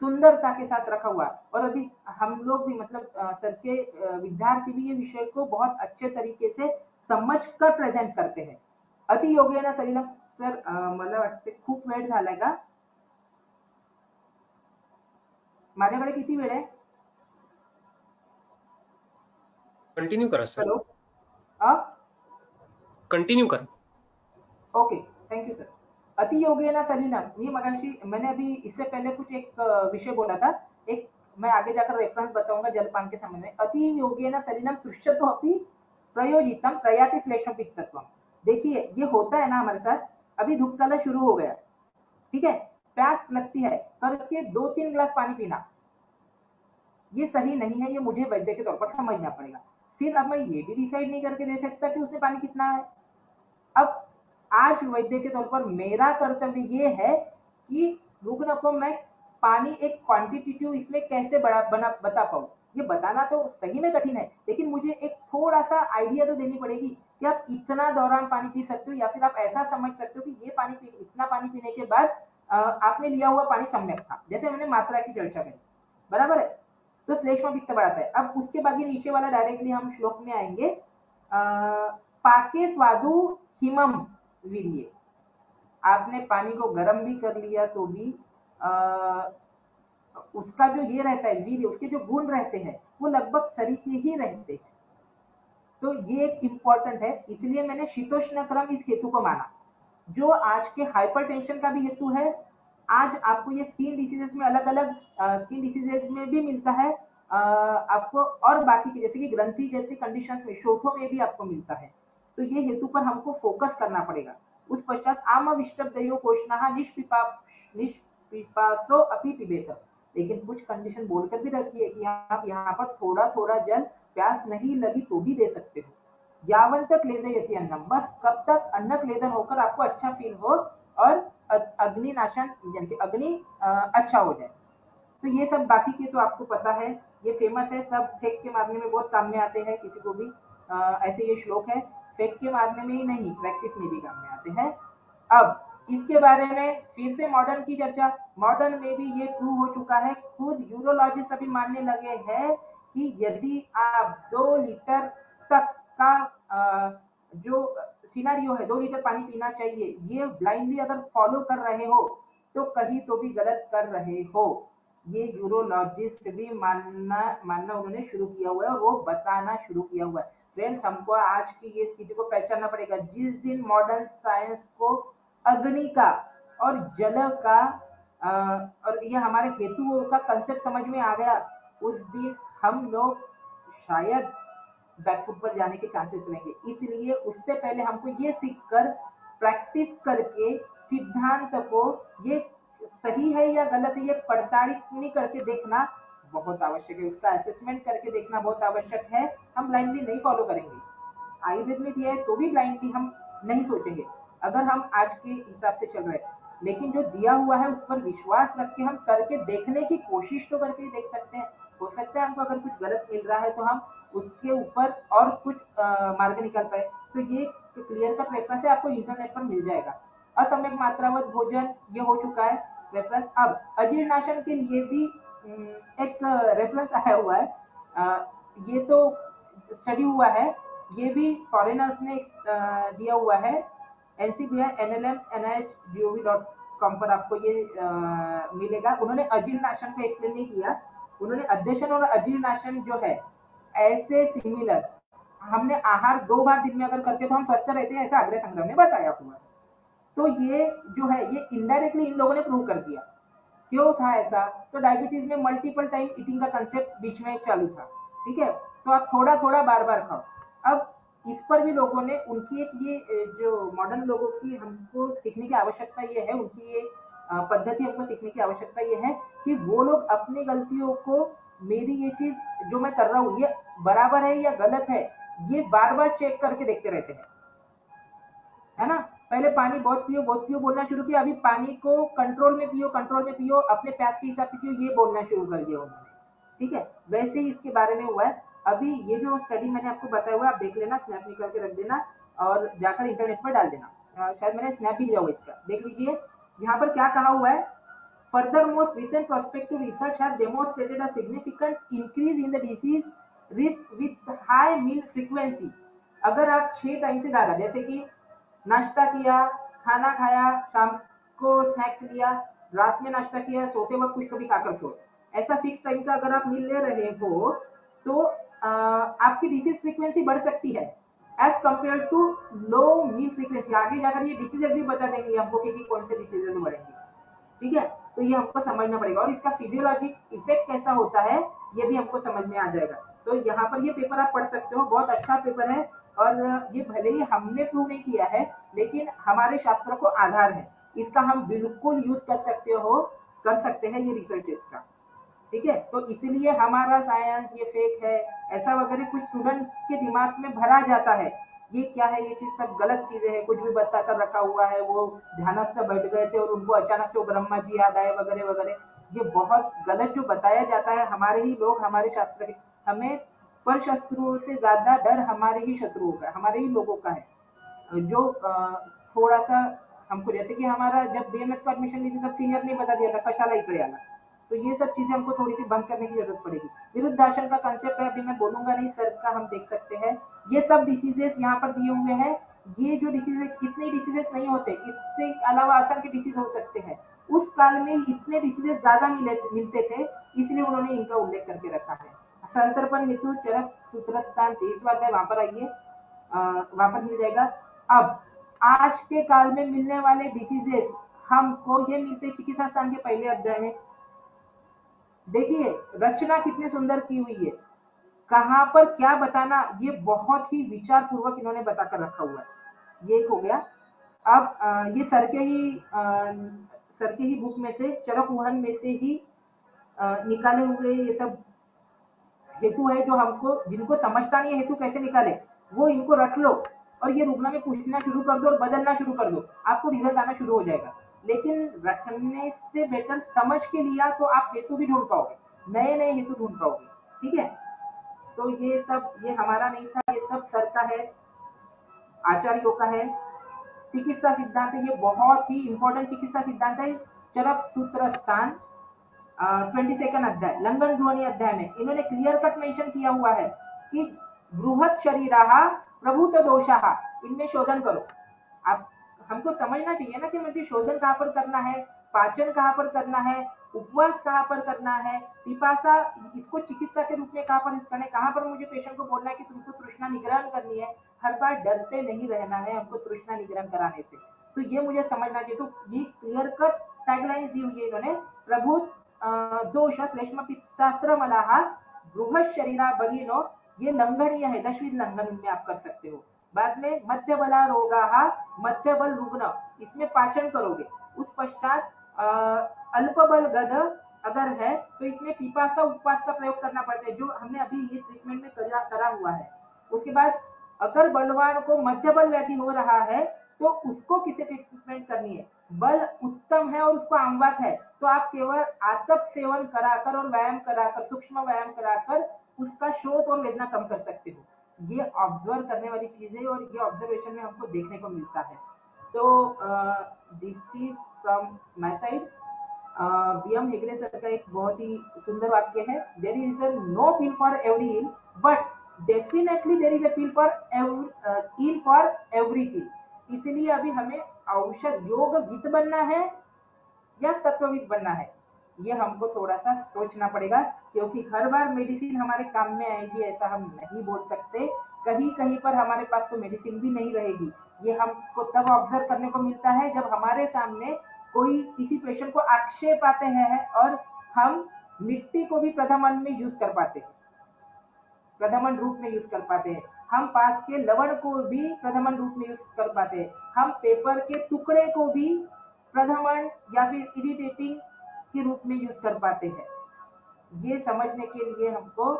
सुंदरता के साथ रखा हुआ है। और अभी हम लोग भी मतलब सर के विद्यार्थी भी ये विषय को बहुत अच्छे तरीके से समझ कर प्रेजेंट करते हैं। अति योगेन शरीरम, सर मला वाटते खूप वेळ झालाय का, माझ्याकडे किती वेळ आहे?
कंटिन्यू करा सर,
हॅलो.
कंटिन्यू करा.
Okay, thank you sir. अति योगेन सलिलम, मैंने अभी इससे पहले कुछ एक विषय बोला था. एक मैं आगे जाकर रेफरेंस बताऊंगा जलपान के संबंध में. अति योगेन सलिलम तुष्यतो अपि प्रयोजितम प्रयाति श्लेषम पित्तत्वम. देखिए ये होता है ना हमारे साथ. अभी धूप काला शुरू हो गया, ठीक है, प्यास लगती है, करके 2-3 ग्लास पानी पीना ये सही नहीं है. ये मुझे वैद्य के तौर पर समझना पड़ेगा. फिर अब मैं ये भी डिसाइड नहीं करके दे सकता कि उसने पानी कितना है. अब आज वैद्य के तौर पर मेरा कर्तव्य ये है कि रुग्ण को मैं पानी एक क्वांटिटेटिव इसमें कैसे बता पाऊँ. ये बताना तो सही में कठिन है, लेकिन मुझे एक थोड़ा सा आइडिया तो देनी पड़ेगी कि आप इतना दौरान पानी पी सकते हो, या फिर आप ऐसा समझ सकते हो कि ये इतना पानी पीने के बाद आपने लिया हुआ पानी सम्यक था. जैसे मैंने मात्रा की चर्चा करी, बराबर है, तो श्लेष्म पित्त बढ़ाता है. अब उसके बाद नीचे वाला डायरेक्टली हम श्लोक में आएंगे. पाके स्वादु हिमम वीर्य. आपने पानी को गर्म भी कर लिया तो भी उसका जो ये रहता है वीर्य, उसके जो गुण रहते हैं वो लगभग शरीर के ही रहते हैं. तो ये एक इंपॉर्टेंट है, इसलिए मैंने शीतोष्ण क्रम इस हेतु को माना. जो आज के हाइपरटेंशन का भी हेतु है. आज आपको ये स्किन डिसीजेस में अलग अलग स्किन डिसीजेस में भी मिलता है आपको, और बाकी के जैसे कि ग्रंथि जैसी कंडीशंस में, शोथों में भी आपको मिलता है. तो ये हेतु पर हमको फोकस करना पड़ेगा. उस पश्चात आम विष्टभ्यो कोष्णः निष्पिपासो अपि पिबेत. लेकिन कुछ कंडीशन बोलकर भी रखिए कि आप यहाँ पर थोड़ा थोड़ा जल, प्यास नहीं लगी तो भी दे सकते हो. यावंत क्लेदयति अन्नम, बस कब तक अन्न क्लेदन होकर आपको अच्छा फील हो और अग्निनाशन यानी कि अग्नि अच्छा हो जाए. तो ये सब बाकी के तो आपको पता है, ये फेमस है, सब फेंक के मारने में बहुत काम में आते हैं किसी को भी. ऐसे ये श्लोक है, फेंक के मारने में ही नहीं, प्रैक्टिस में भी काम में आते हैं. अब इसके बारे में फिर से मॉडर्न की चर्चा. मॉडर्न में भी ये प्रूव हो चुका है, खुद यूरोलॉजिस्ट अभी मानने लगे हैं कि यदि आप 2 लीटर तक का जो सिनारियो है, 2 लीटर पानी पीना चाहिए, ये ब्लाइंडली अगर फॉलो कर रहे हो तो कहीं तो भी गलत कर रहे हो. ये यूरोलॉजिस्ट भी मानना उन्होंने शुरू किया हुआ है और वो बताना शुरू किया हुआ है. फ्रेंड्स, हमको आज की ये स्थिति को पहचानना पड़ेगा. जिस दिन मॉडर्न साइंस को अग्नि का और जल का और ये हमारे हेतुओं का कंसेप्ट समझ में आ गया, उस दिन हम लोग शायद बैकफुट पर जाने के चांसेस रहेंगे. इसलिए उससे पहले हमको ये सीखकर प्रैक्टिस करके सिद्धांत को ये सही है या गलत है ये पड़ताल करके देखना बहुत आवश्यक है. उसका असेसमेंट करके देखना बहुत आवश्यक है. हम ब्लाइंडली नहीं फॉलो करेंगे. आयुर्वेद में दिया है तो भी ब्लाइंडली हम नहीं सोचेंगे अगर हम आज के हिसाब से चल रहे हैं. लेकिन जो दिया हुआ है उस पर विश्वास रख के हम करके देखने की कोशिश तो करके देख सकते हैं. हो सकता है हमको अगर कुछ गलत मिल रहा है तो हम उसके ऊपर और कुछ मार्ग निकाल पाए. तो ये क्लियर कट रेफरेंस है, आपको इंटरनेट पर मिल जाएगा. असम्यक मात्रावत भोजन ये हो चुका है रेफरेंस. अब अजीर्णाशन के लिए भी एक रेफरेंस आया हुआ है. ये तो स्टडी हुआ है, ये भी फॉरेनर्स ने दिया हुआ है. NCBI NLM-NIH-gov.com पर आपको ये मिलेगा. उन्होंने अजीर्णाशन का एक्सप्लेन नहीं किया. उन्होंने अध्यशन और अजीर्णाशन जो है ऐसे सिमिलर, हमने आहार 2 बार दिन में अगर करते तो हम स्वस्थ रहते हैं, ऐसा अग्रय संग्रह ने बताया हुआ है. तो ये जो है ये इनडायरेक्टली इन लोगों ने प्रूव कर दिया. क्यों था ऐसा? तो डायबिटीज में मल्टीपल टाइम ईटिंग का कंसेप्ट बीच में चालू था, ठीक है, तो आप थोड़ा थोड़ा बार बार खाओ. अब इस पर भी लोगों ने उनकी एक ये जो मॉडर्न लोगों की हमको सीखने की आवश्यकता ये है, उनकी ये पद्धति हमको सीखने की आवश्यकता ये है कि वो लोग अपनी गलतियों को, मेरी ये चीज जो मैं कर रहा हूँ ये बराबर है या गलत है, ये बार बार चेक करके देखते रहते हैं, है ना. पहले पानी बहुत पियो बोलना शुरू किया, अभी पानी को कंट्रोल में पियो, अपने प्यास के हिसाब से पियो, ये बोलना शुरू कर दिया उन्होंने. ठीक है, वैसे ही इसके बारे में हुआ है. अभी ये जो स्टडी मैंने आपको बताया हुआ है, आप देख लेना, स्नैप निकाल के रख देना और जाकर इंटरनेट पर डाल देना. शायद मैंने स्नैप भी लिया हुआ इसका, देख लीजिए. यहाँ पर क्या कहा हुआ है. Further most recent prospective research has demonstrated a significant increase in the disease risk with high meal frequency. अगर आप 6 टाइम से ज्यादा, जैसे कि नाश्ता किया, खाना खाया, शाम को स्नैक्स लिया, रात में नाश्ता किया, सोते वक्त कुछ तो भी खाकर सोए, ऐसा 6 टाइम का अगर आप मील ले रहे हो तो आपकी डिसीज फ्रीक्वेंसी बढ़ सकती है as compared to low meal frequency. आगे जाकर ये डिसीजेस भी बता देंगे हमको कि कौन से डिसीजेस बढ़ेंगे, ठीक है। तो ये हमको समझना पड़ेगा और इसका फिजियोलॉजिक इफेक्ट कैसा होता है ये भी हमको समझ में आ जाएगा। तो यहाँ पर ये पेपर आप पढ़ सकते हो, बहुत अच्छा पेपर है और ये भले ही हमने प्रूव नहीं किया है लेकिन हमारे शास्त्र को आधार है, इसका हम बिल्कुल यूज कर सकते हैं ये रिसर्चेस का, ठीक है। तो इसीलिए हमारा साइंस ये फेक है ऐसा वगैरह कुछ स्टूडेंट के दिमाग में भरा जाता है, ये क्या है, ये चीज सब गलत चीजें है, कुछ भी बता कर रखा हुआ है, वो ध्यानस्थ बैठ गए थे और उनको अचानक से वो ब्रह्मा जी याद आए वगैरह वगैरह, ये बहुत गलत जो बताया जाता है। हमारे ही लोग, हमारे शास्त्र के, हमें पर शत्रुओं से ज्यादा डर हमारे ही शत्रुओं का, हमारे ही लोगों का है जो थोड़ा सा हमको, जैसे कि हमारा जब बीएमएस का एडमिशन ली थी तब सीनियर ने बता दिया था कशाला इकडे आला, तो ये सब चीजें हमको थोड़ी सी बंद करने की जरूरत पड़ेगी। विरुद्धासन का कंसेप्ट है, अभी मैं बोलूंगा नहीं, सर का हम देख सकते हैं। ये सब डिसीजेस यहाँ पर दिए हुए हैं, ये जो डिसीजेस, इतने डिसीजेस नहीं होते, इससे अलावा आसन के डिसीज हो सकते हैं। उस काल में इतने डिसीजेस ज्यादा मिलते थे, इसलिए उन्होंने इनका उल्लेख करके रखा है। संतर्पण हेतु चरक सूत्रस्थान 23वां अध्याय, वहां पर आइए, वहां पर मिल जाएगा। अब आज के काल में मिलने वाले डिसीजेस हमको ये मिलते चिकित्सा स्थान के पहले अध्याय में। देखिए रचना कितनी सुंदर की हुई है, कहां पर क्या बताना, ये बहुत ही विचार पूर्वक इन्होंने बताकर रखा हुआ है। ये एक हो गया। अब ये सर के ही बुक में से, चरक वहन में से ही निकाले हुए ये सब हेतु है, जो हमको, जिनको समझता नहीं है हेतु कैसे निकाले, वो इनको रट लो और ये रुकना में पूछना शुरू कर दो और बदलना शुरू कर दो, आपको रिजल्ट आना शुरू हो जाएगा। लेकिन रटने से बेटर समझ के लिया तो आप हेतु भी ढूंढ पाओगे, नए नए हेतु ढूंढ पाओगे, ठीक है। तो ये सब, ये हमारा नहीं था, ये सब सर का है, आचार्यों का है। चिकित्सा सिद्धांत, ये बहुत ही इंपॉर्टेंट चिकित्सा सिद्धांत है। चरक सूत्र स्थान 22 अध्याय, लंघन ध्वनि अध्याय में इन्होंने क्लियर कट मेंशन किया हुआ है कि बृहत शरीराः प्रभूत दोषाः, इनमें शोधन करो। आप, हमको समझना चाहिए ना कि मुझे शोधन कहाँ पर करना है, पाचन कहाँ पर करना है, उपवास कहाँ पर करना है, पिपासा, इसको चिकित्सा के रूप में कहाँ पर करना है, कहाँ पर मुझे पेशेंट को बोलना है कि तुमको तृष्णा निग्रहण करनी है। हर बार डरते नहीं रहना है हमको तृष्णा निग्रहण कराने से, तो ये मुझे समझना चाहिए। तो ये क्लियर कट टैगलाइंस दी हुई है इन्होंने, प्रभुत दोष श्लेष्म पित्ताश्रमलाः बृहत शरीरा बलिनो, ये लंघनीय है, 10वीं लंघन में आप कर सकते हो। बाद में मध्य बला रोगाः, मध्य बल रुग्ण, इसमें पाचन करोगे। उस पश्चात अल्प बल गद अगर है तो इसमें पिपासा उपवास का प्रयोग करना पड़ता है, जो हमने अभी ये ट्रीटमेंट में करा हुआ है। उसके बाद अगर बलवान को मध्य बल व्याधि हो रहा है तो उसको किसे ट्रीटमेंट करनी है, बल उत्तम है और उसको आमवात है तो आप केवल आतप सेवन कराकर और व्यायाम कराकर, सूक्ष्म व्यायाम कराकर उसका शोथ और वेदना कम कर सकते हो। ये ऑब्जर्व करने वाली चीज है और ये ऑब्जर्वेशन में हमको देखने को मिलता है। तो this is from my side. BM Hegde sir का एक बहुत ही सुंदर वाक्य है, there is no pill for every ill but definitely there is a pill for ill for every pill. इसलिए अभी हमें औषध योगविद बनना है या तत्वविद बनना है, ये हमको थोड़ा सा सोचना पड़ेगा, क्योंकि हर बार मेडिसिन हमारे काम में आएगी ऐसा हम नहीं बोल सकते। कहीं कहीं पर हमारे पास तो मेडिसिन भी नहीं रहेगी। ये हमको तब ऑब्जर्व करने को मिलता है जब हमारे सामने कोई किसी पेशेंट को आक्षेप आते हैं और हम मिट्टी को भी प्रथमन में यूज कर पाते हैं, प्रथमन रूप में यूज कर पाते हैं। हम पास के लवण को भी प्रथमन रूप में यूज कर पाते हैं। हम पेपर के टुकड़े को भी प्रथमन या फिर इरिटेटिंग के रूप में यूज कर पाते हैं। ये समझने के लिए हमको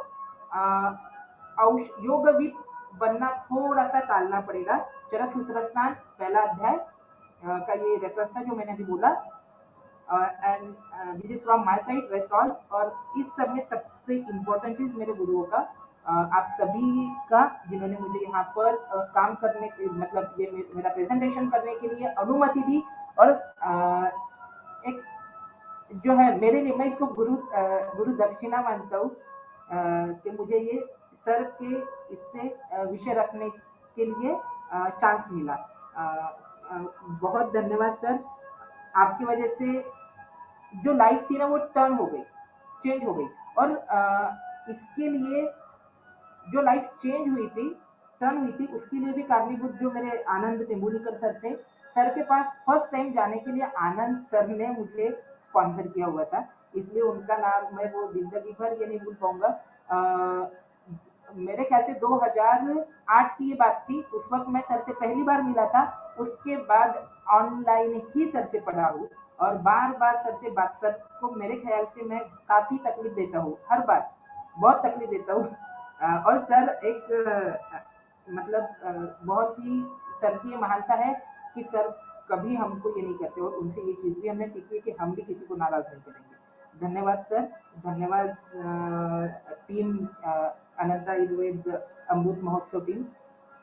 योगविद बनना थोड़ा सा टालना पड़ेगा। चरक सूत्रस्थान पहला अध्याय का ये रेफरेंस है जो मैंने अभी बोला, and this is from my side, rest all. और इस सब में सबसे इम्पोर्टेंट चीज मेरे गुरुओं का, आप सभी का, जिन्होंने मुझे यहाँ पर काम करने के, मतलब ये मेरा प्रेजेंटेशन करने के लिए अनुमति दी, और एक जो है मेरे लिए, मैं इसको गुरु दक्षिणा मानता हूँ कि मुझे ये सर के इससे विषय रखने के लिए चांस मिला। बहुत धन्यवाद सर, आपकी वजह से जो लाइफ थी ना वो टर्न हो गई। चेंज हो गई। और इसके लिए जो लाइफ चेंज हुई थी, टर्न हुई थी, उसके लिए भी कारणीभूत जो मेरे आनंद तेंदुलकर सर थे। सर के पास फर्स्ट टाइम जाने के लिए आनंद सर ने मुझे स्पॉन्सर किया हुआ था, इसलिए उनका नाम मैं वो जिंदगी भर ये नहीं भूल पाऊंगा। मेरे ख्याल से 2008 की ये बात थी, उस वक्त मैं सर से पहली बार मिला था। उसके बाद ऑनलाइन ही सर से पढ़ा हूँ और बार बार सर से बात, सर को मेरे ख्याल से मैं काफी तकलीफ देता हूँ, हर बार बहुत तकलीफ देता हूँ। और सर एक मतलब बहुत ही सर की ये महानता है कि सर कभी हमको ये नहीं करते, और उनसे ये चीज भी हमने सीखी है कि हम भी किसी को नाराज नहीं करेंगे। धन्यवाद सर, धन्यवाद team Ananta Ayurveda Amrit Mahotsav team.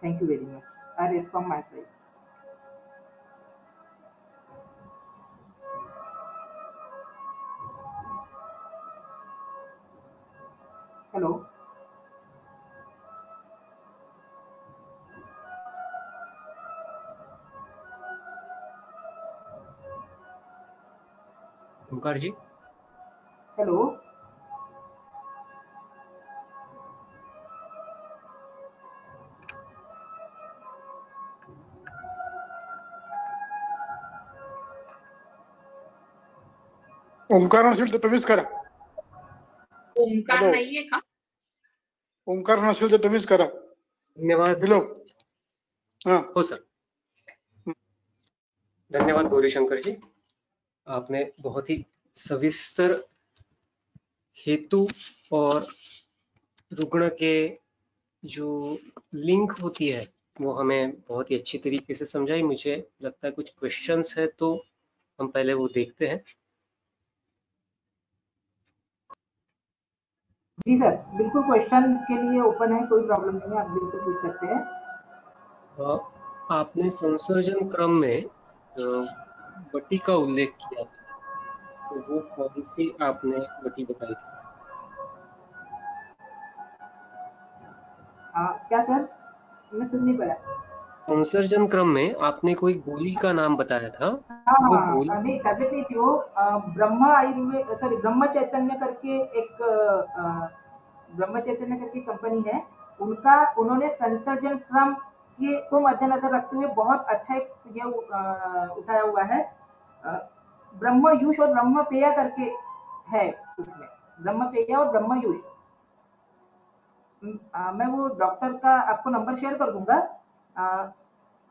Thank you very much. I rest from my side. Hello,
Omkar ji.
Hello,
Omkar नसेल तर तुम्हीच करा.
ओंकार
हॅलो,
नाहीये का?
ओंकार नसेल तर तुम्हीच करा.
धन्यवाद।
हॅलो, हाँ
हो सर, धन्यवाद गौरीशंकर जी, आपने बहुत ही सविस्तर हेतु और रुग्ण के जो लिंक होती है वो हमें बहुत ही अच्छी तरीके से समझाई। मुझे लगता है कुछ क्वेश्चंस है तो हम पहले वो देखते हैं।
जी सर, बिल्कुल क्वेश्चन के लिए ओपन है, कोई प्रॉब्लम नहीं है, आप बिल्कुल पूछ सकते हैं।
आपने संसर्जन क्रम में बटी का उल्लेख किया था, तो वो कौन सी आपने बटी बताई थी?
क्या सर, मैं सुन नहीं पाया।
संसर्जन क्रम में आपने कोई गोली का नाम बताया था,
हाँ
वो
हाँ
गोली
हाँ, नहीं टैबलेट नहीं थी वो। ब्रह्मा आयुर्वेद, सॉरी ब्रह्म चैतन्य करके एक ब्रह्म चैतन्य करके कंपनी है, उनका उन्होंने संसर्जन क्रम के को मद्देनजर रखते हुए बहुत अच्छा एक ये उठाया हुआ है। ब्रह्मयूष और ब्रह्मपेय करके है उसमें, ब्रह्मपेय और ब्रह्मयूष। मैं वो डॉक्टर का आपको नंबर शेयर कर दूंगा,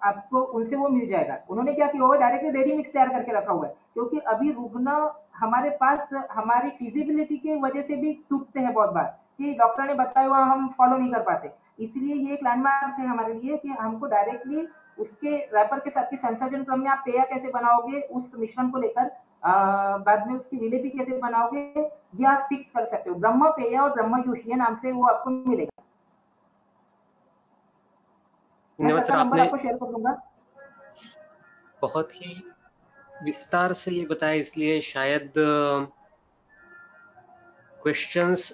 आपको उनसे वो मिल जाएगा। उन्होंने क्या किया हुआ है, डायरेक्टली रेडी मिक्स तैयार करके रखा हुआ है, क्योंकि अभी रुग्ण हमारे पास हमारी फिजिबिलिटी की वजह से भी टूटते हैं बहुत बार, कि डॉक्टर ने बताया हुआ हम फॉलो नहीं कर पाते। इसलिए ये एक लैंडमार्क है हमारे लिए कि हमको डायरेक्टली उसके रैपर के साथ, संसर्जन क्रम में आप पेय कैसे बनाओगे उस मिश्रण को लेकर, बाद में उसकी विलेपी कैसे बनाओगे, ये आप फिक्स कर सकते हो। ब्रह्म पेय और ब्रह्मयूष ये नाम से वो आपको मिलेगा। मैं
धन्यवाद
सर
सर,
का नंबर
आपने
आपको शेयर कर दूंगा।
बहुत ही विस्तार से ये बताया, इसलिए शायद क्वेश्चंस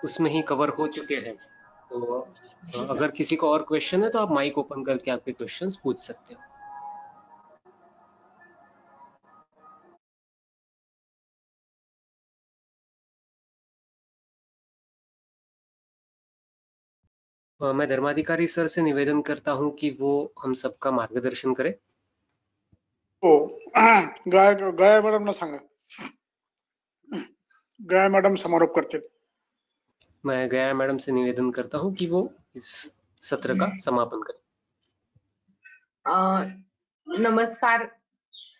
उसमें ही कवर हो चुके हैं। तो अगर किसी को और क्वेश्चन है तो आप माइक ओपन करके आपके क्वेश्चंस पूछ सकते हो। मैं धर्माधिकारी सर से निवेदन करता हूं कि वो हम सबका मार्गदर्शन करें।
हो. गया मॅडमला सांगा. गया मॅडम समारोप करतील.
मैं गया मैडम से निवेदन करता हूं कि वो इस सत्र का समापन करें।
नमस्कार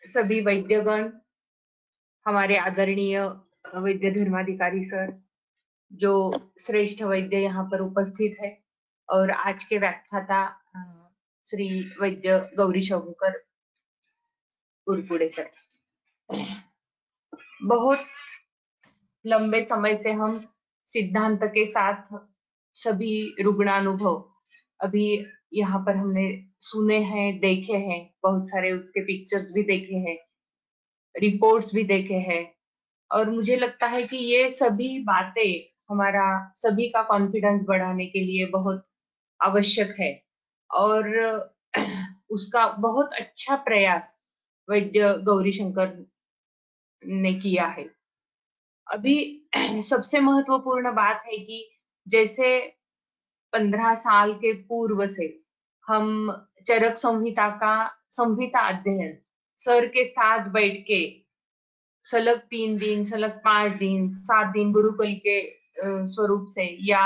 सभी वैद्यगण, हमारे आदरणीय वैद्य धर्माधिकारी सर, जो श्रेष्ठ वैद्य यहाँ पर उपस्थित है, और आज के व्याख्याता श्री वैद्य गौरीशंकर उरपुड़े सर। बहुत लंबे समय से हम सिद्धांत के साथ सभी रुग्णानुभव अभी यहाँ पर हमने सुने हैं, देखे हैं, बहुत सारे उसके पिक्चर्स भी देखे हैं, रिपोर्ट्स भी देखे हैं, और मुझे लगता है कि ये सभी बातें हमारा सभी का कॉन्फिडेंस बढ़ाने के लिए बहुत आवश्यक है, और उसका बहुत अच्छा प्रयास वैद्य गौरीशंकर ने किया है। अभी सबसे महत्वपूर्ण बात है कि जैसे 15 साल के पूर्व से हम चरक संहिता अध्ययन सर के साथ बैठ के सलग 3 दिन, सलग 5 दिन, 7 दिन गुरुकुल के स्वरूप से या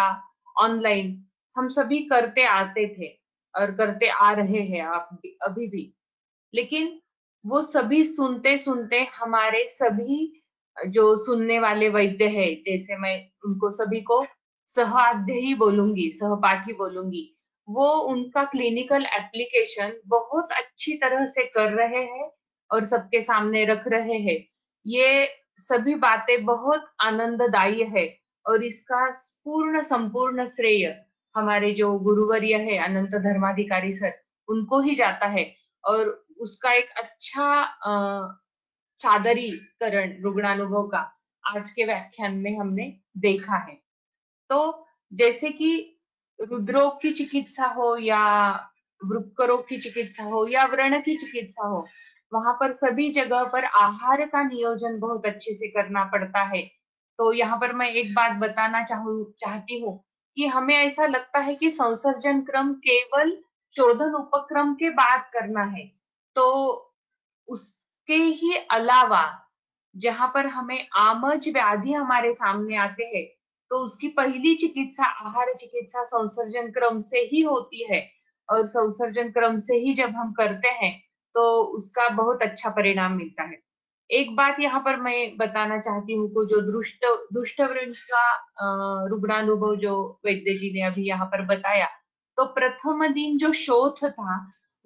ऑनलाइन हम सभी करते आते थे और करते आ रहे हैं अभी भी। लेकिन वो सभी सुनते सुनते हमारे सभी जो सुनने वाले वैद्य है, जैसे मैं उनको सभी को सहअध्ययी बोलूंगी, सहपाठी बोलूंगी, वो उनका क्लिनिकल एप्लीकेशन बहुत अच्छी तरह से कर रहे हैं और सबके सामने रख रहे हैं। ये सभी बातें बहुत आनंददायी है और इसका पूर्ण संपूर्ण श्रेय हमारे जो गुरुवर्य है अनंत धर्माधिकारी सर, उनको ही जाता है। और उसका एक अच्छा सादरीकरण रुग्णानुभव का आज के व्याख्यान में हमने देखा है। तो जैसे कि रुद्रोग की चिकित्सा हो या वृक्क रोग की चिकित्सा हो या व्रण की चिकित्सा हो, वहां पर सभी जगह पर आहार का नियोजन बहुत अच्छे से करना पड़ता है। तो यहाँ पर मैं एक बात बताना चाहती हूँ कि हमें ऐसा लगता है कि संसर्जन क्रम केवल शोधन उपक्रम के बाद करना है। तो उसके ही अलावा जहां पर हमें आमज व्याधि हमारे सामने आते हैं, तो उसकी पहली चिकित्सा आहार चिकित्सा संसर्जन क्रम से ही होती है और संसर्जन क्रम से ही जब हम करते हैं तो उसका बहुत अच्छा परिणाम मिलता है। एक बात यहाँ पर मैं बताना चाहती हूँ को जो दुष्ट व्रण का रुग्णानुभव जो वैद्य जी ने अभी यहाँ पर बताया, तो प्रथम दिन जो शोथ था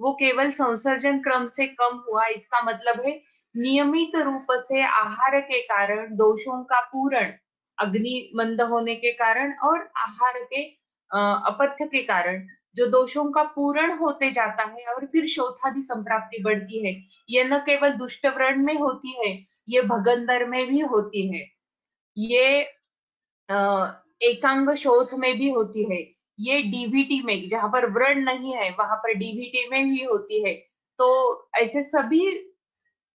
वो केवल संसर्जन क्रम से कम हुआ। इसका मतलब है नियमित रूप से आहार के कारण दोषों का पूरण, अग्नि मंद होने के कारण और आहार के अपथ्य के कारण जो दोषों का पूरण होते जाता है और फिर शोथादि संप्राप्ति बढ़ती है। ये न केवल दुष्ट व्रण में होती है, ये भगंदर में भी होती है, ये एकांग शोथ में भी होती है, ये डीवीटी में जहां पर व्रण नहीं है वहां पर डीवीटी में भी होती है। तो ऐसे सभी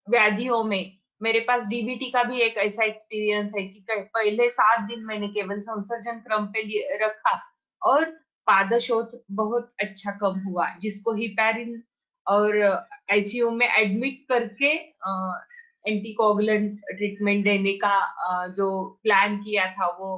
व्याधियों में मेरे पास डीबीटी का भी एक ऐसा एक्सपीरियंस है कि पहले 7 दिन मैंने केवल संसर्जन क्रम पे रखा और पादशोथ बहुत अच्छा कम हुआ, जिसको हिपैरिन और आईसीयू में एडमिट करके एंटीकोगुलेंट ट्रीटमेंट देने का जो प्लान किया था वो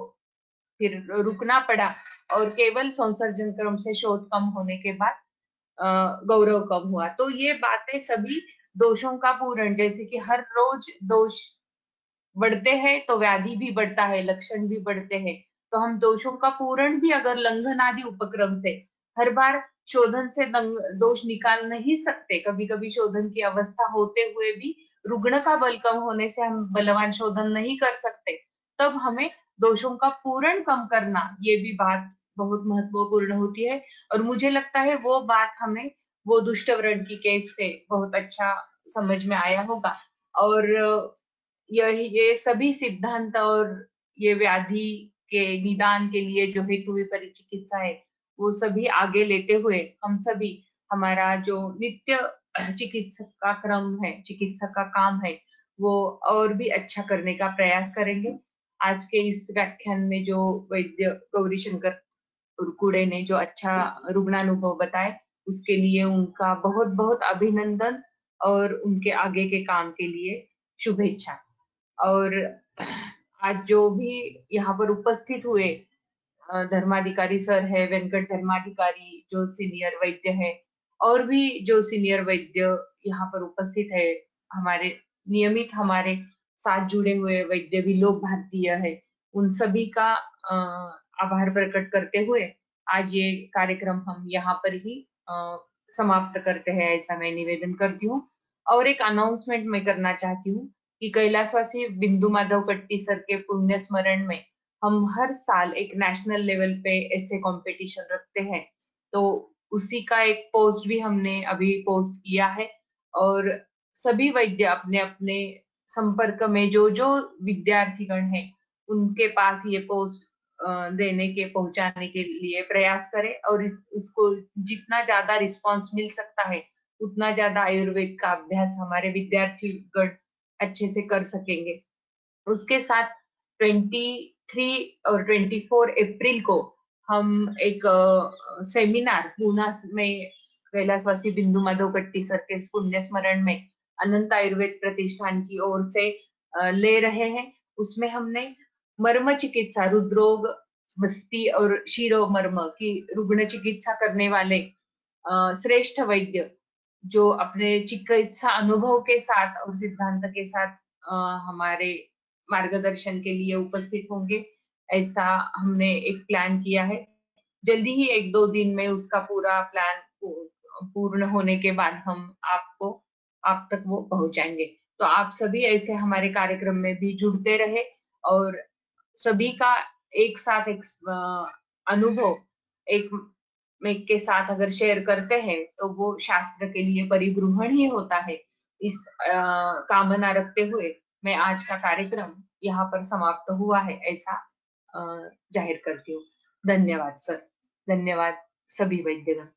फिर रुकना पड़ा और केवल संसर्जन क्रम से शोथ कम होने के बाद गौरव कम हुआ। तो ये बातें सभी दोषों का पूरण, जैसे कि हर रोज दोष बढ़ते हैं तो व्याधि भी बढ़ता है, लक्षण भी बढ़ते हैं, तो हम दोषों का पूरण भी अगर लंघन आदि उपक्रम से हर बार शोधन से दोष निकाल नहीं सकते, कभी कभी शोधन की अवस्था होते हुए भी रुग्ण का बल कम होने से हम बलवान शोधन नहीं कर सकते, तब हमें दोषों का पूरण कम करना ये भी बात बहुत महत्वपूर्ण होती है। और मुझे लगता है वो बात हमें वो दुष्ट व्रण की केस से बहुत अच्छा समझ में आया होगा। और ये सभी सिद्धांत और ये व्याधि के निदान के लिए जो हेतु विपरीत चिकित्सा है वो सभी आगे लेते हुए हम सभी हमारा जो नित्य चिकित्सक का क्रम है, चिकित्सक का काम है, वो और भी अच्छा करने का प्रयास करेंगे। आज के इस व्याख्यान में जो वैद्य गौरी शंकर कुड़े ने जो अच्छा रुग्णानुभव बताए उसके लिए उनका बहुत बहुत अभिनंदन और उनके आगे के काम के लिए शुभेच्छा। और आज जो भी यहाँ पर उपस्थित हुए धर्माधिकारी सर है, वेंकट धर्माधिकारी जो सीनियर वैद्य है, और भी जो सीनियर वैद्य यहाँ पर उपस्थित है, हमारे नियमित हमारे साथ जुड़े हुए वैद्य भी लोग भारतीय है, उन सभी का आभार प्रकट करते हुए आज ये कार्यक्रम हम यहाँ पर ही समाप्त करते हैं, ऐसा मैं निवेदन करती हूँ। और एक अनाउंसमेंट मैं करना चाहती हूँ कि कैलाशवासी बिंदु माधव कट्टी सर के पुण्य स्मरण में हम हर साल एक नेशनल लेवल पे ऐसे कंपटीशन रखते हैं, तो उसी का एक पोस्ट भी हमने अभी पोस्ट किया है और सभी वैद्य अपने अपने संपर्क में जो जो विद्यार्थीगण हैं उनके पास ये पोस्ट देने के पहुंचाने के लिए प्रयास करें और उसको जितना ज्यादा रिस्पांस मिल सकता है उतना ज्यादा आयुर्वेद का अभ्यास हमारे विद्यार्थीगण अच्छे से कर सकेंगे। उसके साथ 23 और 24 अप्रैल को हम एक सेमिनार पूना में कैलाशवासी बिंदु माधव कट्टी सर के पुण्य स्मरण में अनंत आयुर्वेद प्रतिष्ठान की ओर से ले रहे हैं। उसमें हमने मर्म चिकित्सा, हृदरोग, मस्ती और शिरोमर्म की रुग्ण चिकित्सा करने वाले श्रेष्ठ वैद्य जो अपने चिकित्सा अनुभव के साथ और सिद्धांत के साथ हमारे मार्गदर्शन के लिए उपस्थित होंगे, ऐसा हमने एक प्लान किया है। जल्दी ही 1-2 दिन में उसका पूरा प्लान पूर्ण होने के बाद हम आप तक वो पहुंचाएंगे। तो आप सभी ऐसे हमारे कार्यक्रम में भी जुड़ते रहे और सभी का एक साथ एक अनुभव एक के साथ अगर शेयर करते हैं तो वो शास्त्र के लिए परिग्रहण ही होता है। इस कामना रखते हुए मैं आज का कार्यक्रम यहाँ पर समाप्त हुआ है ऐसा जाहिर करती हूँ। धन्यवाद सर, धन्यवाद सभी वैद्यगण।